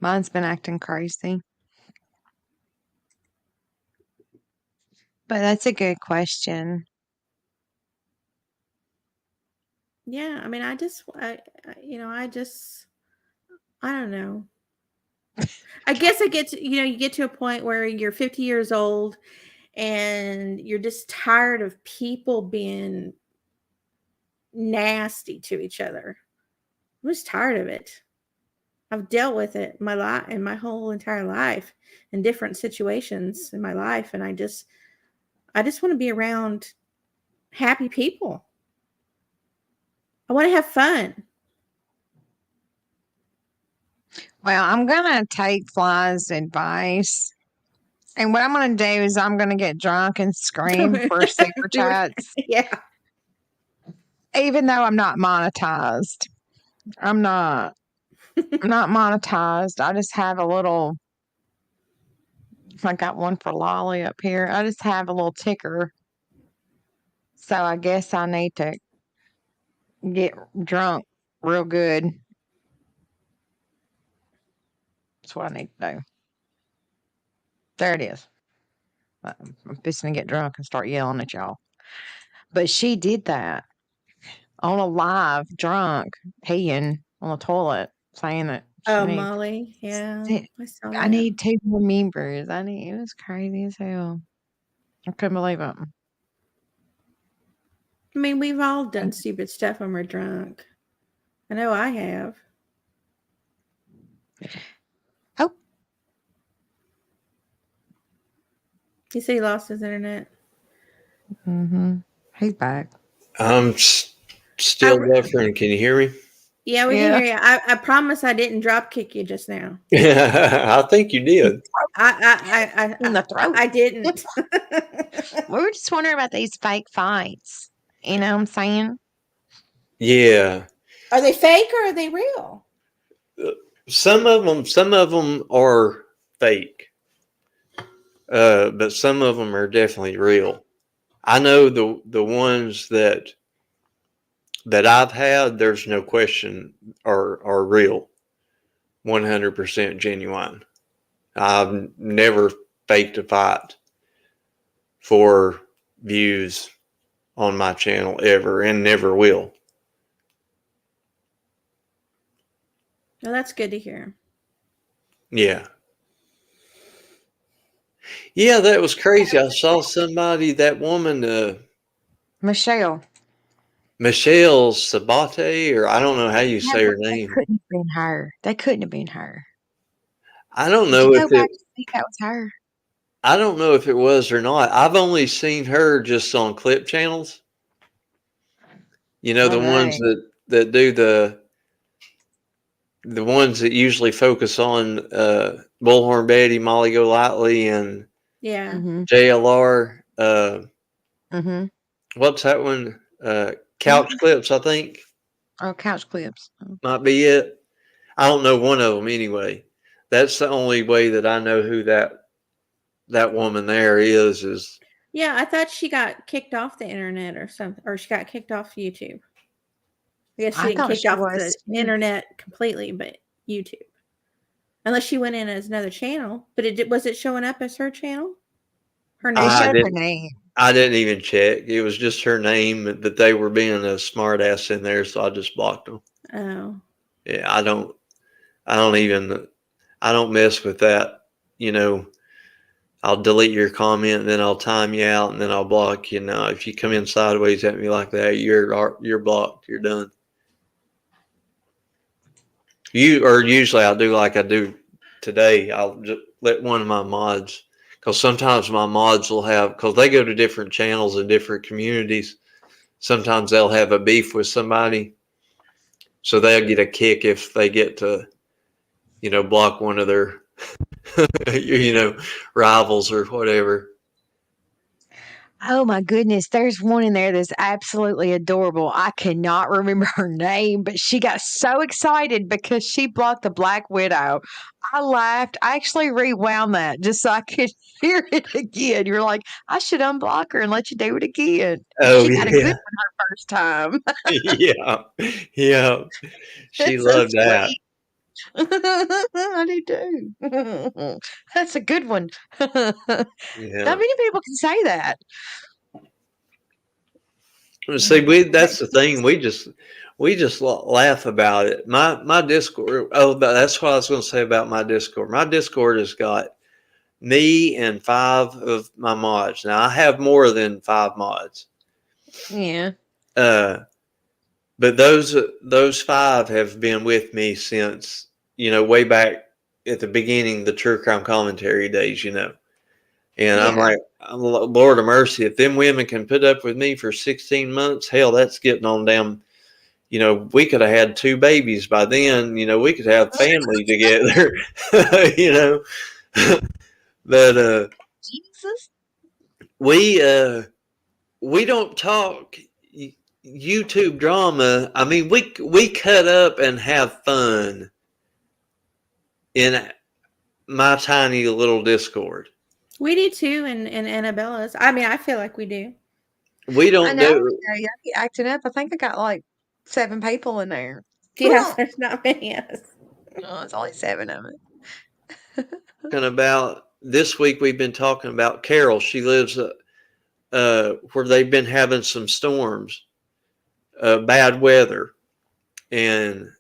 Mine's been acting crazy. But that's a good question. Yeah, I mean, I don't know. I guess I get to, you get to a point where you're 50 years old and you're just tired of people being nasty to each other. I'm just tired of it. I've dealt with it in my whole entire life in different situations in my life. And I just want to be around happy people. I want to have fun. Well, I'm going to take Fly's advice. And what I'm going to do is I'm going to get drunk and scream for super chats. Yeah. Even though I'm not monetized. I'm not monetized. I just have a little, I got one for Lolly up here. I just have a little ticker. So I guess I need to get drunk real good. That's what I need to do. There it is. I'm fixing to get drunk and start yelling at y'all. But she did that on a live, drunk, peeing on the toilet, saying that. Molly. Yeah. I saw that. I need 2 more members. It was crazy as hell. I couldn't believe it. I mean, we've all done stupid stuff when we're drunk. I know I have. Oh. He said he lost his internet. He's back. I'm still buffering. Can you hear me? Yeah, we can hear you. I promise I didn't drop kick you just now. I think you did. In the throat. I didn't. We were just wondering about these fake fights. You know what I'm saying? Yeah. Are they fake or are they real? Some of them are fake, but some of them are definitely real. I know the ones that I've had, there's no question, are real, 100% genuine. I've never faked a fight for views on my channel ever, and never will. Well, that's good to hear. Yeah. Yeah, that was crazy. I saw somebody, that woman, Michelle. Michelle Sabate, or I don't know how you Yeah, say but her that name. couldn't have been her. That couldn't have been her. I don't Did you know go if back it and see if that was her? I don't know if it was or not. I've only seen her just on clip channels. You know, the ones Okay. that do the ones that usually focus on Bullhorn Betty, Molly Golightly, and Yeah. Mm-hmm. JLR. Mm-hmm. What's that one? Couch Mm-hmm. Clips, I think, Oh, couch clips. Oh. might be it. I don't know one of them anyway. That's the only way that I know who that woman there is. Yeah, I thought she got kicked off the internet or something, or she got kicked off YouTube. I guess she I didn't thought kick she off the was too. internet completely, but YouTube. Unless she went in as another channel, but was it showing up as her channel? Her It I name? showed her didn't name. I didn't even check. It was just her name, but they were being a smart ass in there, so I just blocked them. Oh. Yeah, I don't mess with that. You know, I'll delete your comment, and then I'll time you out, and then I'll block you. Now, if you come in sideways at me like that, you're blocked. You're done. Usually I'll do like I do today. I'll just let one of my mods, because sometimes my mods will have, because they go to different channels and different communities. Sometimes they'll have a beef with somebody, so they'll get a kick if they get to, block one of their, rivals or whatever. Oh my goodness, there's one in there that's absolutely adorable. I cannot remember her name, but she got so excited because she blocked the Black Widow. I laughed. I actually rewound that just so I could hear it again. You're like, I should unblock her and let you do it again. Oh She got a good yeah, one her first time. yeah, yeah. She That's so loved that. sweet. I do too. That's a good one. Not Yeah. many people can say that. See, that's That's the thing. We just laugh about it. My Discord. Oh, that's what I was going to say about my Discord. My Discord has got me and 5 of my mods. Now I have more than 5 mods. yeah. Uh, but those 5 have been with me since, way back at the beginning, the true crime commentary days. And I'm Yeah. like, Lord of mercy, if them women can put up with me for 16 months, hell, that's getting on down. We could have had 2 babies by then. We could have family together. you know, but Jesus. we don't talk YouTube drama. I mean, we cut up and have fun in my tiny little Discord. We do too, and Annabella's. I mean, I feel like we do. We I don't know. do. Yeah, I be acting up. I think I got like 7 people in there. Yeah, there's not many of us. No, it's only 7 of it. Talking about this week, we've been talking about Carol. She lives where they've been having some storms, bad weather, and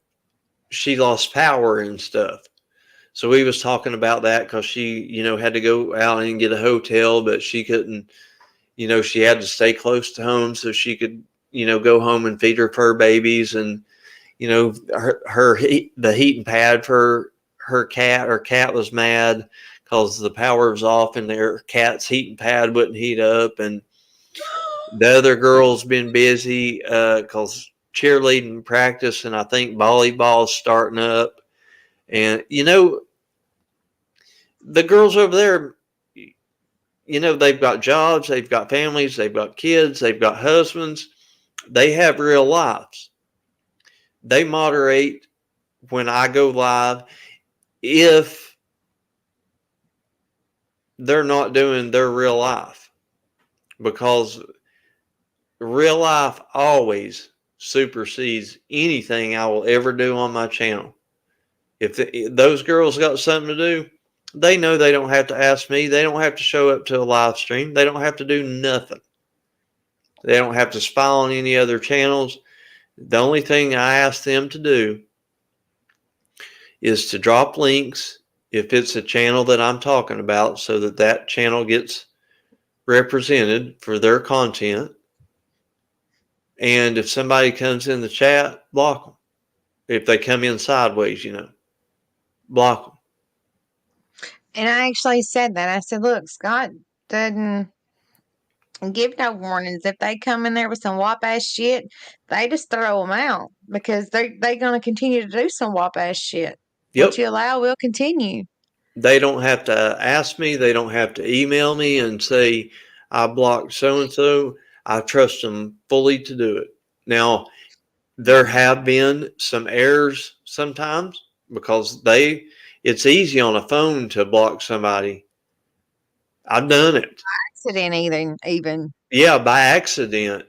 she lost power and stuff. So we was talking about that because she, had to go out and get a hotel, but she couldn't. She had to stay close to home so she could, go home and feed her fur babies, and the heating pad for her cat was mad because the power was off and their cat's heating pad wouldn't heat up, and the other girl's been busy because cheerleading practice, and I think volleyball's starting up, and the girls over there, they've got jobs, they've got families, they've got kids, they've got husbands, they have real lives. They moderate when I go live if they're not doing their real life, because real life always supersedes anything I will ever do on my channel. If those girls got something to do, they know they don't have to ask me. They don't have to show up to a live stream. They don't have to do nothing. They don't have to spy on any other channels. The only thing I ask them to do is to drop links if it's a channel that I'm talking about, so that that channel gets represented for their content. And if somebody comes in the chat, block them. If they come in sideways, block them. And I actually said that. I said, look, Scott doesn't give no warnings. If they come in there with some whop ass shit, they just throw them out, because they're going to continue to do some whop ass shit. Yep. What you allow will continue. They don't have to ask me. They don't have to email me and say, I blocked so-and-so. I trust them fully to do it. Now, there have been some errors sometimes, because it's easy on a phone to block somebody. I've done it. Accident even. Yeah, by accident.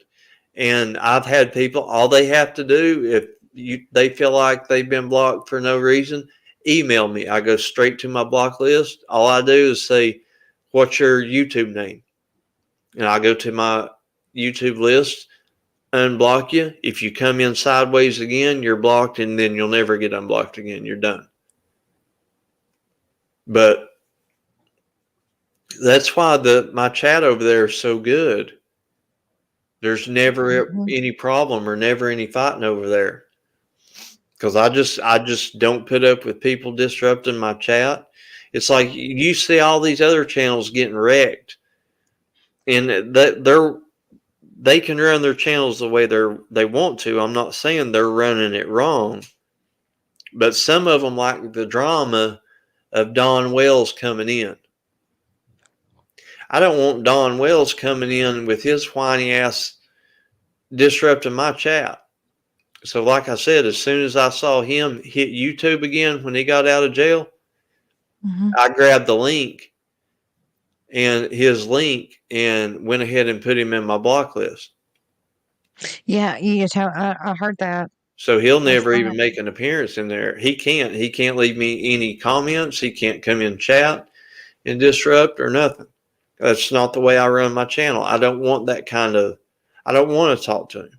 And I've had people, all they have to do, if they feel like they've been blocked for no reason, email me. I go straight to my block list. All I do is say, what's your YouTube name? And I go to my YouTube list, unblock you. If you come in sideways again, you're blocked, and then you'll never get unblocked again. You're done. But that's why my chat over there is so good. There's never any problem or never any fighting over there. Because I just don't put up with people disrupting my chat. It's like you see all these other channels getting wrecked, and they can run their channels the way they want to. I'm not saying they're running it wrong, but some of them like the drama of Don Wells coming in. I don't want Don Wells coming in with his whiny ass disrupting my chat. So like I said, as soon as I saw him hit YouTube again when he got out of jail, I grabbed the link and his link and went ahead and put him in my block list. Yeah, I heard that. So he'll never even make an appearance in there. He can't leave me any comments. He can't come in chat and disrupt or nothing. That's not the way I run my channel. I don't want that I don't want to talk to him.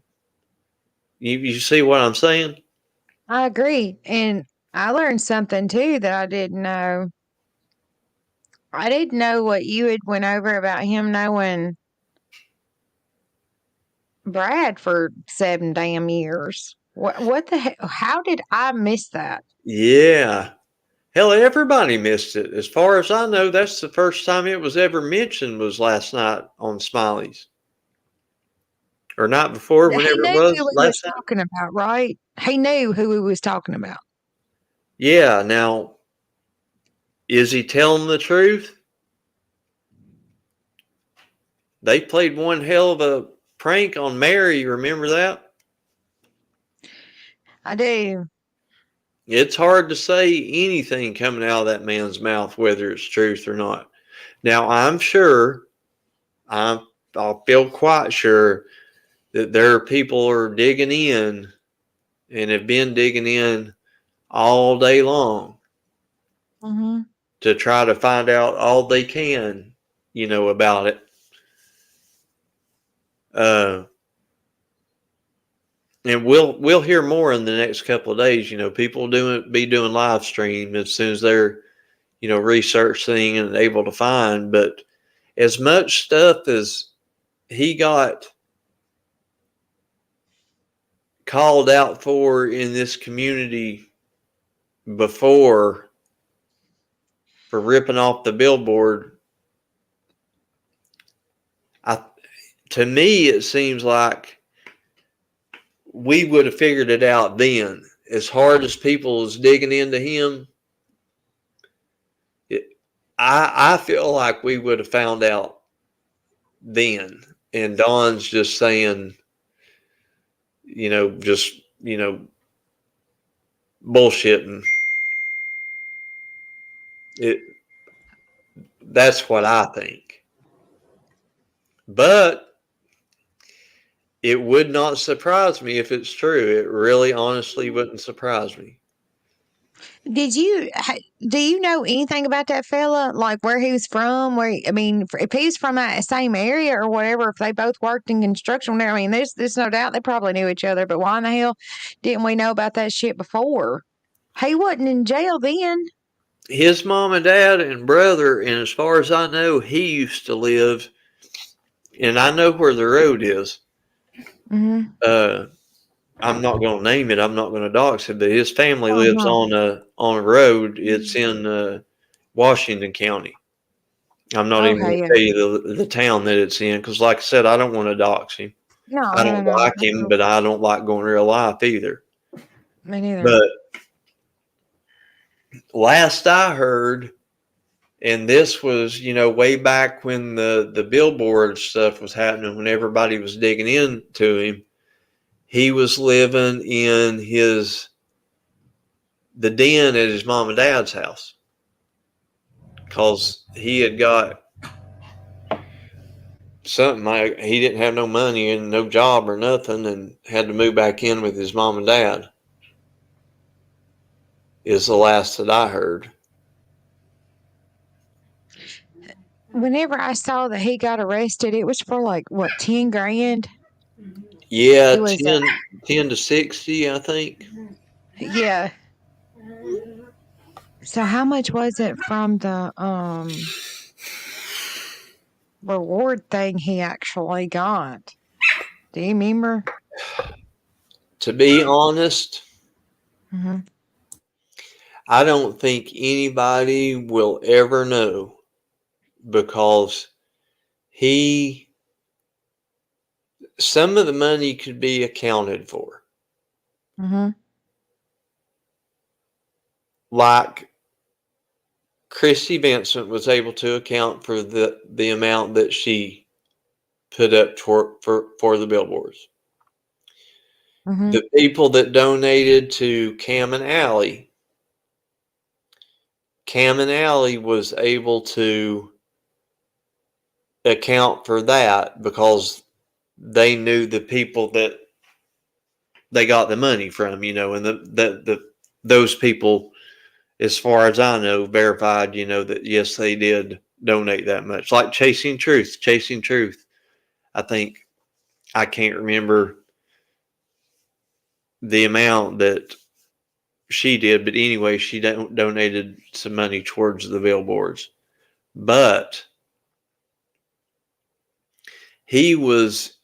You see what I'm saying? I agree. And I learned something too that I didn't know. I didn't know what you had went over about him knowing Brad for 7 damn years. What the hell? How did I miss that? Yeah. Hell, everybody missed it. As far as I know, that's the first time it was ever mentioned was last night on Smiley's. Or night before, whenever it was. He knew who he was talking about, right? He knew who he was talking about. Yeah. Now, is he telling the truth? They played one hell of a prank on Mary. Remember that? I do. It's hard to say anything coming out of that man's mouth, whether it's truth or not. Now, I'm sure, I feel quite sure that there are people who are digging in and have been digging in all day long to try to find out all they can, about it. And we'll hear more in the next couple of days. People be doing live stream as soon as they're, researching and able to find. But as much stuff as he got called out for in this community before for ripping off the billboard, to me it seems like we would have figured it out then. As hard as people is digging into him, I feel like we would have found out then. And Don's just saying, bullshitting. That's what I think. But it would not surprise me if it's true. It really, honestly wouldn't surprise me. Do you know anything about that fella? Like where he was from? If he's from that same area or whatever, if they both worked in construction there, I mean, there's no doubt they probably knew each other. But why in the hell didn't we know about that shit before? He wasn't in jail then. His mom and dad and brother, and as far as I know, he used to live, and I know where the road is. Mm-hmm. I'm not going to name it. I'm not going to dox it, but his family lives on a road. It's in Washington County. I'm not even going to tell you the town that it's in because, like I said, I don't want to dox him. No, I don't like him, but I don't like going real life either. Me neither. But last I heard, and this was, way back when the billboard stuff was happening, when everybody was digging into him, he was living in the den at his mom and dad's house because he had got something like he didn't have no money and no job or nothing and had to move back in with his mom and dad is the last that I heard. Whenever I saw that he got arrested, it was for like what, 10 grand? Yeah, It was 10 to 60, I think. Yeah. So how much was it from the reward thing he actually got? Do you remember? To be honest, Mm-hmm. I don't think anybody will ever know because some of the money could be accounted for. Mm-hmm. Like Christy Vincent was able to account for the amount that she put up for the billboards. Mm-hmm. The people that donated to Cam and Allie was able to account for that because they knew the people that they got the money from, and those people, as far as I know, verified, that yes, they did donate that much. Like Chasing Truth, I think, I can't remember the amount that she did, but anyway, she donated some money towards the billboards. But he was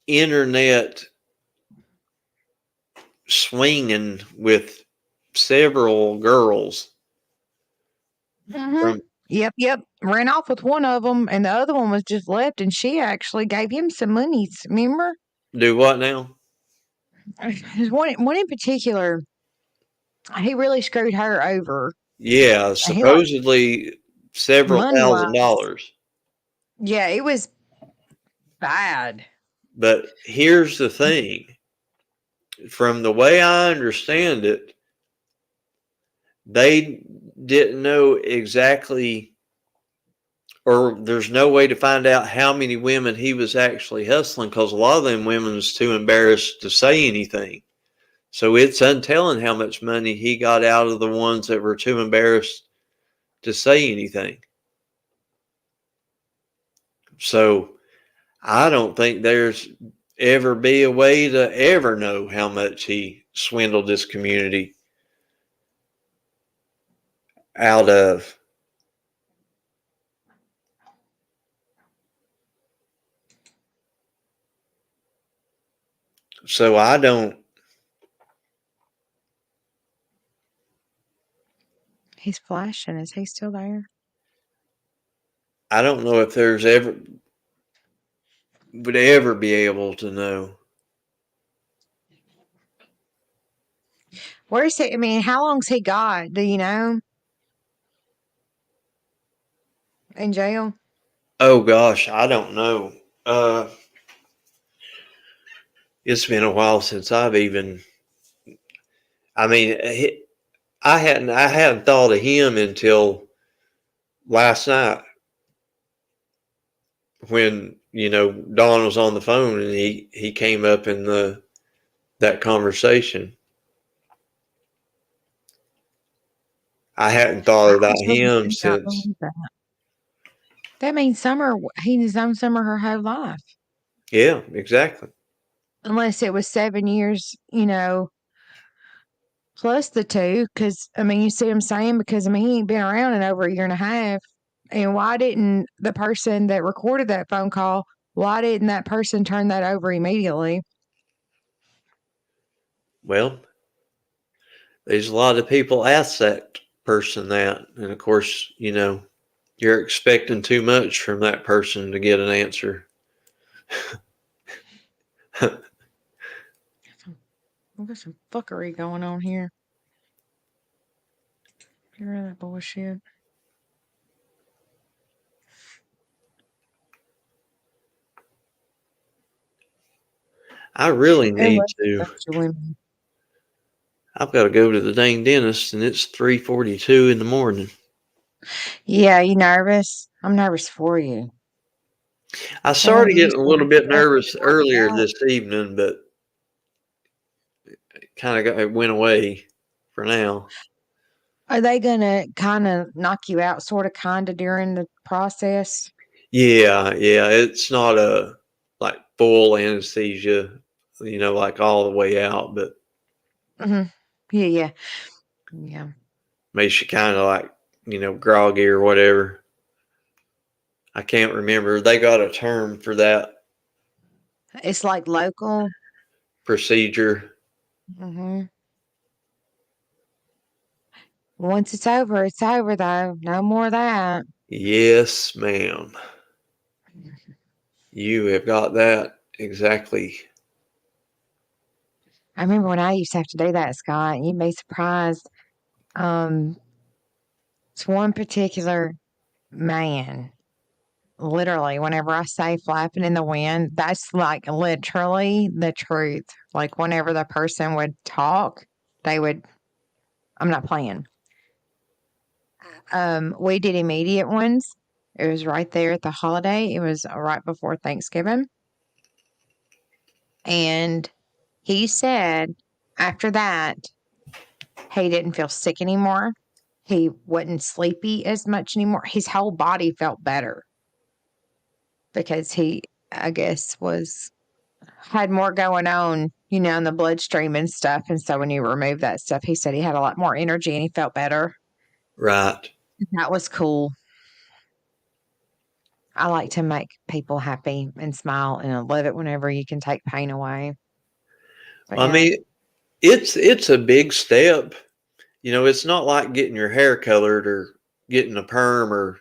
internet swinging with several girls. Mm-hmm. Yep. Ran off with one of them, and the other one was just left, and she actually gave him some money. Remember? Do what now? One in particular, he really screwed her over. Yeah, He like supposedly several money wise. $1,000s. Yeah, it was bad. But here's the thing. From the way I understand it, they didn't know exactly, or there's no way to find out how many women he was actually hustling because a lot of them women was too embarrassed to say anything. So it's untelling how much money he got out of the ones that were too embarrassed to say anything. So I don't think there's ever be a way to ever know how much he swindled this community out of. So I don't. He's flashing. Is he still there? I don't know if there's ever would ever be able to know. Where's he? I mean, how long's he got? Do you know? In jail? Oh gosh, I don't know. It's been a while since I I mean, I hadn't thought of him until last night when, Don was on the phone and he came up in that conversation. I hadn't thought about I really him do not since. believe that. That means Summer, he's known Summer her whole life. Yeah, exactly. Unless it was 7 years, plus the 2. Because, I mean, you see what I'm saying? Because, I mean, he ain't been around in over a year and a half. And why didn't the person that recorded that phone call, why didn't that person turn that over immediately? Well, there's a lot of people ask that person that. And of course, you're expecting too much from that person to get an answer. We've got some fuckery going on here. Get rid of that bullshit. I really There need was a to. bunch of women. I've got to go to the dang dentist, and it's 3:42 in the morning. Yeah, you nervous? I'm nervous for you. I They gonna started give you getting a some little bit stuff nervous to knock you earlier out? this evening, but it went away for now. Are they gonna kind of knock you out, sort of, kind of during the process? Yeah, it's not a like full anesthesia, like all the way out, but Hmm. Yeah. makes you kind of like, groggy or whatever. I can't remember. They got a term for that It's like local. procedure. Hmm. Once it's over, though. No more of that. Yes, ma'am. You have got that exactly. I remember when I used to have to do that, Scott. You'd be surprised. Um, it's one particular man. Literally, whenever I say flapping in the wind, that's like literally the truth. Like whenever the person would talk, they would. I'm not playing. We did immediate ones. It was right there at the holiday. It was right before Thanksgiving. And he said after that, he didn't feel sick anymore. He wasn't sleepy as much anymore. His whole body felt better because he, I guess, had more going on, in the bloodstream and stuff. And so when you remove that stuff, he said he had a lot more energy and he felt better. Right. That was cool. I like to make people happy and smile, and I love it whenever you can take pain away. But I yeah, mean, it's a big step. It's not like getting your hair colored or getting a perm or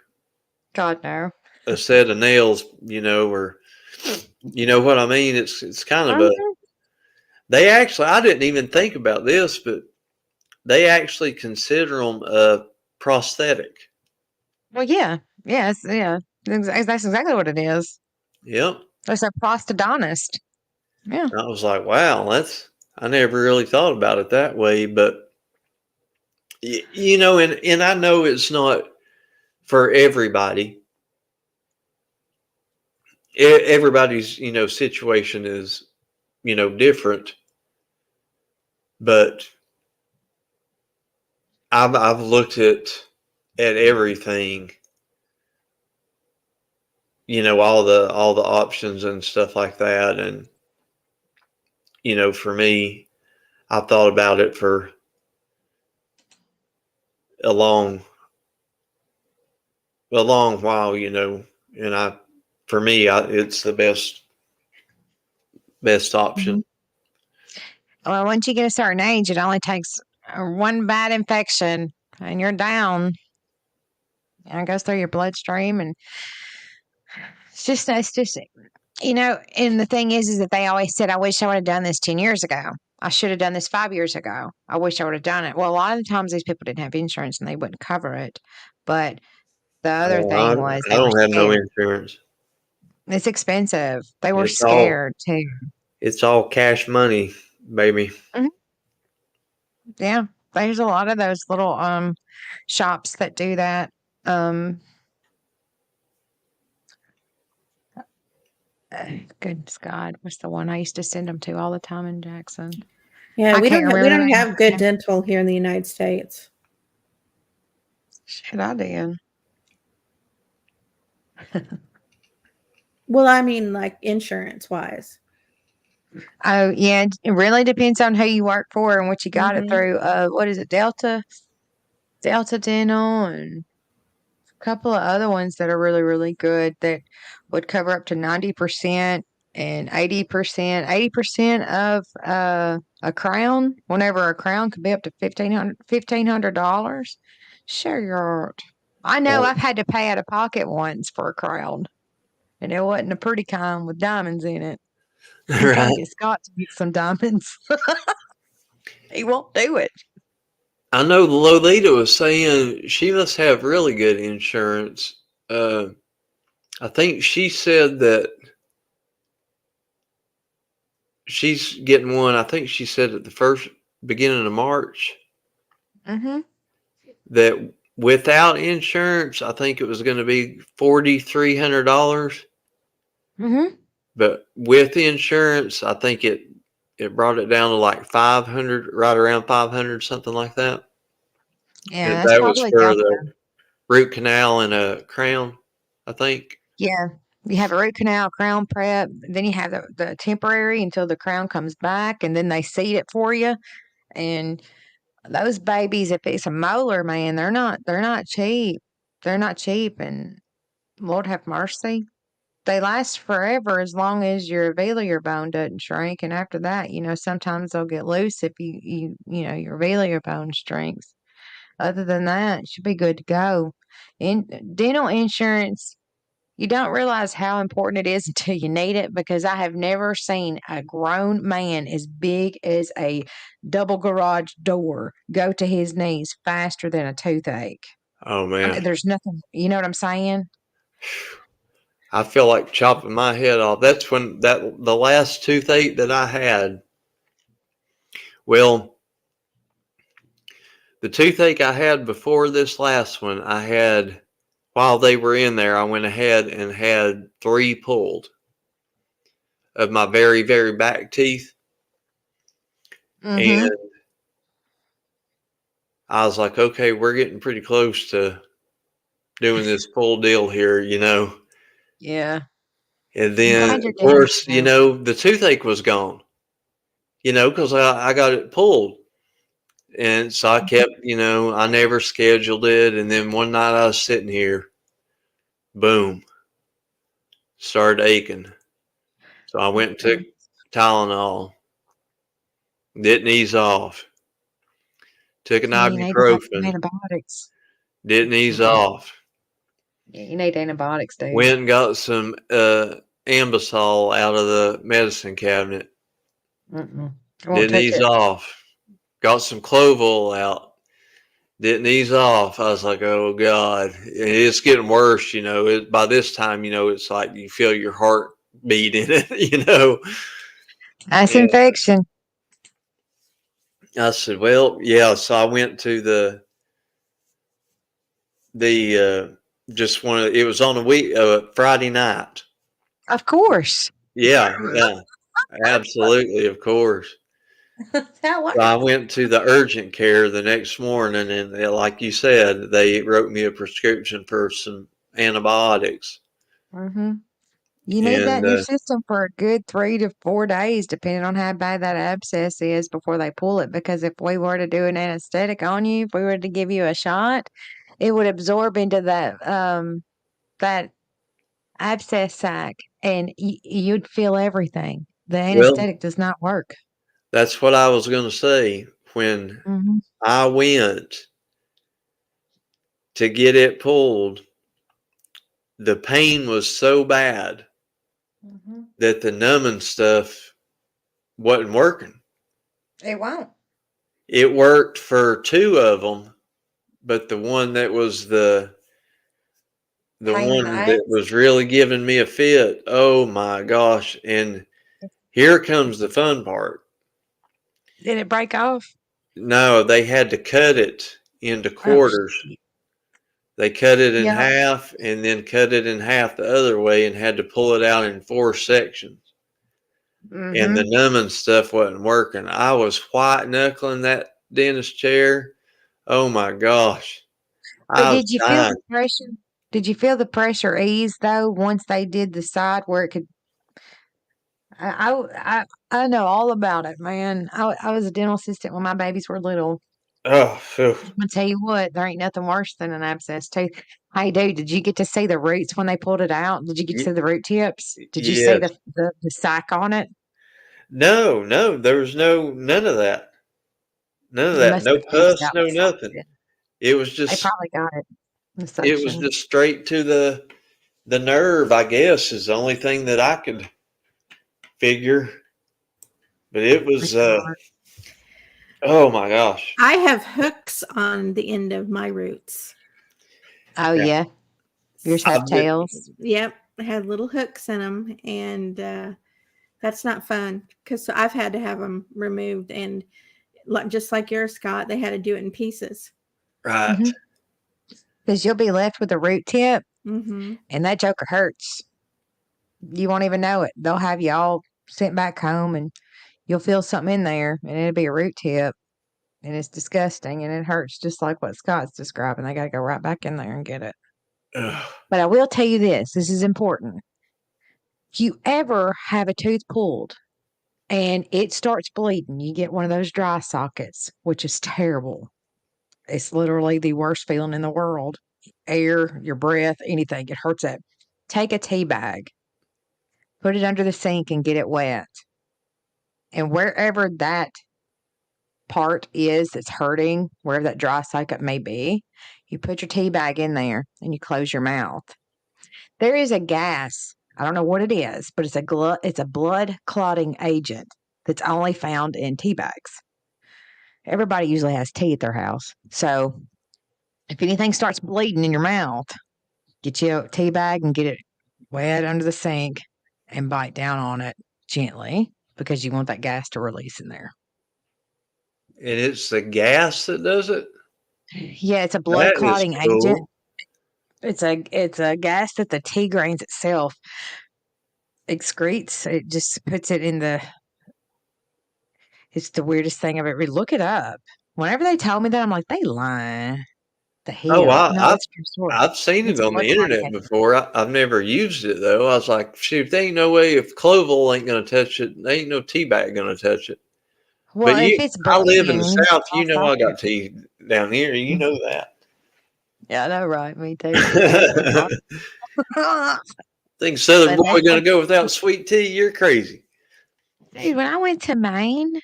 God no. a set of nails, or you know what I mean? It's kind of Mhm. they actually, I didn't even think about this, but they actually consider them a prosthetic. Well, yeah, yes, yeah. That's exactly what it is. Yep. It's a prosthodontist. Yeah. I was like, wow, I never really thought about it that way, but and I know it's not for everybody. Everybody's, situation is, different, but I've looked at everything, all the options and stuff like that, and for me, I've thought about it for a long while, and for me, it's the best option. Mhm. Well, once you get a certain age, it only takes one bad infection and you're down. And it goes through your bloodstream, and it's just, and the thing is that they always said, I wish I would have done this 10 years ago. I should have done this 5 years ago. I wish I would have done it. Well, a lot of the times these people didn't have insurance and they wouldn't cover it. But the other Oh, I, thing was I they were don't have no scared. insurance. It's expensive. They were It's all scared too. it's all cash money, baby. Mhm. Yeah, there's a lot of those little shops that do that. Goodness God, what's the one I used to send them to all the time in Jackson? Yeah, I we can't don't remember the name. have good dental here in the United States. Shit, I did. Well, I mean, like insurance wise. Oh yeah, it really depends on who you work for and what you got it Mhm. through. What is it, Delta Dental, and a couple of other ones that are really, really good that would cover up to 90% and 80%. 80% of a crown, whenever a crown could be up to $1,500. Sure. I know Well, I've had to pay out of pocket once for a crown, and it wasn't a pretty kind with diamonds in it. You got to right. get Scott to get some diamonds. He won't do it. I know Lolita was saying she must have really good insurance. I think she said that she's getting one. I think she said at the first beginning of March Mm-hmm. that without insurance, I think it was going to be $4,300. Mm-hmm. But with insurance, I think it brought it down to like 500, right around 500, something like that. Yeah, And that's that was probably for better. the root canal and a crown, I think. Yeah. You have a root canal, crown prep, then you have the temporary until the crown comes back, and then they seed it for you. And those babies, if it's a molar, man, they're not cheap. They're not cheap, and Lord have mercy. They last forever as long as your velar bone doesn't shrink, and after that, sometimes they'll get loose if your velar bone shrinks. Other than that, it should be good to go. In dental insurance, you don't realize how important it is until you need it, because I have never seen a grown man as big as a double garage door go to his knees faster than a toothache. Oh man, There's nothing, you know what I'm saying? I feel like chopping my head off. That's when the last toothache that I had. Well, the toothache I had before this last one, I had while they were in there. I went ahead and had 3 pulled of my very, very back teeth. Mm-hmm. And I was like, okay, we're getting pretty close to doing this full deal here, Yeah. And I'm then, glad you're of doing course, it. the toothache was gone, because I got it pulled. And so I Mhm. kept, I never scheduled it. And then one night I was sitting here, boom, started aching. So I went and took Mm-mm. Tylenol, didn't ease off. Took an Yeah, you need to take some ibuprofen, antibiotics. didn't ease Mm-mm. off. Yeah, you need antibiotics, dude. Went and got some Ambisol out of the medicine cabinet, Mm-mm. I won't didn't touch ease it. off. Got some Clovol out, didn't ease off. I was like, oh God, it's getting worse. By this time, it's like you feel your heart beat in it. That's And infection. I said, well, yeah. So I went to the just one. It was on a week, Friday night. Of course. Yeah, yeah, absolutely, of course. That So I works. went to the urgent care the next morning, and like you said, they wrote me a prescription for some antibiotics. Mm-hmm. You need that And in your system for a good 3 to 4 days, depending on how bad that abscess is before they pull it. Because if we were to do an anesthetic on you, if we were to give you a shot, it would absorb into that abscess sac, and you'd feel everything. The well, anesthetic does not work. that's what I was going to say. When Mm-hmm. I went to get it pulled, the pain was so bad Mm-hmm. that the numbing stuff wasn't working. It won't. It worked for 2 of them, but the one that was the Pain in the one that ass. was really giving me a fit, oh my gosh. And here comes the fun part. Did it break off? No, they had to cut it into Oh, quarters. They cut it in yeah. half and then cut it in half the other way and had to pull it out in 4 sections. And the Mm-hmm. numbing stuff wasn't working. I was white knuckling that dentist chair. Oh my gosh. But I was did you feel dying. the pressure? Did you feel the pressure ease though once they did the side where it could? I I, I know all about it, man. I was a dental assistant when my babies were little. Oh, phew. I'm gonna tell you what, there ain't nothing worse than an abscess tooth. Hey, dude, did you get to see the roots when they pulled it out? Did you get to see the root tips? Did you see Yes. the sac on it? No, there was none of that. None of It that. must No have fizzed pus, out no inside of nothing. it. It was They just probably got it. The it was suction. just straight to the nerve, I guess, is the only thing that I could figure. But it was oh my gosh. I have hooks on the end of my roots. Oh Yeah. yeah, yours have I've been, tails. Yep, I had little hooks in them, and that's not fun because I've had to have them removed, and just like yours, Scott, they had to do it in pieces. right. Because you'll be left with a root tip, Mm-hmm. and that joker hurts. You won't even know it. They'll have you all sent back home, and you'll feel something in there, and it'll be a root tip, and it's disgusting, and it hurts just like what Scott's describing. They got to go right back in there and get it. Ugh. But I will tell you this: this is important. If you ever have a tooth pulled and it starts bleeding, you get one of those dry sockets, which is terrible. It's literally the worst feeling in the world. Air, your breath, anything, it hurts it. Take a tea bag, put it under the sink and get it wet. And wherever that part is that's hurting, wherever that dry socket may be, you put your tea bag in there and you close your mouth. There is a gas. I don't know what it is, but it's a blood clotting agent that's only found in tea bags. Everybody usually has tea at their house. So if anything starts bleeding in your mouth, get you a tea bag and get it wet under the sink and bite down on it gently because you want that gas to release in there. And it's the gas that does it? Yeah, it's a blood That is clotting agent. cool. It's a gas that the tea grains itself excretes. It just puts it in the. It's the weirdest thing I've ever. Look it up. Whenever they tell me that, I'm like, they lying. The Oh, hell? No, it's a true story. I've seen It's it a on blood the clotting internet agent. before. I've never used it though. I was like, shoot, there ain't no way if Clovel ain't gonna touch it, there ain't no tea bag gonna touch it. Well, But if it's I live in bleeding the and you South. I'll You know, sock I it. got tea down here. You know that. Yeah, I know, right? Me too. Hey, we talk. Think Southern But boy that's gonna what, go without sweet tea? You're crazy. dude, when I went to Maine,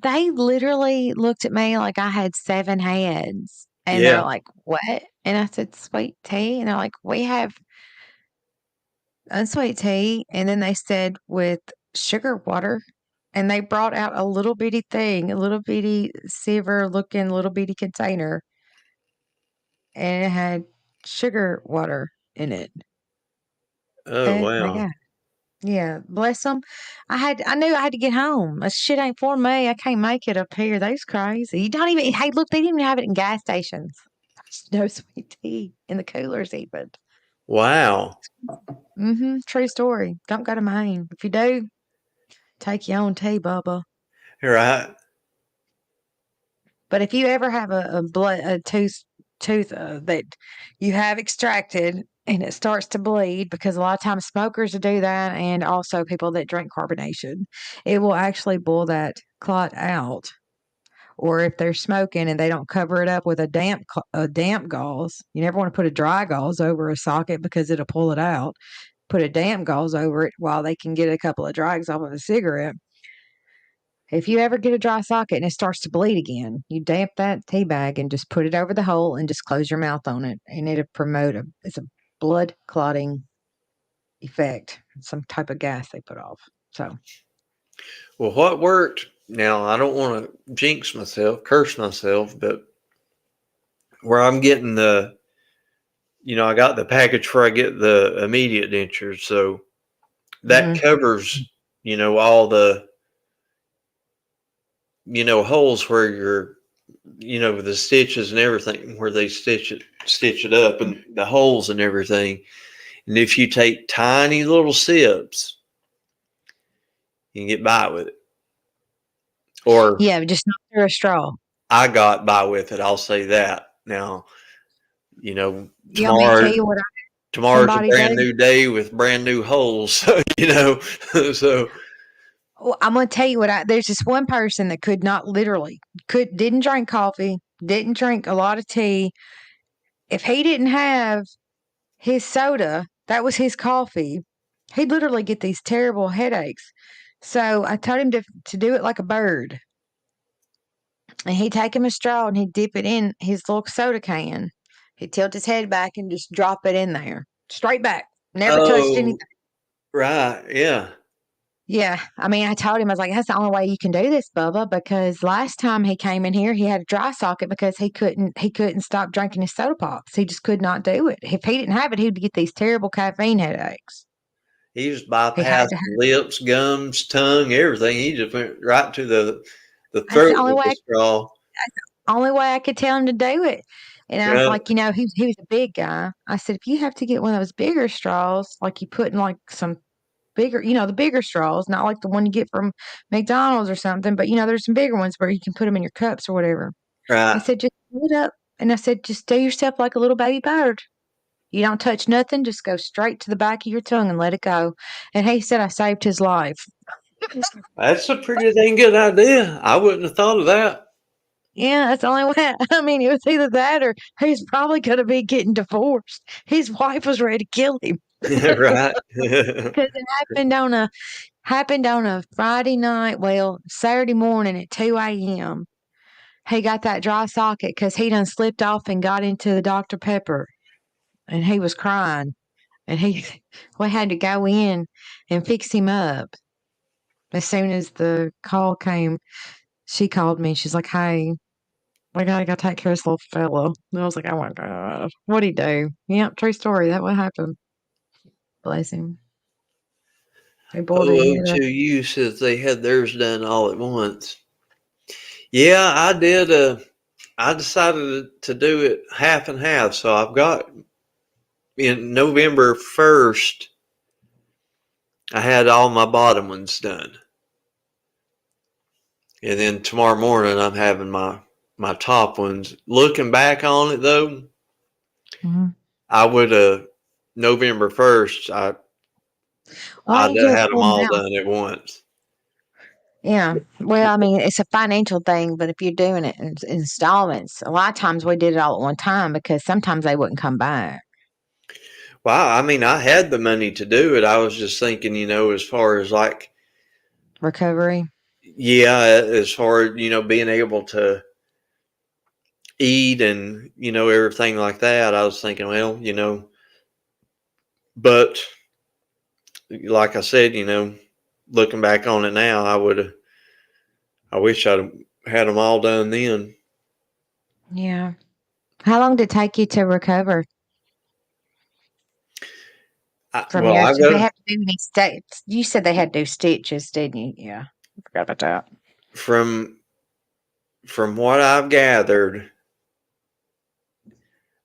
they literally looked at me like I had 7 heads. And they're Yeah. like, what? And I said, sweet tea. And they're like, we have unsweet tea. And then they said, with sugar water. And they brought out a little bitty thing, a little bitty silver looking little bitty container. And it had sugar water in it. Oh And they wow. got Yeah, bless them. I knew I had to get home. That shit ain't for me. I can't make it up here. They's crazy. You don't even hey, look, they didn't even have it in gas stations. There's no sweet tea in the coolers even. Wow. True story. Don't go to Maine. If you do, take your own tea, Bubba. Right. But if you ever have a tooth that you have extracted and it starts to bleed, because a lot of times smokers will do that, and also people that drink carbonation, it will actually pull that clot out. Or if they're smoking and they don't cover it up with a damp gauze, you never want to put a dry gauze over a socket because it'll pull it out. Put a damp gauze over it while they can get a couple of drags off of a cigarette. If you ever get a dry socket and it starts to bleed again, you damp that tea bag and just put it over the hole and just close your mouth on it, and it'll promote it's a blood clotting effect, some type of gas they put off. So, Well, what worked? Now I don't want to jinx myself, curse myself, but where I'm getting I got the package where I get the immediate dentures, so that mhm. covers, all the, holes where your the stitches and everything where they stitch it up and the holes and everything. And if you take tiny little sips, you can get by with it. Or Yeah, just not through a straw. I got by with it. I'll say that. Now, You want me to tell you what tomorrow's a brand new day with brand new holes. So, so. Well, I'm going to tell you there's this one person that didn't drink coffee, didn't drink a lot of tea. If he didn't have his soda, that was his coffee, he'd literally get these terrible headaches. So I told him to do it like a bird. And he'd take him a straw and he'd dip it in his little soda can. He'd tilt his head back and just drop it in there. Straight back. Never touched anything. Right. Yeah. Yeah. I mean, I told him, I was like, that's the only way you can do this, Bubba, because last time he came in here, he had a dry socket because he couldn't stop drinking his soda pops. He just could not do it. If he didn't have it, he'd get these terrible caffeine headaches. He just bypassed lips, gums, tongue, everything. He just went right to the throat with the straw. That's the only way I could tell him to do it. And I was like, he was a big guy. I said, if you have to get one of those bigger straws, like you put in like some bigger, the bigger straws, not like the one you get from McDonald's or something, but there's some bigger ones where you can put them in your cups or whatever. Right. I said, just pull it up. And I said, just do yourself like a little baby bird. You don't touch nothing. Just go straight to the back of your tongue and let it go. And he said I saved his life. That's a pretty dang good idea. I wouldn't have thought of that. Yeah, that's the only way. I mean, it was either that or he's probably going to be getting divorced. His wife was ready to kill him. Right. Because it happened on a Friday night. Well, Saturday morning at 2 a.m. He got that dry socket because he done slipped off and got into the Dr. Pepper. And he was crying. And we had to go in and fix him up. As soon as the call came, she called me. She's like, hey, I gotta go take care of this little fella. And I was like, oh my God, what'd he do? Yep, true story. That what happened. Bless him. OO2U says they had theirs done all at once. Yeah, I did. I decided to do it half and half. So I've got in November 1st, I had all my bottom ones done. And then tomorrow morning, I'm having my top ones. Looking back on it, though, I would have, November 1st, I'd have had them all done at once. Yeah. Well, I mean, it's a financial thing, but if you're doing it in installments, a lot of times we did it all at one time because sometimes they wouldn't come back. Well, I mean, I had the money to do it. I was just thinking, as far as like recovery. Yeah, as far as, being able to eat and, everything like that, I was thinking, well, but like I said, looking back on it now, I wish I'd had them all done then. Yeah. How long did it take you to recover? They have to do any steps. You said they had to do stitches, didn't you? Yeah. I forgot about that. From what I've gathered,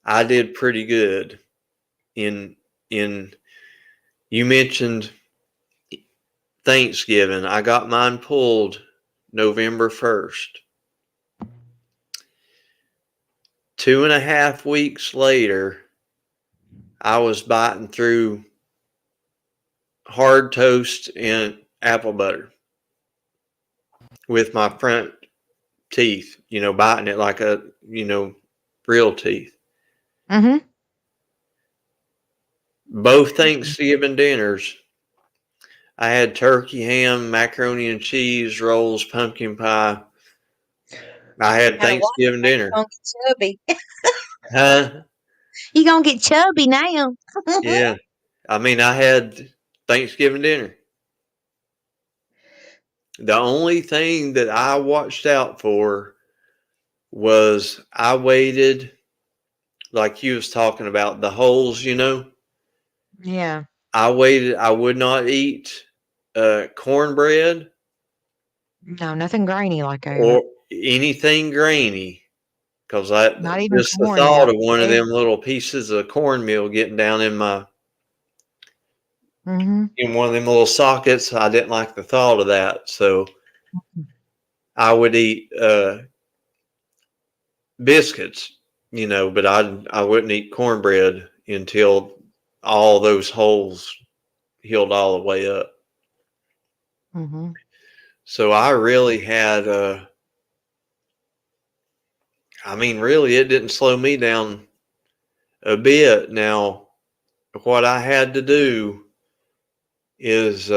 I did pretty good in you mentioned Thanksgiving. I got mine pulled November 1st. 2.5 weeks later, I was biting through hard toast and apple butter with my front teeth, biting it like a, real teeth. Mm-hmm. Both Thanksgiving dinners, I had turkey, ham, macaroni and cheese, rolls, pumpkin pie. I had Thanksgiving dinner. You're gonna get chubby. Huh? You're gonna get chubby now. Yeah. I mean, I had Thanksgiving dinner. The only thing that I watched out for was I waited, like you was talking about, the holes, Yeah. I waited. I would not eat cornbread. No, nothing grainy like that. Or anything grainy because Not even just the corn thought milk. of one of Yeah. them little pieces of cornmeal getting down in Mm-hmm. one of them little sockets, I didn't like the thought of that. So I would eat biscuits, but I wouldn't eat cornbread until all those holes healed all the way up. Mm-hmm. So I really had, really, it didn't slow me down a bit. Now, what I had to do is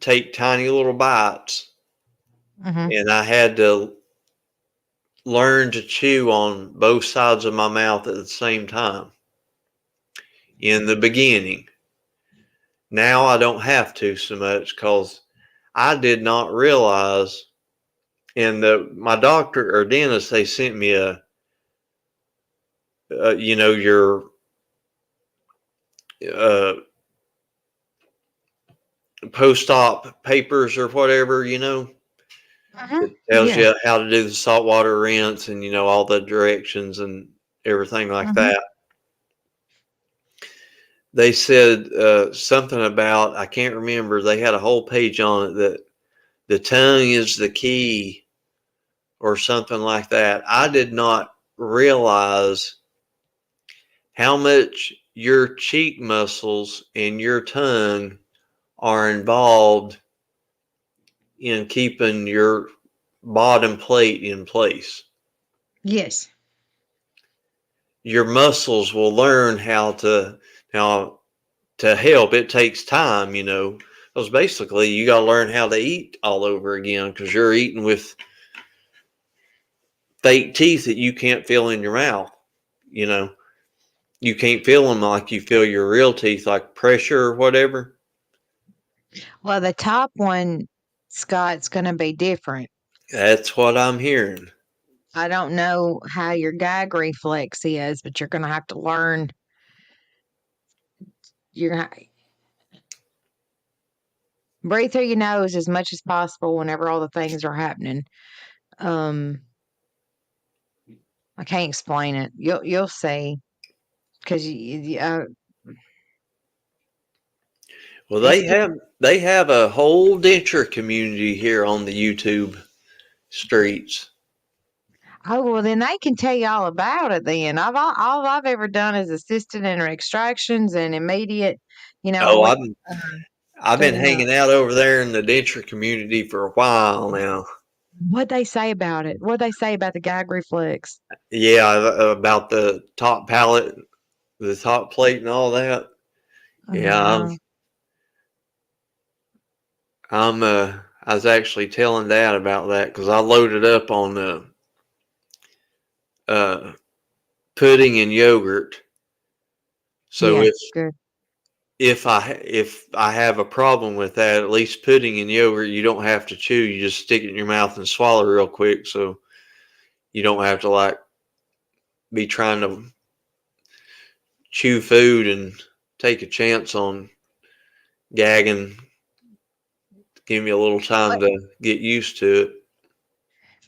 take tiny little bites, Mm-hmm. and I had to learn to chew on both sides of my mouth at the same time in the beginning. Now I don't have to so much because I did not realize, and my doctor or dentist, they sent me your uh, post-op papers or whatever, Mm-hmm. it tells Yeah. you how to do the saltwater rinse and, all the directions and everything like Mm-hmm. that. They said something about, I can't remember, they had a whole page on it that the tongue is the key or something like that. I did not realize how much your cheek muscles and your tongue are involved in keeping your bottom plate in place. Yes. Your muscles will learn how to help. It takes time, because basically you got to learn how to eat all over again because you're eating with fake teeth that you can't feel in your mouth. You can't feel them like you feel your real teeth, like pressure or whatever. Well, the top one, Scott's going to be different. That's what I'm hearing. I don't know how your gag reflex is, but you're going to have to learn. You're going to breathe through your nose as much as possible whenever all the things are happening. Um, I can't explain it. You'll see because Well, it's they have a whole denture community here on the YouTube streets. oh well, then they can tell you all about it. Then all I've ever done is assisted in extractions and immediate. I Oh, went I've been to hanging out over there in the denture community for a while now. what they say about it. What they say about the gag reflex. Yeah, about the top palate, the top plate, and all that. Yeah, Uh, I was actually telling Dad about that because I loaded up on the uh, pudding and yogurt. So yeah, good. if I have a problem with that, at least pudding and yogurt, you don't have to chew. You just stick it in your mouth and swallow real quick, so you don't have to like be trying to chew food and take a chance on gagging. Give me a little time to get used to it.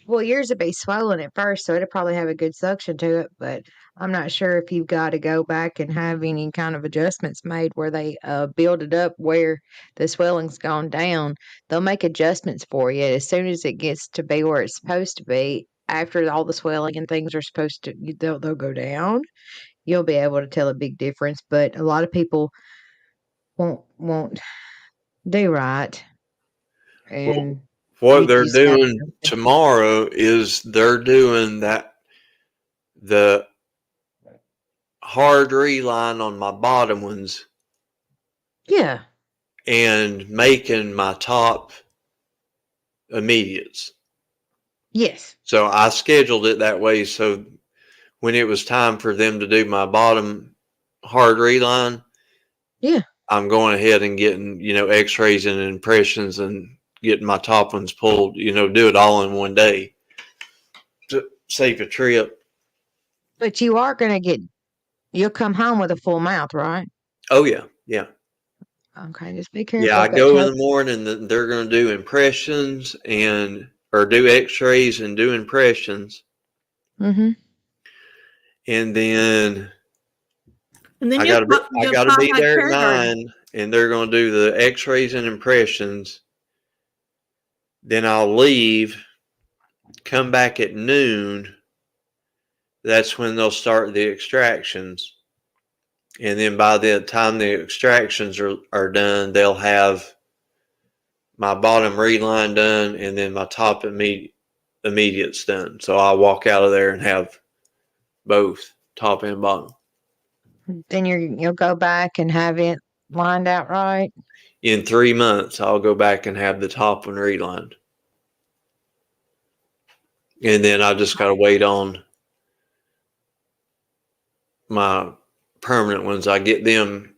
Well, yours would be swollen at first, so it'll probably have a good suction to it, but I'm not sure if you've got to go back and have any kind of adjustments made where they build it up where the swelling's gone down. They'll make adjustments for you as soon as it gets to be where it's supposed to be. After all the swelling and things are supposed to, they'll go down. You'll be able to tell a big difference, but a lot of people won't do right, Well, and what you they're just have doing to. tomorrow is they're doing the hard reline on my bottom ones Yeah. and making my top immediates. Yes. So I scheduled it that way. So when it was time for them to do my bottom hard reline, Yeah. I'm going ahead and getting, x-rays and impressions and getting my top ones pulled, do it all in one day to save a trip. But you are gonna you'll come home with a full mouth, right? Oh yeah. Yeah. Okay, just be Yeah. careful I of that go in choke. the morning and they're going to do impressions and or do x-rays and do impressions. Mm-hmm. And then I you'll gotta pop be like there at Paraguard. 9, and they're gonna do the x-rays and impressions. Then I'll leave, come back at noon. That's when they'll start the extractions. And then by the time the extractions are done, they'll have my bottom reline done and then my top immediates done. So I'll walk out of there and have both top and bottom. Then you'll go back and have it lined out right. In 3 months, I'll go back and have the top one relined. And then I just got to wait on my permanent ones. I get them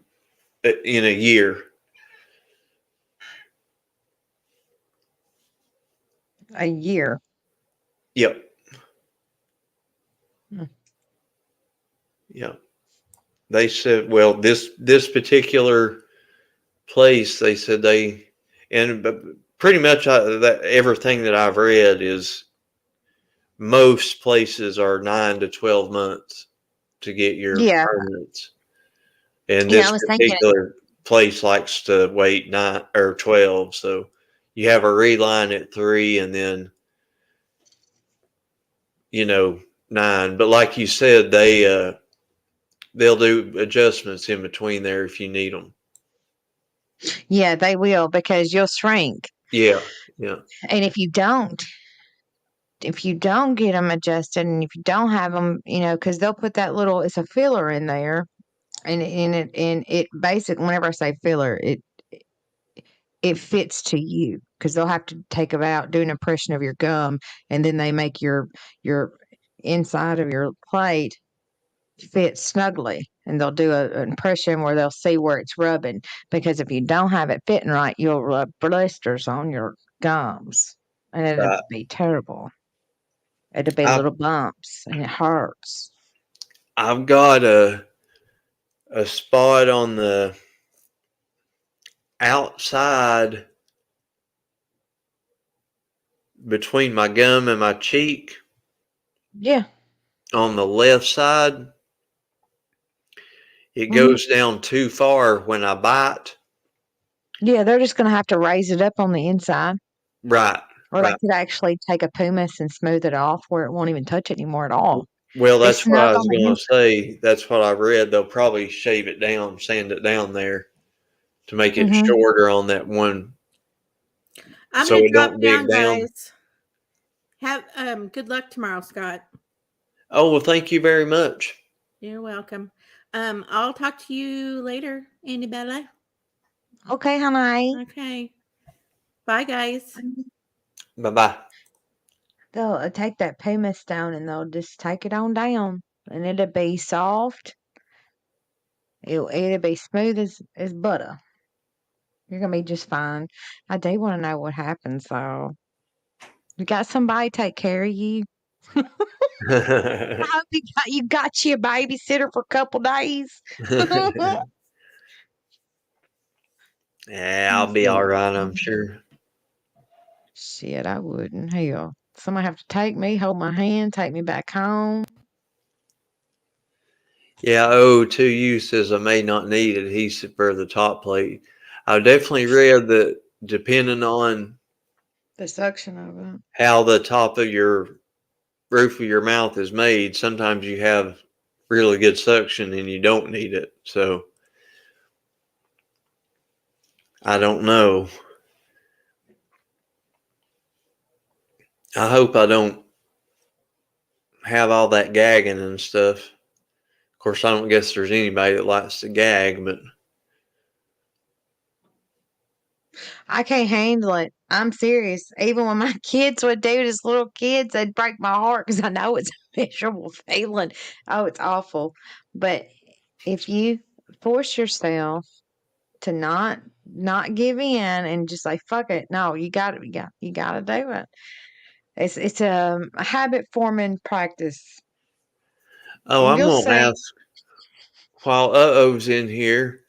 in a year. A year. Yep. Hmm. Yep. They said, well, this particular place, they said but pretty much that everything that I've read is most places are 9 to 12 months to get your Yeah. permanents. And Yeah, I this was thinking. particular place likes to wait 9 or 12. So you have a reline at 3 and then, 9. But like you said, they'll do adjustments in between there if you need them. Yeah, they will, because you'll shrink. Yeah. Yeah. And if you don't get them adjusted, and if you don't have them, because they'll put that little, it's a filler in there, and it basically, whenever I say filler, it fits to you, because they'll have to take it out, do an impression of your gum, and then they make your inside of your plate fit snugly, and they'll do an impression where they'll see where it's rubbing, because if you don't have it fitting right, you'll rub blisters on your gums, and it'll be terrible. It'll be little bumps, and it hurts. I've got a spot on the outside between my gum and my cheek. Yeah. On the left side. It goes down too far when I bite. Yeah, they're just going to have to raise it up on the inside. Right. Or they could actually take a pumice and smooth it off where it won't even touch it anymore at all. Well, that's what I was going to say. That's what I read. They'll probably shave it down, sand it down there to make it shorter on that one. I'm going to drop down, guys. Have good luck tomorrow, Scott. Oh, well, thank you very much. You're welcome. I'll talk to you later, Annabella. Okay, honey. Okay. Bye, guys. Bye-bye. They'll take that pumice down, and they'll just take it on down, and it'll be soft. It'll be smooth as butter. You're going to be just fine. I do want to know what happens, though. You got somebody take care of you? I hope you got you a babysitter for a couple days. Yeah, I'll be all right, I'm sure. Shit, I wouldn't. Hell, somebody have to take me, hold my hand, take me back home. Yeah, O2U says I may not need adhesive for the top plate. I definitely read that depending on the suction of it, how the top of your roof of your mouth is made, sometimes you have really good suction and you don't need it. So I don't know. I hope I don't have all that gagging and stuff. Of course, I don't guess there's anybody that likes to gag, but I can't handle it. I'm serious. Even when my kids would do it as little kids, they'd break my heart, because I know it's a miserable feeling. Oh, it's awful. But if you force yourself to not give in and just say fuck it, no, you got to do it. It's a habit forming practice. oh, I'm gonna ask while Uh-oh's in here.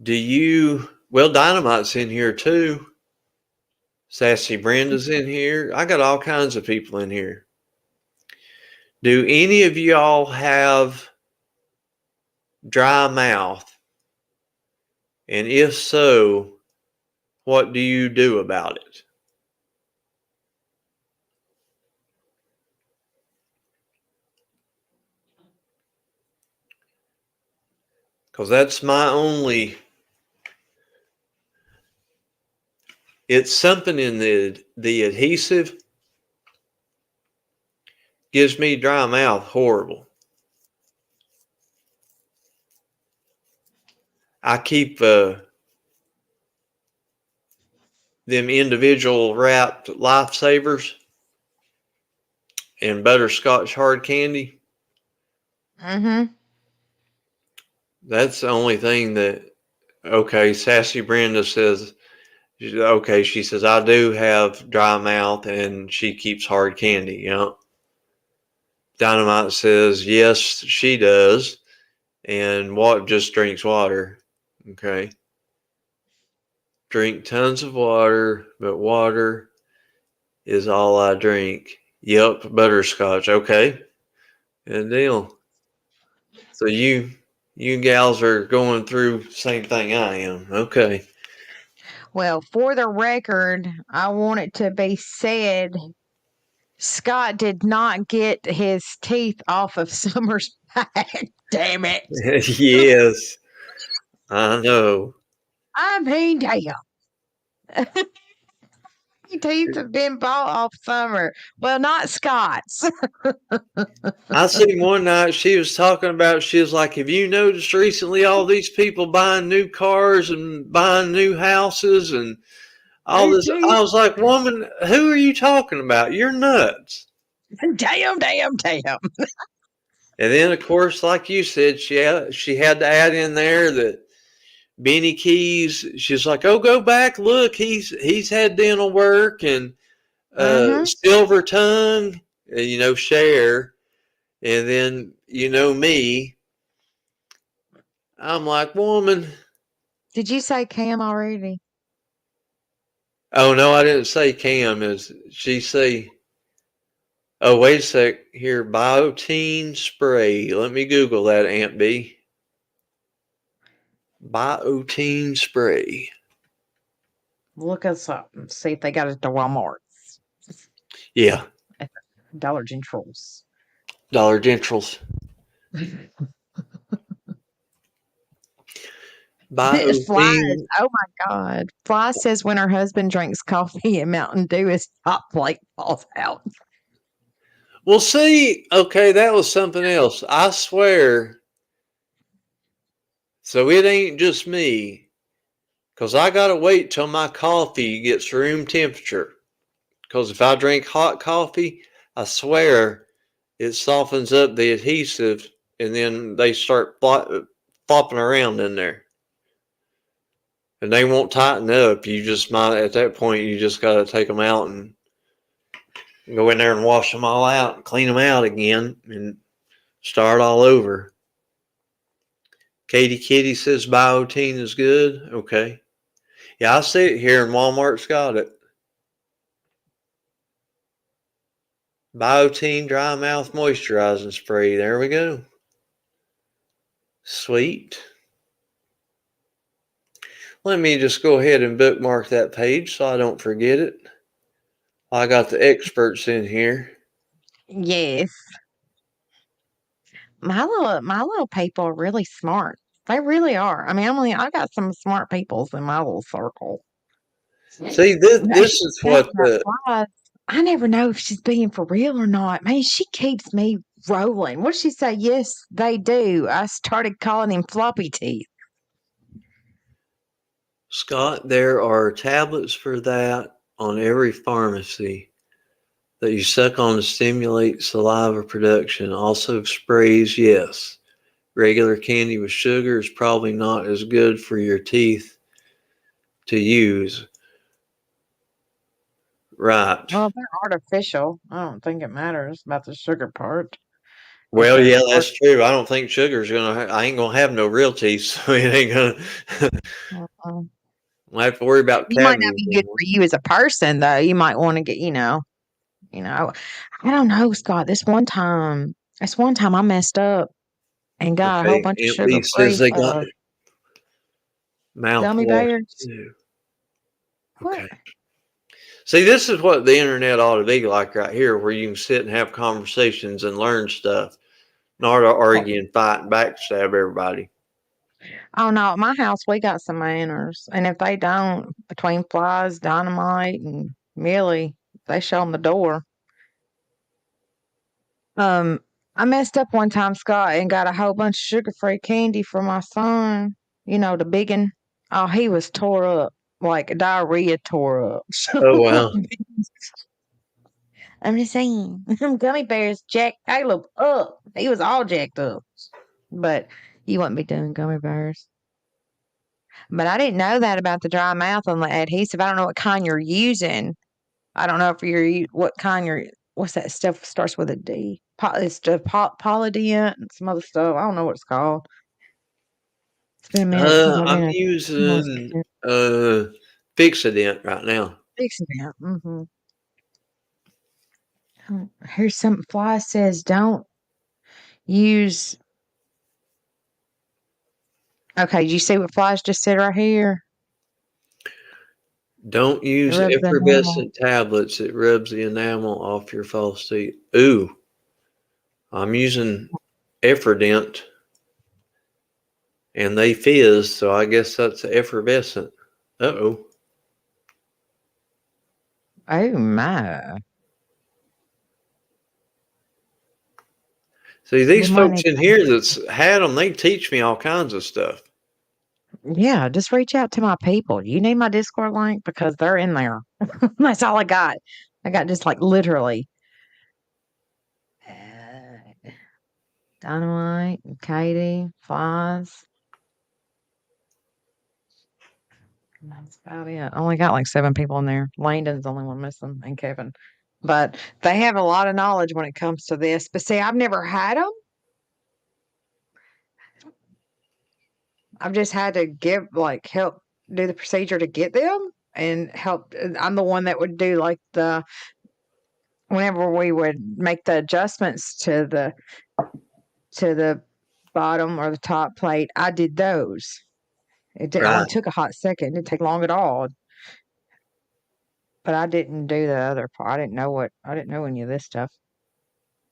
Well, Dynamite's in here too. Sassy Brenda's in here. I got all kinds of people in here. Do any of y'all have dry mouth? And if so, what do you do about it? Because that's my only... It's something in the adhesive gives me dry mouth horrible. I keep them individual wrapped Lifesavers and butterscotch hard candy. Mm-hmm. That's the only thing that... Okay, Sassy Brenda says... Okay, she says, I do have dry mouth, and she keeps hard candy, you know. Dynamite says, yes, she does. And what just drinks water. Okay. Drink tons of water, but water is all I drink. Yep, butterscotch. Okay. Good deal. So you gals are going through the same thing I am. Okay. Well, for the record, I want it to be said Scott did not get his teeth off of Summer's back. Damn it. Yes. I know. I mean, damn. Your teeth have been bought off Summer. Well, not Scott's. I seen one night she was talking about, she was like, have you noticed recently all these people buying new cars and buying new houses and all this? I was like, woman, who are you talking about? You're nuts. Damn. And then, of course, like you said, she had to add in there that Benny Keys, she's like, oh, go back, look, he's had dental work, and Silver Tongue, Cher. And then, me, I'm like, woman. Did you say Cam already? Oh, no, I didn't say Cam. Is she say, oh, wait a sec here, Biotine spray. Let me Google that, Aunt B. Biotine spray. Look us up and see if they got it at the Walmart's. Yeah. Dollar Generals. Dollar Generals. Flies. Oh my God. Fly says when her husband drinks coffee and Mountain Dew, his top plate falls out. Well, see, okay, that was something else. I swear. So it ain't just me, because I got to wait till my coffee gets room temperature. Because if I drink hot coffee, I swear it softens up the adhesive, and then they start flopping around in there. And they won't tighten up. You just might, at that point, you just got to take them out and go in there and wash them all out and clean them out again and start all over. Katie Kitty says Biotine is good. Okay. Yeah, I see it here, and Walmart's got it. Biotine Dry Mouth Moisturizing Spray. There we go. Sweet. Let me just go ahead and bookmark that page so I don't forget it. I got the experts in here. Yes. My little people are really smart. They really are. I mean, I got some smart peoples in my little circle. See, this is what I never know if she's being for real or not. Man, she keeps me rolling. What did she say? Yes, they do. I started calling him floppy teeth. Scott, there are tablets for that on every pharmacy that you suck on to stimulate saliva production. Also sprays, yes. Regular candy with sugar is probably not as good for your teeth to use. Right. Well, they're artificial. I don't think it matters about the sugar part. Well, yeah, that's true. I don't think sugar's I ain't gonna have no real teeth, so it ain't gonna. I have to worry about You might not cavities be good anymore. for you as a person, though. You might want to get, I don't know, Scott. This one time I messed up and got a whole Okay, bunch of Aunt B says sugar-free they got gummy mouthwash bears. too. What? Okay. See, this is what the internet ought to be like right here, where you can sit and have conversations and learn stuff, not to argue and fight and backstab everybody. Oh no, at my house we got some manners, and if they don't, between flies, dynamite, and Millie, they show them the door. Um, I messed up one time, Scott, and got a whole bunch of sugar-free candy for my son. You know, the biggin. Oh, he was tore up, like diarrhea tore up. Oh, wow. I'm just saying, gummy bears jacked Caleb up. He was all jacked up, but you wouldn't be doing gummy bears. But I didn't know that about the dry mouth on the adhesive. I don't know what kind you're using. I don't know if what kind what's that stuff starts with a D? It's the polydent and some other stuff. I don't know what it's called. It's been a minute since I've I'm been using Fixodent right now. fixing it. Mm-hmm. Here's something Fly says don't use. Okay, did you see what Fly's just said right here? Don't use Rubs the enamel. effervescent tablets. It rubs the enamel off your false teeth. Ooh, I'm using Efferdent, and they fizz, so I guess that's effervescent. Uh-oh. Oh my. See, these We might folks need in to, here that's had them, they teach me all kinds of stuff. yeah, just reach out to my people. You need my Discord link because they're in there. That's all I got. I got just like literally Dynamite, Katie, Flies. That's about it. I only got like 7 people in there. Landon's the only one missing, and Kevin. But they have a lot of knowledge when it comes to this. But see, I've never had them. I've just had to help do the procedure to get them and help. I'm the one that would do like whenever we would make the adjustments to the bottom or the top plate, I did those. Only Right. took a hot second. It didn't take long at all. But I didn't do the other part. I didn't know any of this stuff.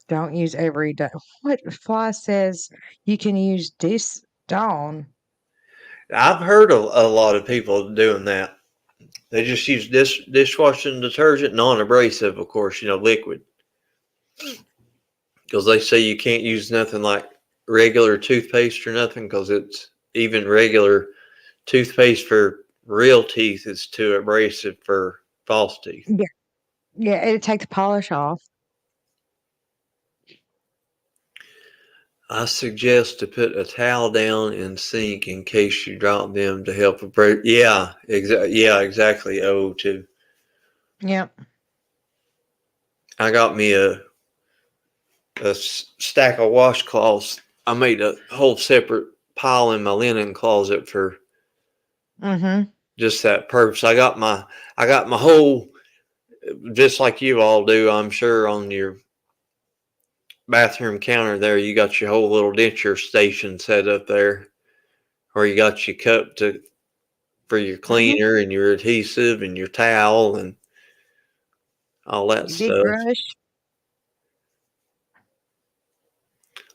Don't use every day. What Fly says you can use this dawn. I've heard a lot of people doing that. They just use dishwashing detergent, non-abrasive, of course, liquid. Because they say you can't use nothing like regular toothpaste or nothing, because it's even regular toothpaste for real teeth is too abrasive for false teeth. Yeah. Yeah, it'd take the polish off. I suggest to put a towel down in sink in case you drop them to help abrade. Yeah, exactly. Oh, too. Yep. I got me a stack of washcloths. I made a whole separate pile in my linen closet for just that purpose. I got my whole, just like you all do, I'm sure, on your bathroom counter there. You got your whole little denture station set up there, where you got your cup for your cleaner and your adhesive and your towel and all that Your big stuff. brush.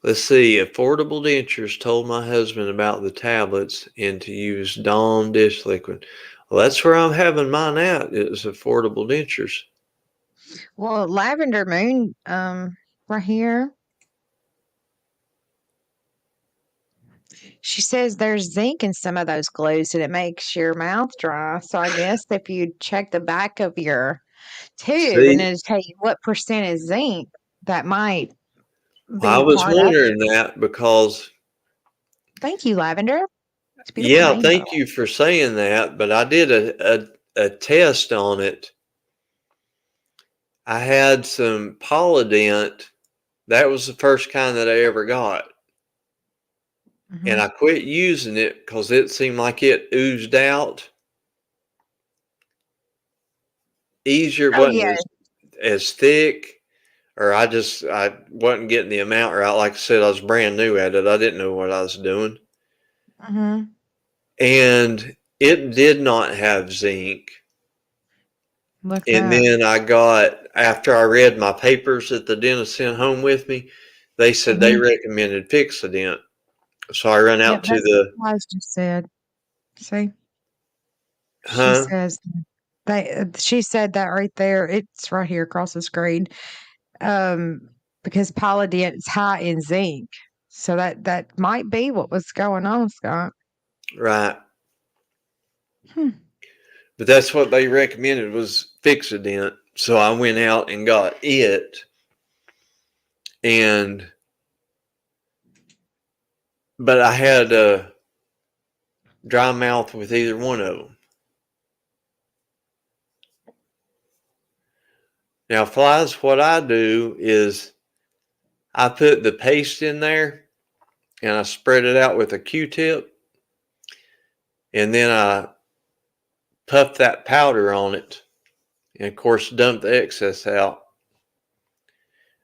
Let's see. Affordable Dentures told my husband about the tablets and to use Dawn dish liquid. Well, that's where I'm having mine at, is Affordable Dentures. Well, Lavender Moon, right here. She says there's zinc in some of those glues and it makes your mouth dry. So I guess if you check the back of your tube and See, it'll tell you what percent is zinc, that might I be was part of it. wondering that because, Thank you, Lavender. It's a beautiful yeah, name, by the thank you for saying that, but I did a test on it. I had some Polydent. That was the first kind that I ever got. way. And I quit using it because it seemed like it oozed out. easier. It Oh wasn't yeah. as thick, or I wasn't getting the amount right. Like I said, I was brand new at it. I didn't know what I was doing. Mm-hmm. And it did not have zinc. Look And that. then after I read my papers that the dentist sent home with me, they said they Mm-hmm. recommended Fixodent. So I run Yep, out to that's the, what I just said. See, she huh? says she said that right there. It's right here across the screen. Um, because Polydent is high in zinc, so that might be what was going on, Scott. Right. Hmm. But that's what they recommended was Fixodent. So I went out and got it. But I had a dry mouth with either one of them. Now, flies, what I do is I put the paste in there and I spread it out with a Q-tip, and then I puff that powder on it, and of course dump the excess out.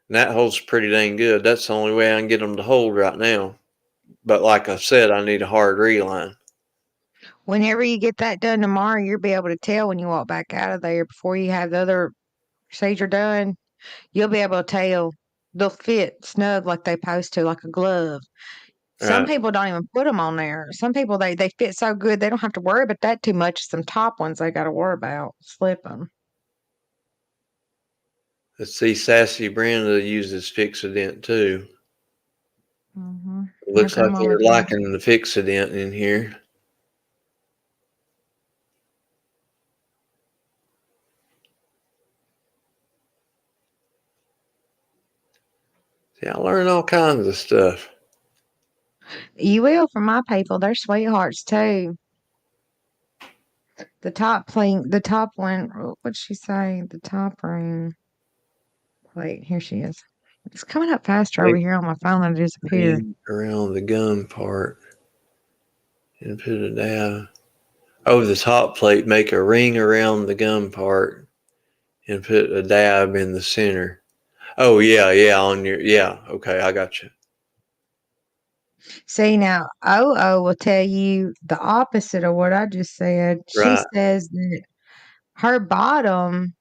And that holds pretty dang good. That's the only way I can get them to hold right now. But like I said, I need a hard reline. Whenever you get that done tomorrow, you'll be able to tell when you walk back out of there before you have the other procedure done. You'll be able to tell they'll fit snug like they supposed to, like a glove. Some Right. people don't even put them on there. Some people they fit so good they don't have to worry about that too much. Some top ones they got to worry about slipping. Let's see, Sassy Brenda uses Fixodent too. Mm-hmm. It My looks like grandmama they're did. liking the Fixodent in here. See, I learn all kinds of stuff. You will from my people. They're sweethearts too. The top one. What'd she say? The top ring. Wait, here she is. It's coming up faster over Make here on my phone than it is up here. ring around the gum part and put a dab. Over the top plate, make a ring around the gum part and put a dab in the center. Oh, yeah, on your, yeah, okay, I got you. See now, will tell you the opposite of what I just said. She Right, says that her bottom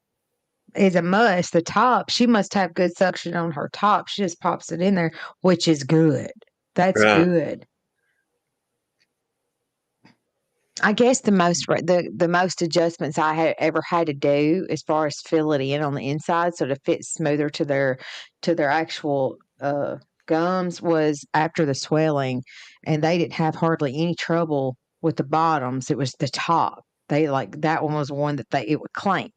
is a must. The top, she must have good suction on her top. She just pops it in there, which is good. That's right, good. I guess the most adjustments I had ever had to do as far as fill it in on the inside so to fit smoother to their actual gums was after the swelling, and they didn't have hardly any trouble with the bottoms. It was the top. They like that one was one that it would clank.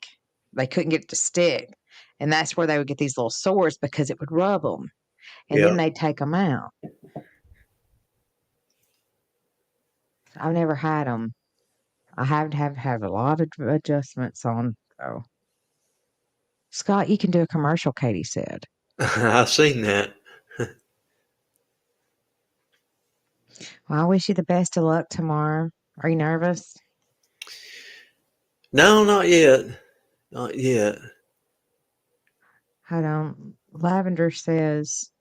They couldn't get it to stick, and that's where they would get these little sores because it would rub them, and yeah. then they'd take them out. I've never had them. I have a lot of adjustments on. Oh, Scott, you can do a commercial. Katie said. I've seen that. Well, I wish you the best of luck tomorrow. Are you nervous? No, not yet. Not yet. Hold on. Lavender says,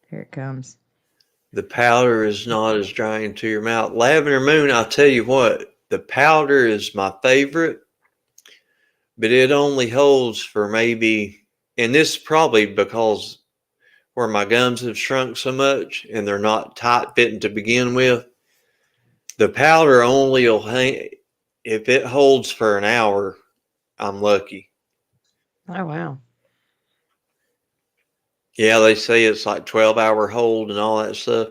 here it comes. The powder is not as dry into your mouth. Lavender Moon, I'll tell you what, the powder is my favorite, but it only holds for maybe, and this is probably because where my gums have shrunk so much and they're not tight fitting to begin with. The powder only will hang, if it holds for an hour, I'm lucky. Oh, wow. Yeah, they say it's like 12-hour hold and all that stuff.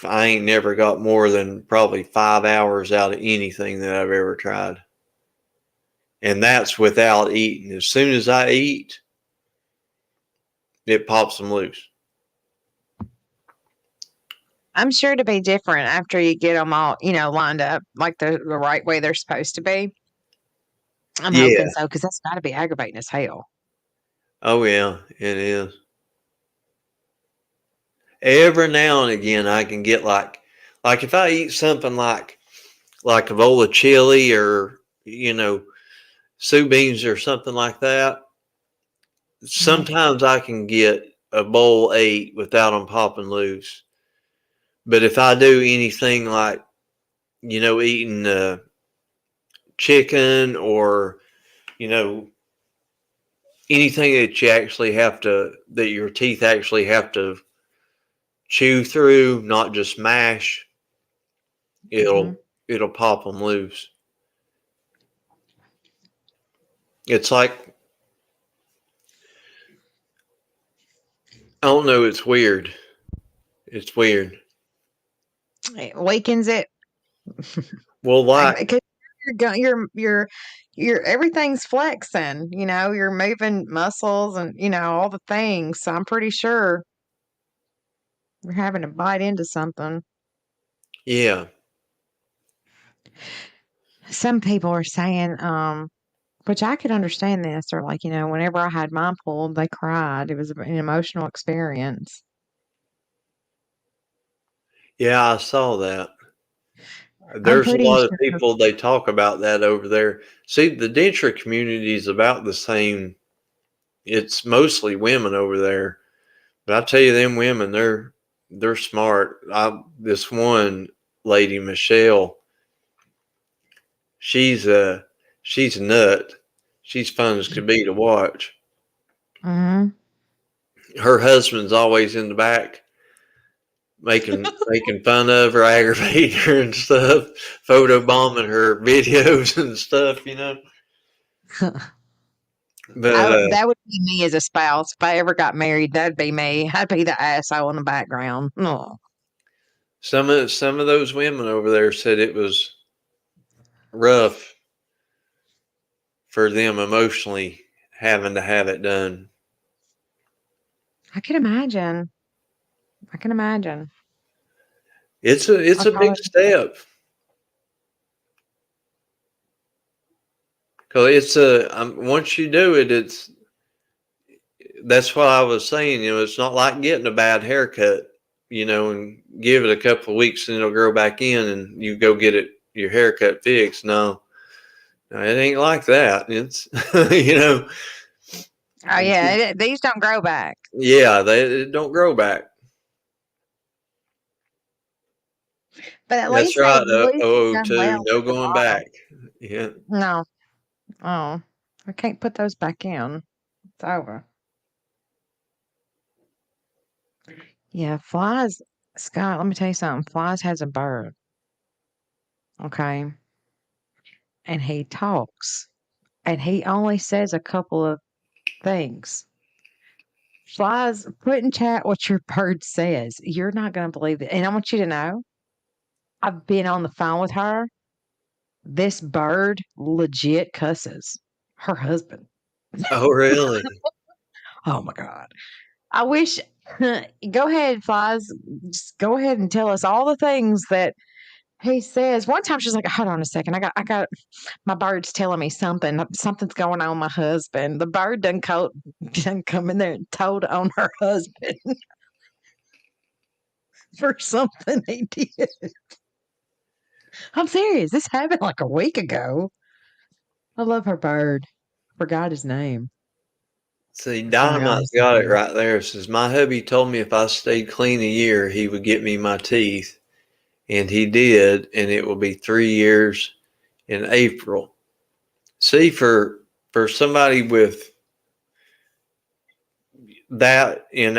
I ain't never got more than probably 5 hours out of anything that I've ever tried. And that's without eating. As soon as I eat, it pops them loose. I'm sure to be different after you get them all, lined up like the right way they're supposed to be. I'm Yeah. hoping so because that's got to be aggravating as hell. Oh, yeah, it is. Every now and again, I can get like if I eat something like a bowl of chili or, soup beans or something like that, sometimes I can get a bowl 8 without them popping loose. But if I do anything like, eating chicken or, anything that your teeth actually have to chew through, not just mash, it'll pop them loose. It's like, I don't know, it's weird. It's weird. It weakens it. Well, like, Because you're everything's flexing, you're moving muscles and, all the things. So I'm pretty sure you're having to bite into something. yeah. Some people are saying, which I could understand this. They're like, whenever I had mine pulled, they cried. It was an emotional experience. Yeah, I saw that. I'm There's a pretty lot of sure. people, they talk about that over there. See, the denture community is about the same. It's mostly women over there. But I tell you, them women, they're smart. This one lady, Michelle, she's a nut. She's fun as could be to watch. Mm-hmm. Her husband's always in the back making fun of her, aggravating her and stuff, photobombing her videos and stuff, But That would be me as a spouse. If I ever got married, that'd be me. I'd be the asshole in the background. Oh. some of those women over there said it was rough for them emotionally having to have it done. I can imagine. It's a big step. Because once you do it, that's what I was saying. It's not like getting a bad haircut, and give it a couple of weeks and it'll grow back in, and you go get your haircut fixed. No, it ain't like that. It's Oh yeah, these don't grow back. Yeah, they don't grow back. But at That's least right. they've done 002, well no with the going bottom. back. Yeah. No. Oh, I can't put those back in. It's over. Yeah, flies. Scott, let me tell you something. Flies has a bird. Okay. And he talks. And he only says a couple of things. Flies, put in chat what your bird says. You're not going to believe it. And I want you to know, I've been on the phone with her. This bird legit cusses her husband. Oh, really? Oh my God. I wish, go ahead, Flies. Just go ahead and tell us all the things that he says. One time she's like, hold on a second. I got, my bird's telling me something's going on with my husband. The bird done come in there and told on her husband for something he did. I'm serious. This happened like a week ago. I love her bird. Forgot his name. See, Oh my God. Dynamite's got it right there. It says, my hubby told me if I stayed clean a year, he would get me my teeth. And he did, and it will be 3 years in April. See, for somebody with that in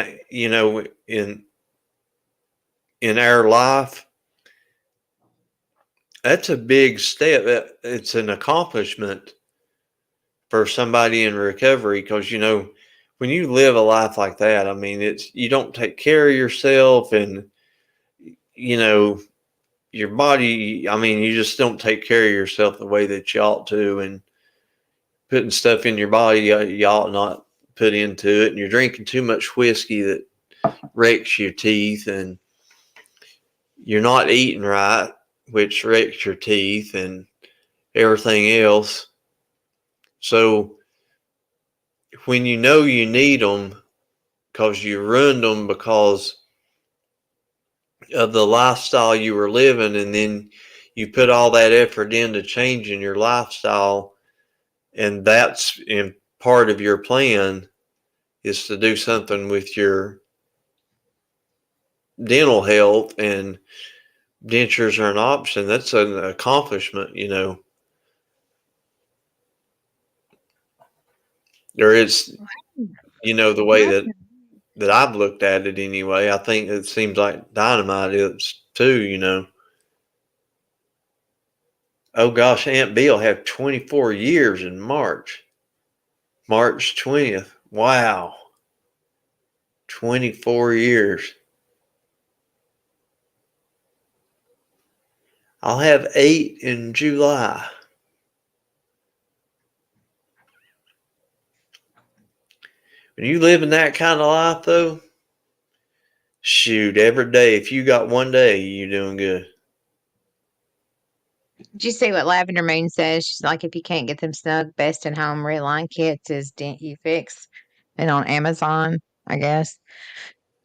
our life, that's a big step. It's an accomplishment for somebody in recovery, because when you live a life like that, I mean, you don't take care of yourself, and your body, I mean, you just don't take care of yourself the way that you ought to, and putting stuff in your body you ought not put into it, and you're drinking too much whiskey that wrecks your teeth, and you're not eating right, which wrecks your teeth and everything else. So when you know you need them because you ruined them because of the lifestyle you were living, and then you put all that effort into changing your lifestyle, And that's in part of your plan is to do something with your dental health, and dentures are an option. That's an accomplishment, you know. There is, you know, the way that I've looked at it anyway. I think it seems like dynamite is too, you know. Oh gosh, Aunt Bill have 24 years in March. March 20th. Wow. 24 years. I'll have 8 in July. When you live in that kind of life, though, shoot, every day, if you got one day, you're doing good. Did you see what Lavender Moon says? She's like, if you can't get them snug best in home reline kits, is Dent You Fix, and on Amazon, I guess.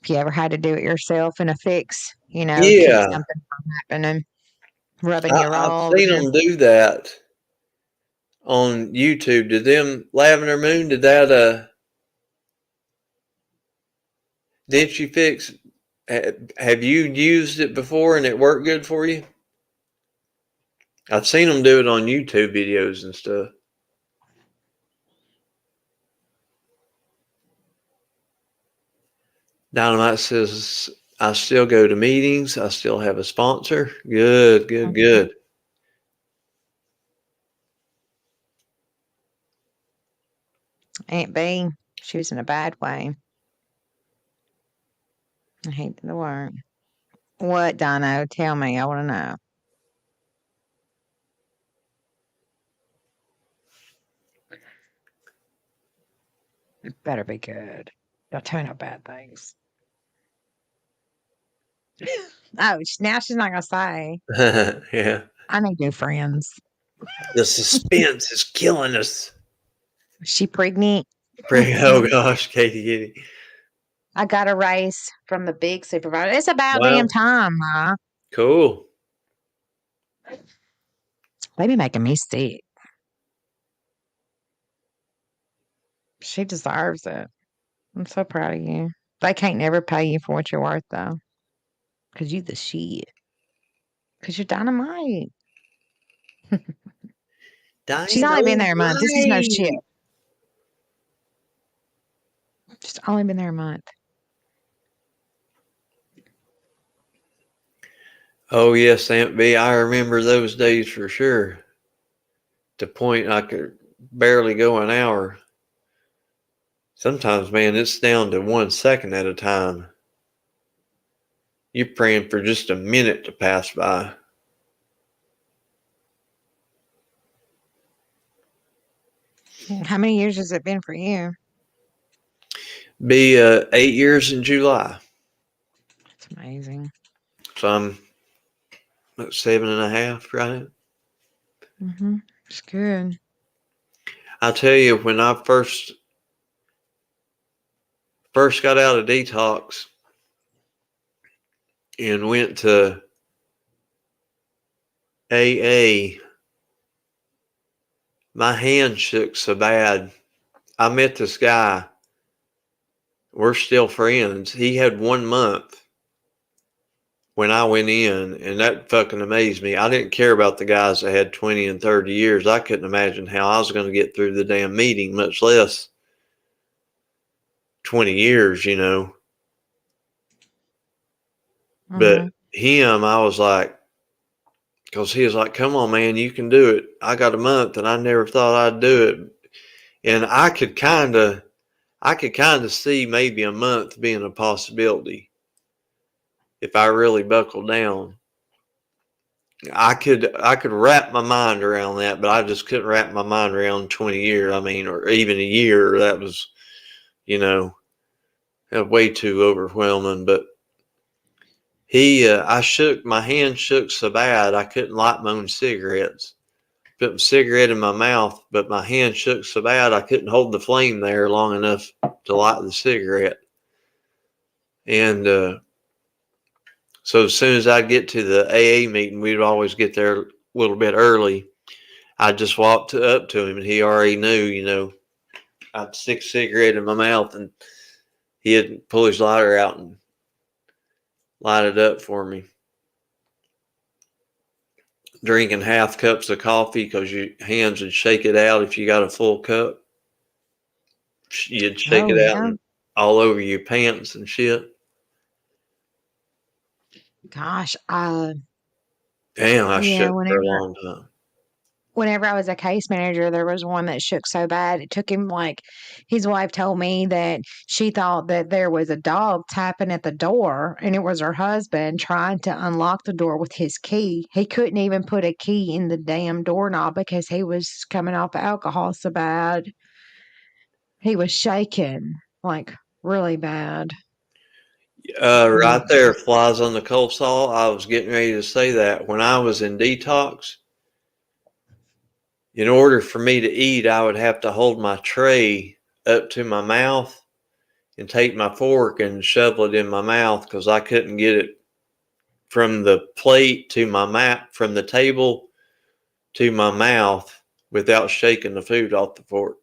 If you ever had to do it yourself in a fix, you know, keep Yeah, something from happening, rubbing you I've raw seen there. them do that on YouTube. Did them Lavender Moon, did that, did you fix, have you used it before and it worked good for you? I've seen them do it on YouTube videos and stuff. Dynamite says, I still go to meetings. I still have a sponsor. Good, good, good. Aunt B, she was in a bad way. I hate the word. What, Dino? Tell me. I want to know. It better be good. Don't tell me no bad things. Oh, now she's not going to say. Yeah. I need new friends. The suspense is killing us. Is she pregnant? Oh gosh, Katie Kitty. I got a raise from the big supervisor. It's about Wow. damn time, Ma. Cool. They be making me sick. She deserves it. I'm so proud of you. They can't never pay you for what you're worth, though. Because you the shit. Because you're dynamite. She's only been there a month. This is no shit. She's only been there a month. Oh yes, Aunt B. I remember those days for sure. To point I could barely go an hour. Sometimes, man, it's down to 1 second at a time. You're praying for just a minute to pass by. How many years has it been for you? Be 8 years in July. It's amazing. So I'm at 7.5, right? Mm-hmm. It's good. I'll tell you, when I first got out of detox and went to AA, my hand shook so bad. I met this guy. We're still friends. He had 1 month when I went in, and that fucking amazed me. I didn't care about the guys that had 20 and 30 years. I couldn't imagine how I was going to get through the damn meeting, much less 20 years, you know. But him, I was like, because he was like, come on, man, you can do it. I got a month, and I never thought I'd do it. And I could kind of see maybe a month being a possibility if I really buckled down. I could wrap my mind around that, but I just couldn't wrap my mind around 20 years. I mean, or even a year. That was, you know, way too overwhelming. But my hand shook so bad I couldn't light my own cigarettes. Put a cigarette in my mouth, but my hand shook so bad I couldn't hold the flame there long enough to light the cigarette. And so as soon as I'd get to the AA meeting, we'd always get there a little bit early. I just walked up to him, and he already knew. I'd stick a cigarette in my mouth, and he'd pull his lighter out and light it up for me. Drinking half cups of coffee because your hands would shake it out if you got a full cup. You'd shake Oh, it out yeah. and all over your pants and shit. Gosh. Damn, I Yeah, shook for a long time. whenever I was a case manager, there was one that shook so bad. It took him like his wife told me that she thought that there was a dog tapping at the door and it was her husband trying to unlock the door with his key. He couldn't even put a key in the damn doorknob because he was coming off alcohol so bad. He was shaking like really bad. Right Mm. there, flies on the coleslaw. I was getting ready to say that. When I was in detox, in order for me to eat, I would have to hold my tray up to my mouth and take my fork and shovel it in my mouth because I couldn't get it from the plate to my mouth, from the table to my mouth without shaking the food off the fork.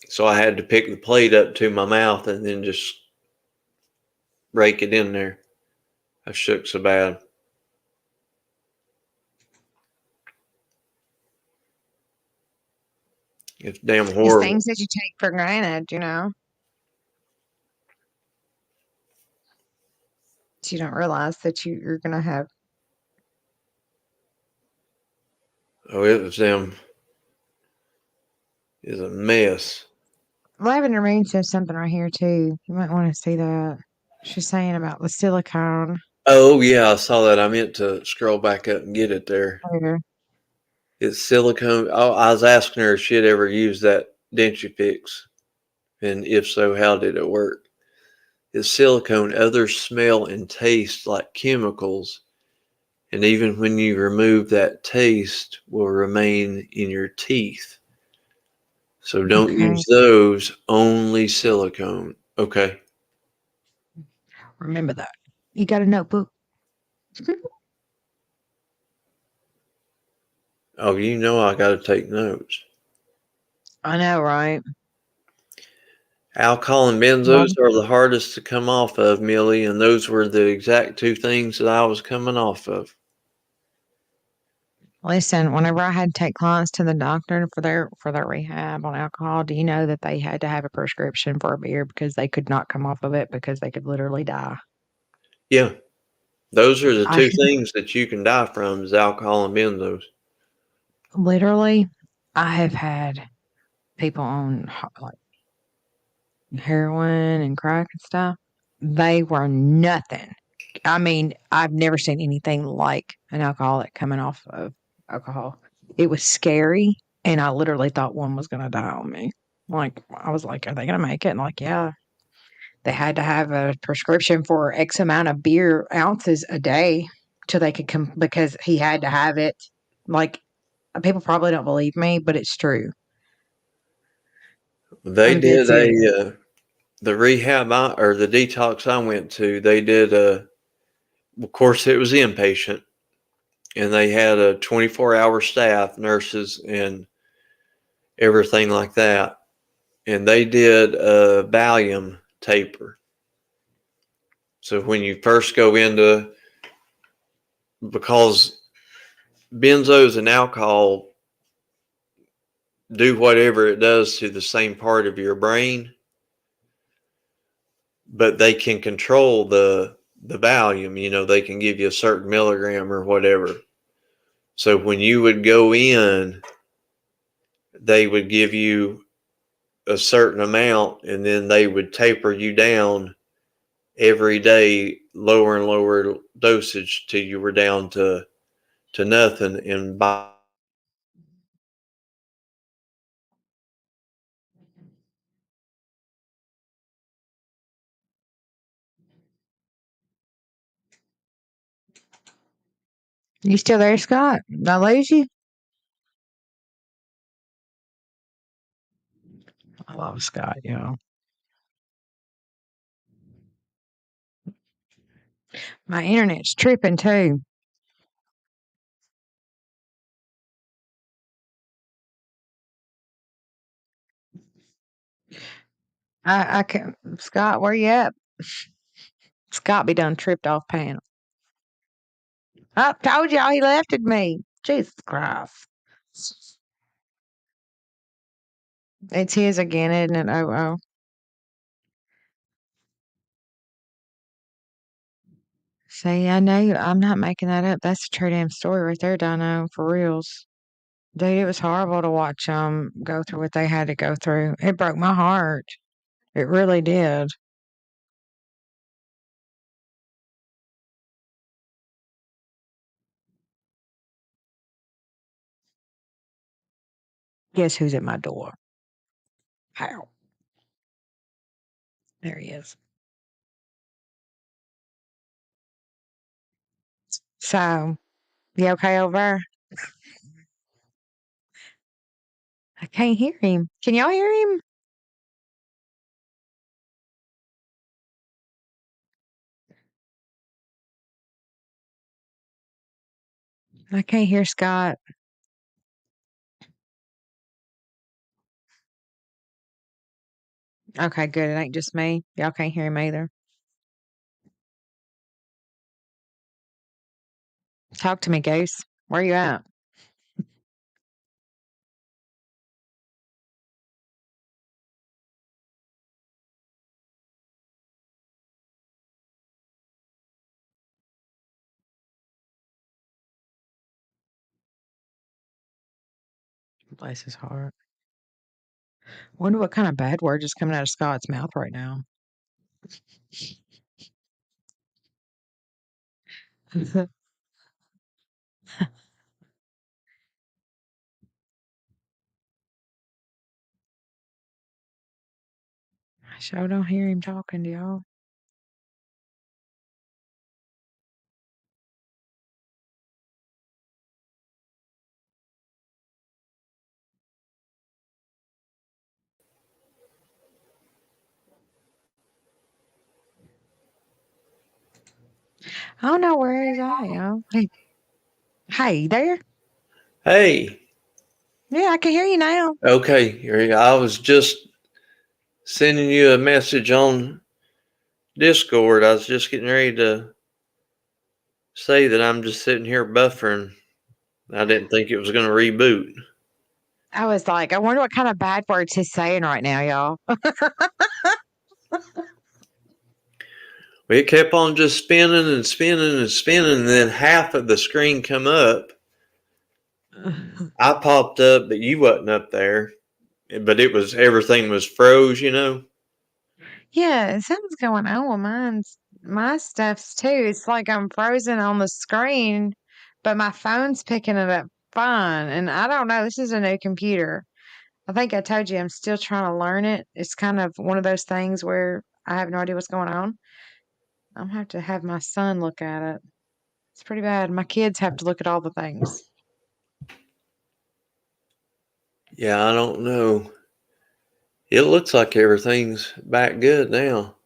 So I had to pick the plate up to my mouth and then just rake it in there. I shook so bad. It's damn It's horrible. things that you take for granted. So you don't realize that you're going to have. Oh, it was them. It's a mess. Lavender Moon says something right here too. You might want to see that. She's saying about the silicone. Oh, yeah, I saw that. I meant to scroll back up and get it there. Later. It's silicone. Oh, I was asking her if she had ever used that Dentifix. And if so, how did it work? It's silicone. Others smell and taste like chemicals. And even when you remove that taste will remain in your teeth. So don't Okay. use those, only silicone. Okay. Remember that. You got a notebook? Oh, I got to take notes. I know, right? Alcohol and Well, benzos are the hardest to come off of, Millie, and those were the exact two things that I was coming off of. listen, whenever I had to take clients to the doctor for their rehab on alcohol, do you know that they had to have a prescription for a beer because they could not come off of it because they could literally die? Yeah, those are the I two things that you can die from is alcohol and benzos. literally, I have had people on like heroin and crack and stuff. They were nothing. I mean, I've never seen anything like an alcoholic coming off of alcohol. It was scary, and I literally thought one was gonna die on me. Like, I was like, "Are they gonna make it?" And like, yeah, they had to have a prescription for X amount of beer ounces a day till they could come because he had to have it. Like, people probably don't believe me, but it's true. They I'm dead did serious. the rehab or the detox I went to. They did of course it was inpatient, and they had a 24-hour staff, nurses, and everything like that. And they did a Valium taper. So when you first go into, because benzos and alcohol do whatever it does to the same part of your brain, but they can control the volume. They can give you a certain milligram or whatever. So when you would go in, they would give you a certain amount, and then they would taper you down every day, lower and lower dosage till you were down to nothing. And by You still there, Scott? Did I lose you? I love Scott, My internet's tripping too. I can Scott, where you at? Scott be done tripped off panel. I told y'all he left me. Jesus Christ. It's his again, isn't it? Oh, oh. See, I know I'm not making that up. That's a true damn story right there, Dino, for reals. Dude, it was horrible to watch them go through what they had to go through. It broke my heart. It really did. Guess who's at my door? How? There he is. So, you okay over there? I can't hear him. Can y'all hear him? I can't hear Scott. Okay, good. It ain't just me. Y'all can't hear him either. Talk to me, Goose. Where you at? Bless his heart. Wonder what kind of bad word is coming out of Scott's mouth right now. I sure don't hear him talking to y'all. I don't know where he's at, y'all. Hey, you there? Hey, Yeah, I can hear you now. okay, here you go. I was just sending you a message on Discord. I was just getting ready to say that I'm just sitting here buffering. I didn't think it was going to reboot. I was like, I wonder what kind of bad words he's saying right now, y'all. It kept on just spinning and spinning and spinning, and then half of the screen come up. I popped up, but you wasn't up there. But it was everything was froze, you know. Yeah, something's going on with my stuff's too. It's like I'm frozen on the screen, but my phone's picking it up fine. And I don't know. This is a new computer. I think I told you I'm still trying to learn it. It's kind of one of those things where I have no idea what's going on. I'm gonna have to have my son look at it. It's pretty bad. My kids have to look at all the things. Yeah, I don't know. It looks like everything's back good now.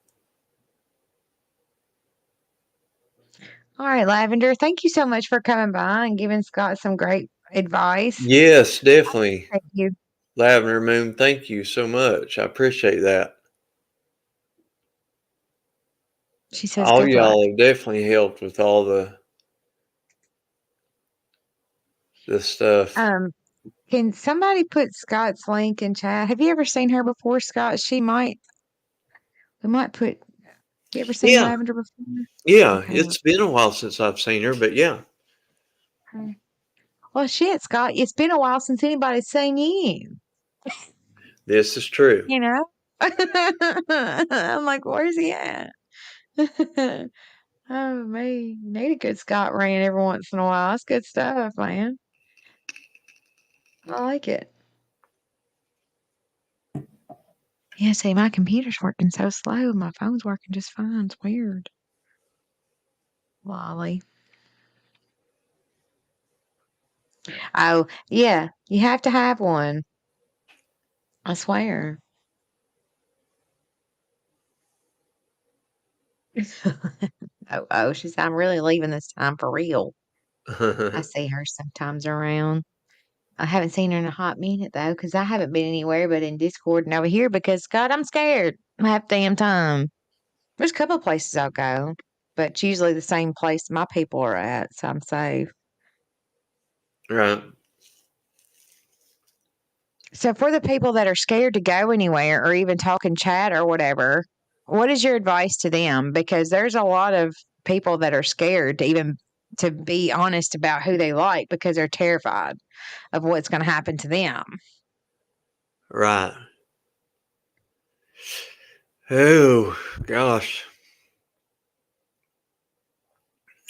All right, Lavender, thank you so much for coming by and giving Scott some great advice. Yes, definitely. Thank you. Lavender Moon, thank you so much. I appreciate that. She says, All good luck. y'all have definitely helped with all the stuff. Can somebody put Scott's link in chat? Have you ever seen her before, Scott? We might put, you ever seen Yeah, Lavender before? yeah. Okay. It's been a while since I've seen her, but yeah. Okay. Well, shit, Scott, it's been a while since anybody's seen you. This is true. You know? I'm like, where's he at? Oh, me. Need a good Scott rant every once in a while. That's good stuff, man. I like it. Yeah, see, my computer's working so slow. My phone's working just fine. It's weird. Lolly. Oh, yeah. You have to have one. I swear. She said, I'm really leaving this time for real. I see her sometimes around. I haven't seen her in a hot minute though, because I haven't been anywhere but in Discord and over here because God, I'm scared half the damn time. There's a couple of places I'll go, but it's usually the same place my people are at, so I'm safe. Right. So for the people that are scared to go anywhere or even talk in chat or whatever, what is your advice to them? Because there's a lot of people that are scared to even to be honest about who they like because they're terrified of what's going to happen to them. Right. Oh, gosh.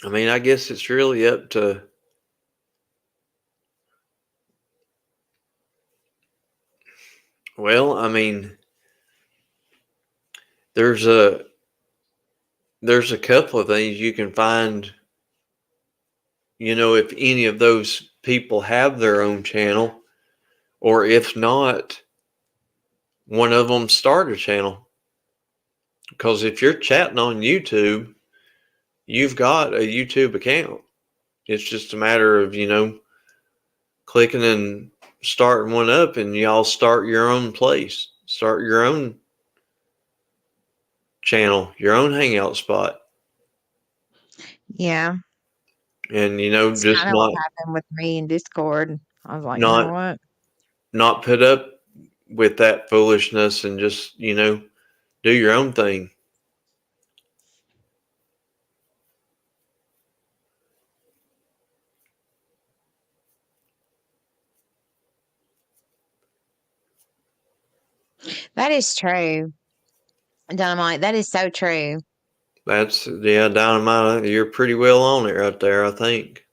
I mean, I guess it's really up to well, I mean, there's a couple of things you can find, if any of those people have their own channel, or if not, one of them start a channel. Because if you're chatting on YouTube, you've got a YouTube account. It's just a matter of, clicking and starting one up, and y'all start your own place, start your own channel, your own hangout spot. Yeah. And, It's just kind of what happened with me in Discord. I was like, you know what? not put up with that foolishness and just, do your own thing. That is true. Dynamite, that is so true. Dynamite, you're pretty well on it right there, I think.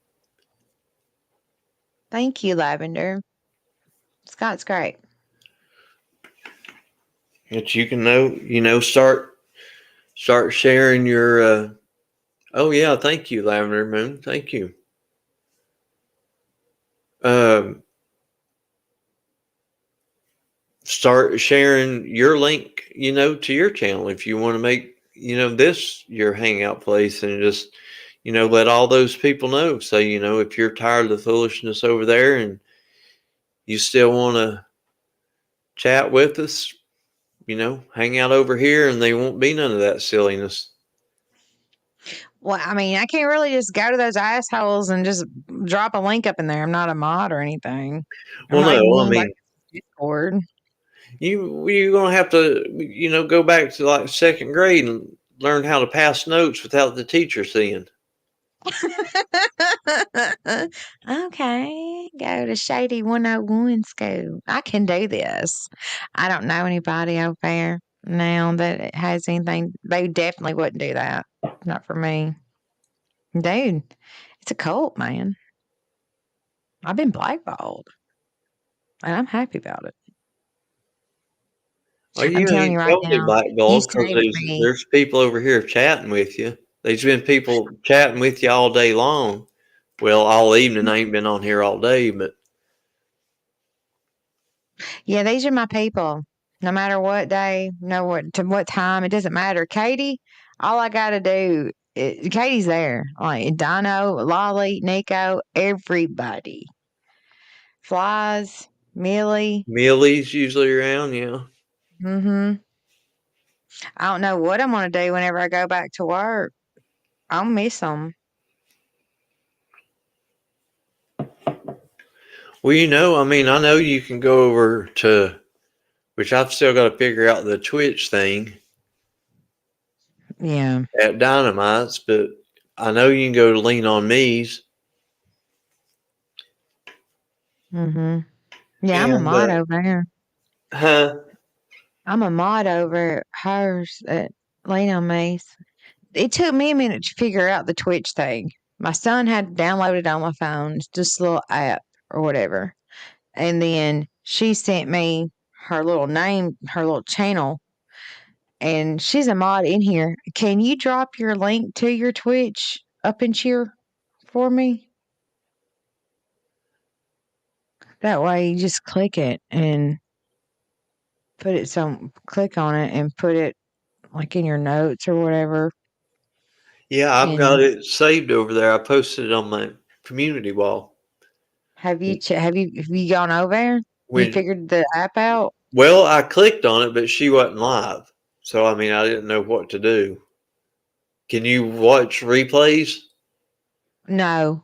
Thank you, Lavender. Scott's great. That you can start sharing your oh yeah, thank you, Lavender Moon. Thank you. Start sharing your link, to your channel if you want to make, this your hangout place, and just, let all those people know. So, if you're tired of the foolishness over there and you still want to chat with us, hang out over here, and there won't be none of that silliness. Well, I mean, I can't really just go to those assholes and just drop a link up in there. I'm not a mod or anything. Well, no, I mean, Discord. You're gonna have to, go back to like second grade and learn how to pass notes without the teacher seeing. Okay, go to Shady 101 school. I can do this. I don't know anybody over there now that has anything. They definitely wouldn't do that. Not for me. Dude, it's a cult, man. I've been blackballed. And I'm happy about it. Well, I'm you telling ain't you right totally now. blackballed, because there's people over here chatting with you. There's been people chatting with you all day long. Well, all evening. I ain't been on here all day, but yeah, these are my people. No matter what day, what time, it doesn't matter. Katie, all I gotta do, Katie's there. Like Dino, Lolly, Nico, everybody. Flies, Millie. Millie's usually around, yeah. Mm-hmm. I don't know what I'm gonna do whenever I go back to work. I'll miss them. Well, I mean, I know you can go over to, which I've still got to figure out the Twitch thing. Yeah. At Dynamite's, but I know you can go to Lean on Me's. Mm-hmm. Yeah, I'm a mod over there. Huh? I'm a mod over hers at Lean on Me's. It took me a minute to figure out the Twitch thing. My son had downloaded on my phone, just a little app or whatever. And then she sent me her little name, her little channel, and she's a mod in here. Can you drop your link to your Twitch up in here for me? That way you just click it and click on it and put it like in your notes or whatever. Yeah, I've got it saved over there. I posted it on my community wall. Have you gone over there? You When figured the app out? well, I clicked on it, but she wasn't live, so I mean, I didn't know what to do. Can you watch replays? No.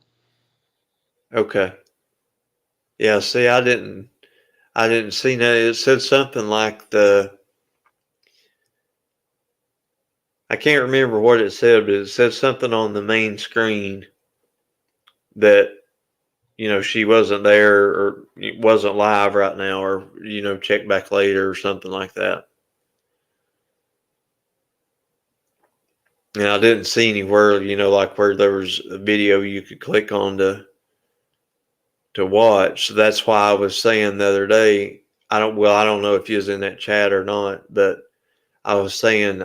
Okay. Yeah. See, I didn't see that. It said something like I can't remember what it said, but it said something on the main screen that she wasn't there or wasn't live right now, or check back later or something like that. And I didn't see anywhere, like where there was a video you could click on to watch. So that's why I was saying the other day, I don't know if you was in that chat or not, but I was saying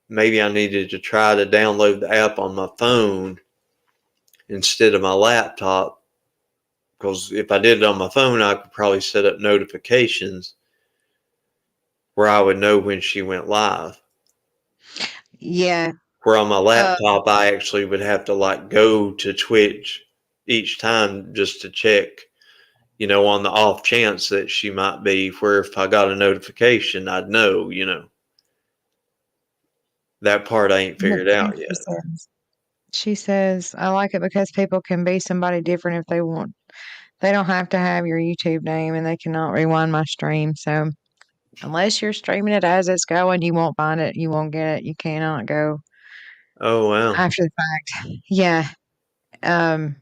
maybe I needed to try to download the app on my phone instead of my laptop, because if I did it on my phone, I could probably set up notifications where I would know when she went live. Yeah. Where on my laptop, I actually would have to go to Twitch each time just to check, on the off chance that she might be, where if I got a notification, I'd know, That part I ain't figured out yet. She says, I like it because people can be somebody different if they want. They don't have to have your YouTube name, and they cannot rewind my stream. So unless you're streaming it as it's going, you won't find it. You won't get it. You cannot go Oh, wow. after the fact. Yeah. And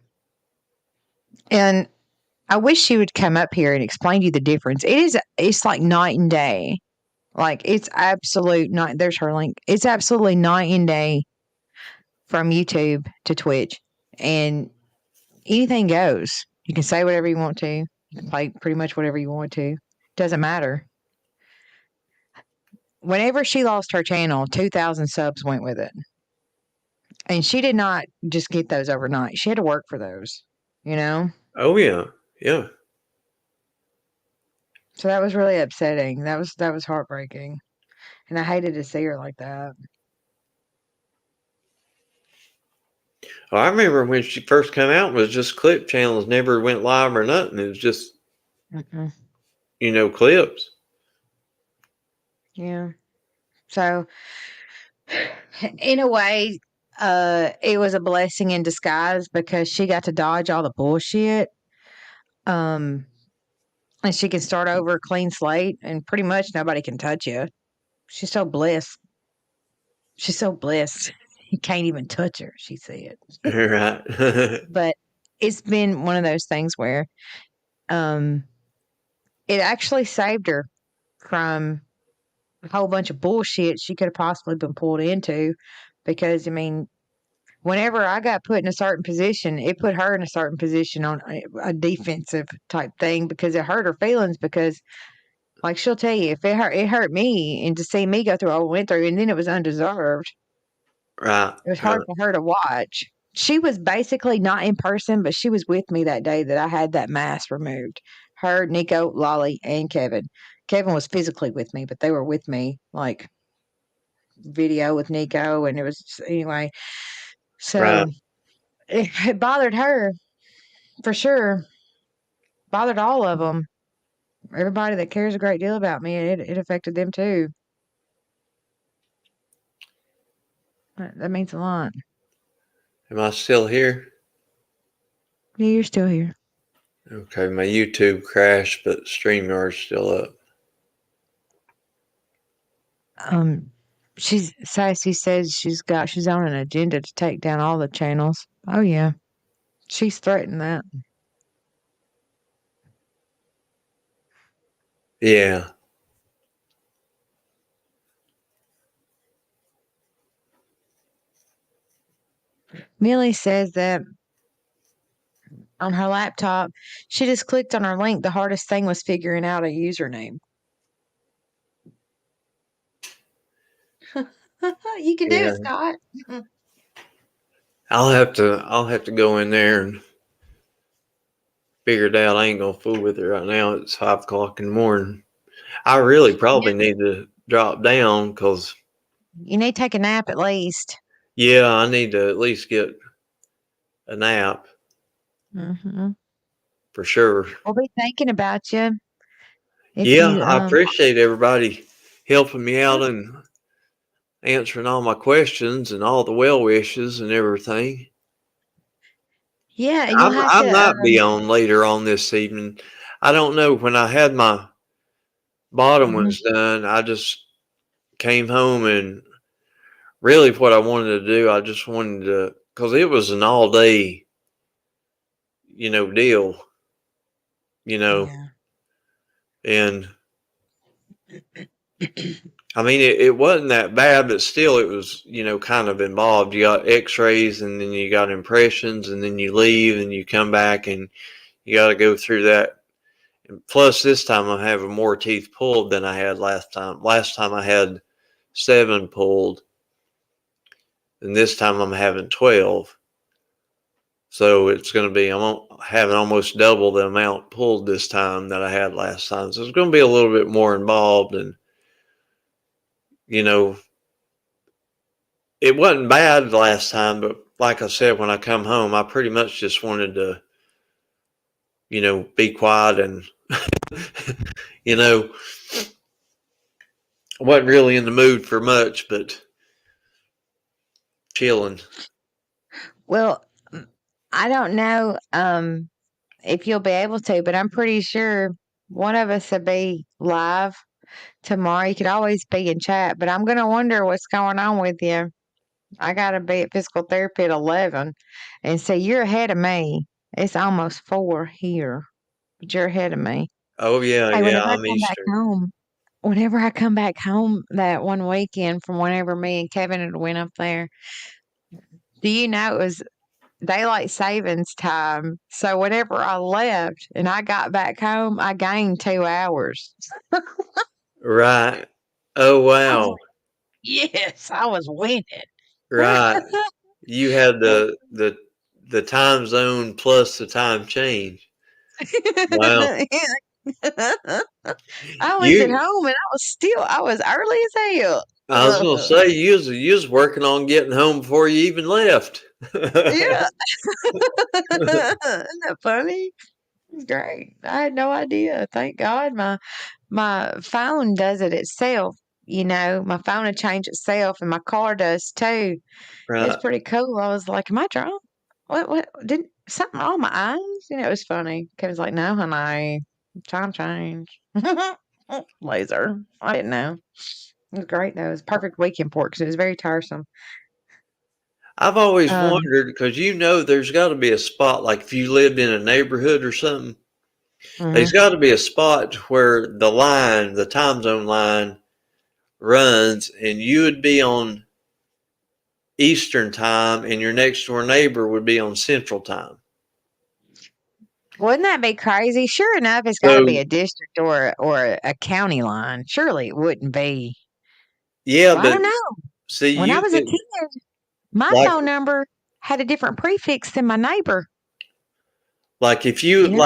I wish she would come up here and explain to you the difference. It's like night and day. Like it's absolute night. There's her link. It's absolutely night and day from YouTube to Twitch, and anything goes. You can say whatever you want to. You can play pretty much whatever you want to. Doesn't matter. Whenever she lost her channel, 2,000 subs went with it. And she did not just get those overnight. She had to work for those, Oh, yeah. Yeah. So that was really upsetting. That was heartbreaking. And I hated to see her like that. Well, I remember when she first came out, it was just clip channels, never went live or nothing. It was just, clips. Yeah. So, in a way, it was a blessing in disguise because she got to dodge all the bullshit. And she can start over clean slate, and pretty much nobody can touch you. She's so blessed. She's so blessed. You can't even touch her, she said. Right. But it's been one of those things where it actually saved her from a whole bunch of bullshit she could have possibly been pulled into. Because, whenever I got put in a certain position, it put her in a certain position on a defensive type thing, because it hurt her feelings. Because, like, she'll tell you, if it hurt me, and to see me go through what I went through, and then it was undeserved. Right. It was hard for her to watch. She was basically not in person, but she was with me that day that I had that mask removed. Her, Nico, Lolly, and Kevin. Kevin was physically with me, but they were with me, like, video with Nico, and it was anyway. So Right. it bothered her for sure. Bothered all of them. Everybody that cares a great deal about me, it affected them too. That means a lot. Am I still here? Yeah, you're still here. Okay, my YouTube crashed, but StreamYard's still up. Sassy says she's on an agenda to take down all the channels. Oh yeah. She's threatened that. Yeah. Millie says that on her laptop, she just clicked on her link. The hardest thing was figuring out a username. You can do it, Scott. I'll have to go in there and figure it out. I ain't gonna fool with it right now. It's 5:00 in the morning. I really probably need to drop down because you need to take a nap at least. Yeah, I need to at least get a nap. Mm-hmm. for sure. We'll be thinking about you if Yeah, you I appreciate everybody helping me out and answering all my questions and all the well wishes and everything. yeah, you'll have I to might be on later on this evening. I don't know. When I had my bottom mhm. ones done, I just came home and really what I wanted to do, I just wanted to, because it was an all day, deal, you know, Yeah. and I mean, it wasn't that bad, but still it was, kind of involved. You got x-rays and then you got impressions and then you leave and you come back and you got to go through that. And plus this time I'm having more teeth pulled than I had last time. Last time I had 7 pulled and this time I'm having 12. So it's going to be, I'm having almost double the amount pulled this time that I had last time. So it's going to be a little bit more involved. And, you know, it wasn't bad last time, but like I said, when I come home, I pretty much just wanted to, be quiet and, you know, wasn't really in the mood for much, but chilling. Well, I don't know if you'll be able to, but I'm pretty sure one of us will be live tomorrow. You could always be in chat, but I'm gonna wonder what's going on with you. I gotta be at physical therapy at 11, and so you're ahead of me. It's almost 4 here, but you're ahead of me. Oh, yeah, Hey, yeah, I'm Eastern. whenever I come back home that one weekend from whenever me and Kevin had went up there, do you know it was daylight savings time? So whenever I left and I got back home, I gained 2 hours. Right. Oh, I was wow. like, "Yes, I was winning." Right. You had the time zone plus the time change. Wow. I was at You home and I was early as hell. I was gonna say you was working on getting home before you even left. Yeah. Isn't that funny? It's great. I had no idea. Thank God my phone does it itself. My phone will change itself and my car does too. It's Right. pretty cool. I was like, am I drunk? What did something wrong with my eyes? It was funny. Kevin's like, no, honey, time change. Laser. I didn't know. It was great though. It was a perfect weekend for it because it was very tiresome. I've always Um, wondered because there's got to be a spot like if you lived in a neighborhood or something, there's mhm. got to be a spot where the time zone line runs, and you would be on Eastern time, and your next door neighbor would be on Central time. Wouldn't that be crazy? Sure enough, it's got to be So a district or a county line. Surely it wouldn't be. yeah, Well, I but don't know. see, When I you was a could kid, my like phone number had a different prefix than my neighbor. Like if you You know?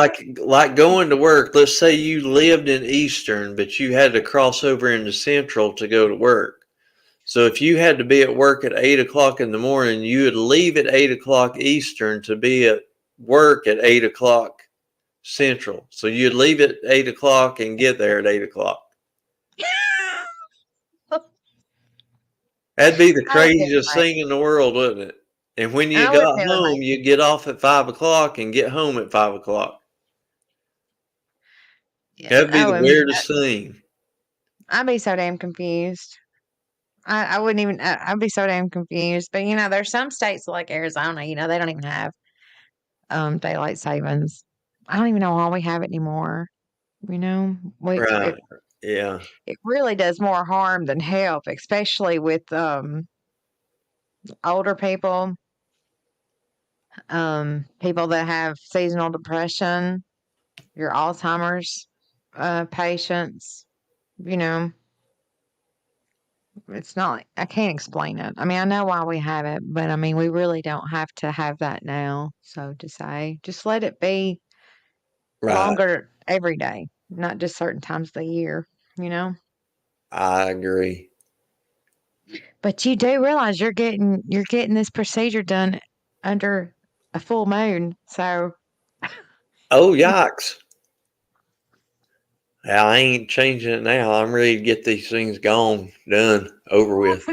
like going to work, let's say you lived in Eastern, but you had to cross over into Central to go to work. So if you had to be at work at 8 o'clock in the morning, you would leave at 8 o'clock Eastern to be at work at 8 o'clock Central. So you'd leave at 8 o'clock and get there at 8 o'clock. That'd be the I would craziest definitely. thing in the world, wouldn't it? And when you I would got never home, make it. you'd get off at 5 o'clock and get home at 5 o'clock. Yeah. That'd be the weirdest thing. I'd be so damn confused. I wouldn't even. I'd be so damn confused. But there's some states like Arizona. They don't even have daylight savings. I don't even know why we have it anymore. Which Right. Yeah. it really does more harm than help, especially with older people that have seasonal depression, your Alzheimer's patients. You know, it's not. I can't explain it. I mean, I know why we have it, but I mean, we really don't have to have that now. So to say, just let it be Right. longer every day, not just certain times of the year. You know. I agree. But you do realize you're getting this procedure done under a full moon, so Oh, yikes. Yeah, I ain't changing it now. I'm ready to get these things gone, done, over with.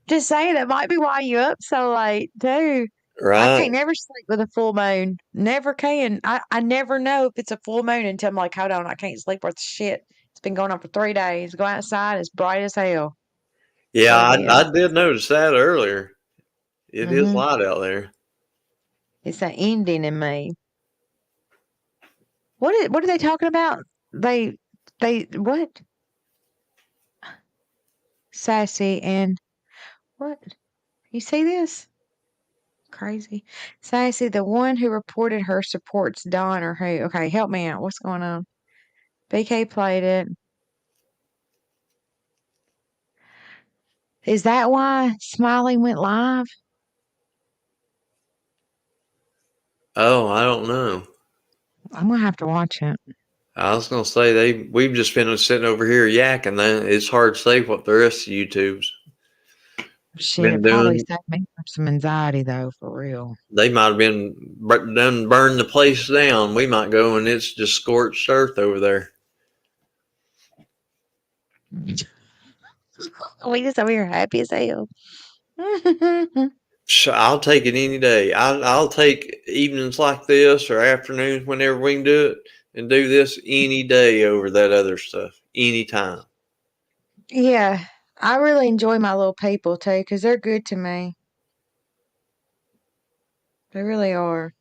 Just saying that might be why you up so late, too. I Right? can't never sleep with a full moon. Never can. I never know if it's a full moon until I'm like, hold on, I can't sleep worth shit. It's been going on for 3 days. Go outside, it's bright as hell. Yeah, What it is. I did notice that earlier. It is Mm-hmm. light out there. It's an ending in me. What are they talking about? They what? Sassy and what? You see this? Crazy. Sassy, the one who reported her supports Don or who? Okay, help me out. What's going on? BK played it. Is that why Smiley went live? Oh, I don't know. I'm gonna have to watch it. I was gonna say we've just been sitting over here yakking. Then it's hard to say what the rest of YouTube's Shit, been it probably doing. saved me from some anxiety though, for real. They might have been done burned the place down. We might go and it's just scorched earth over there. We just over here happy as hell. So I'll take it any day. I'll take evenings like this or afternoons whenever we can do it and do this any day over that other stuff. Anytime. Yeah, I really enjoy my little people too because they're good to me. They really are.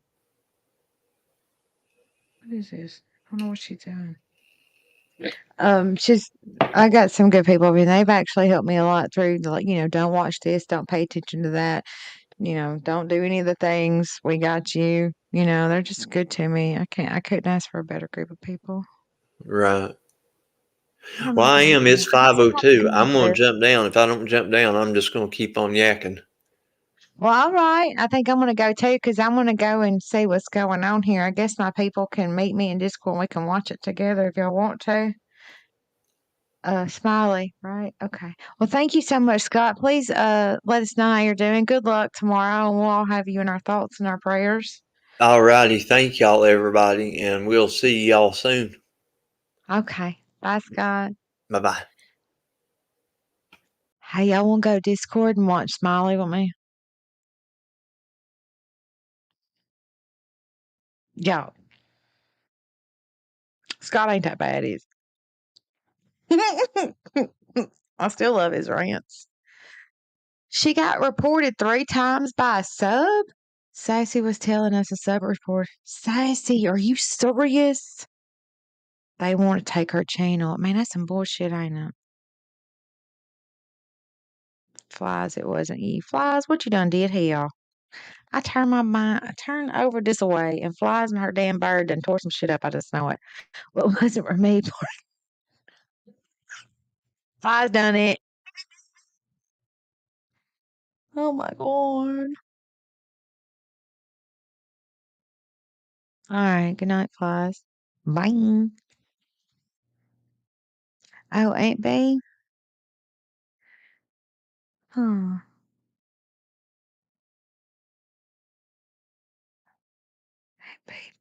What is this? I don't know what she's doing. She's. I got some good people over here. They've actually helped me a lot through, like, don't watch this, don't pay attention to that, don't do any of the things. We got you. They're just good to me. I couldn't ask for a better group of people. Right. I don't know Well, I what I'm am. doing. It's I just want 5:02. to I'm gonna this. jump down. If I don't jump down, I'm just gonna keep on yakking. Well, all right. I think I'm gonna go too because I'm gonna go and see what's going on here. I guess my people can meet me in Discord and we can watch it together if y'all want to. Smiley, right? Okay. Well, thank you so much, Scott. Please let us know how you're doing. Good luck tomorrow, and we'll all have you in our thoughts and our prayers. All righty. Thank y'all, everybody, and we'll see y'all soon. Okay. Bye, Scott. Bye bye. Hey, y'all want to go Discord and watch Smiley with me? Y'all, Scott ain't that bad, is he? I still love his rants. She got reported 3 times by a sub? Sassy was telling us a sub report. Sassy, are you serious? They want to take her channel. Man, that's some bullshit, ain't it? Flies, it wasn't you. Flies, what you done did here? I turned over this way, and Flies and her damn bird done tore some shit up. I just know it. Well, it wasn't for me. Flies done it. Oh my god. All right. Good night, Flies. Bye. Oh, Aunt B. Huh.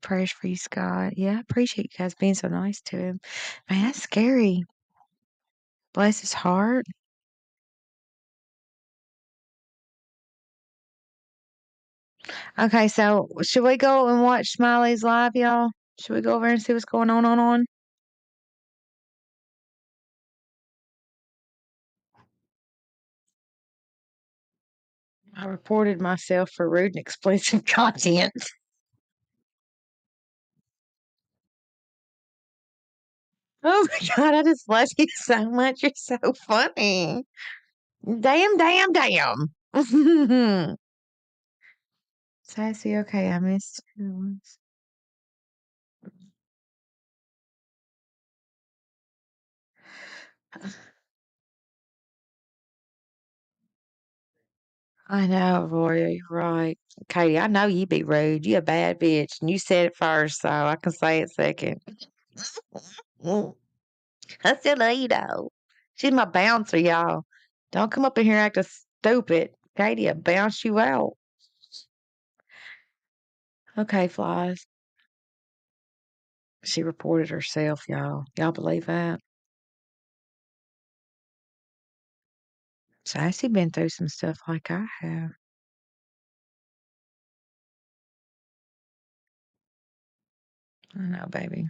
Prayers for you, Scott. Yeah, I appreciate you guys being so nice to him. Man, that's scary. Bless his heart. Okay, so should we go and watch Smiley's live, y'all? Should we go over and see what's going on? I reported myself for rude and explicit content. Oh my god, I just love you so much. You're so funny. Damn. Sassy, okay, I missed you once. I know, Roy, you're right. Katie, I know you be rude. You a bad bitch. And you said it first, so I can say it second. I still love you though. She's my bouncer, y'all. Don't come up in here acting stupid. Katie will bounce you out. Okay, Flies. She reported herself, y'all. Y'all believe that? Sassy been through some stuff like I have. I know, baby.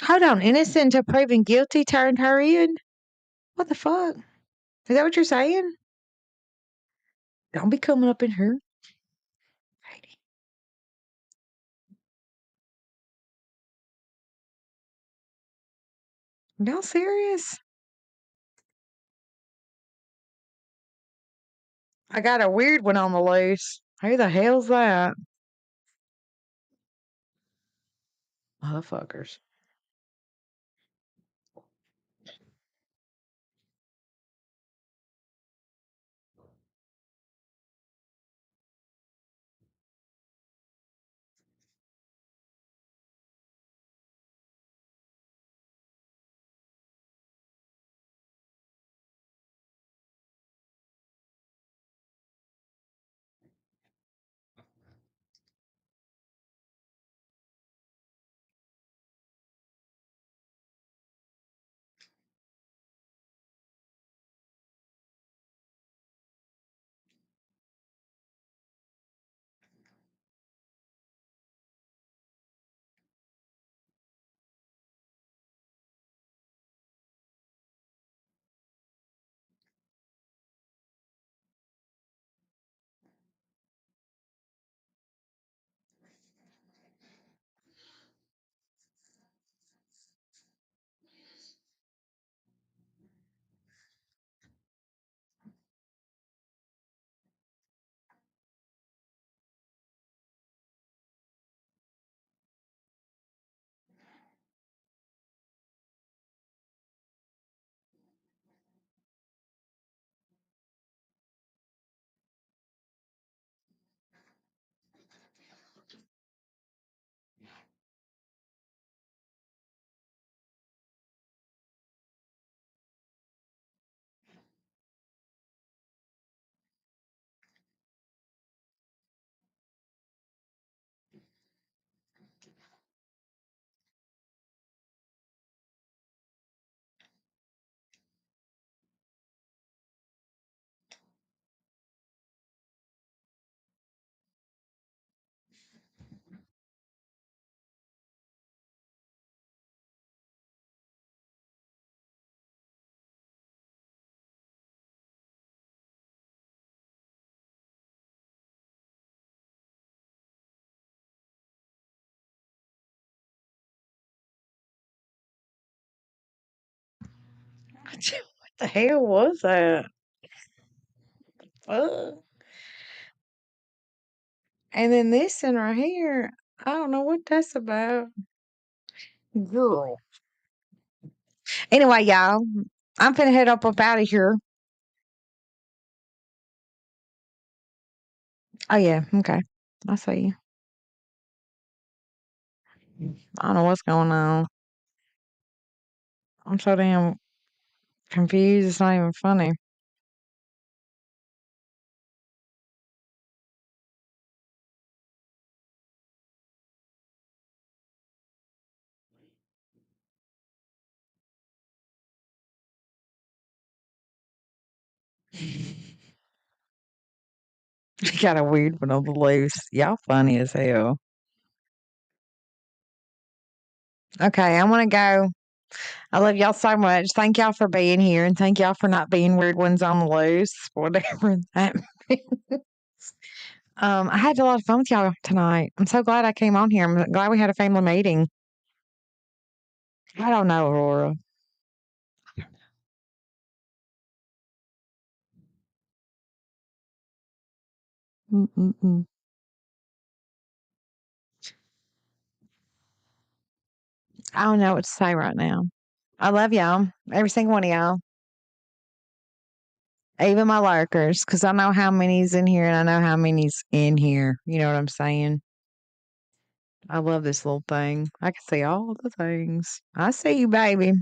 Hold on. Innocent until proven guilty turned her in? What the fuck? Is that what you're saying? Don't be coming up in here. Y'all serious? I got a weird one on the loose. Who the hell's that? Motherfuckers. What the hell was that? Fuck. And then this one right here, I don't know what that's about. Girl. Anyway, y'all, I'm finna head up out of here. Oh, yeah. Okay. I see you. I don't know what's going on. I'm so damn confused. It's not even funny. Got a weird one on the loose. Y'all funny as hell. Okay, I want to go. I love y'all so much. Thank y'all for being here, and thank y'all for not being weird ones on the loose, whatever that means. I had a lot of fun with y'all tonight. I'm so glad I came on here. I'm glad we had a family meeting. I don't know, Aurora. Mm-mm-mm. I don't know what to say right now. I love y'all, every single one of y'all, even my lurkers, because I know how many's in here and I know how many's in here. You know what I'm saying? I love this little thing. I can see all the things. I see you, baby.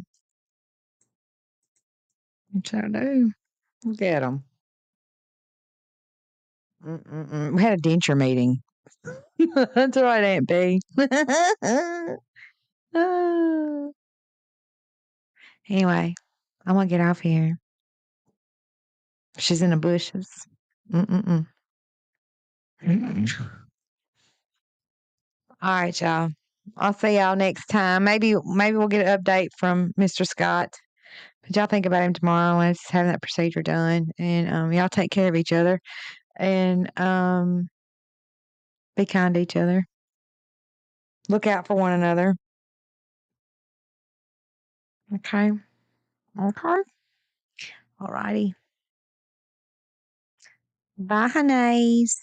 Which I do. Look at them. We had a denture meeting. That's right, Aunt B. Anyway, I'm gonna get off here. She's in the bushes. Mm-mm-mm. All right, y'all. I'll see y'all next time. Maybe we'll get an update from Mr. Scott. But y'all think about him tomorrow when it's having that procedure done. And y'all take care of each other. And be kind to each other. Look out for one another. Okay. Okay. All righty. Bye, honeys.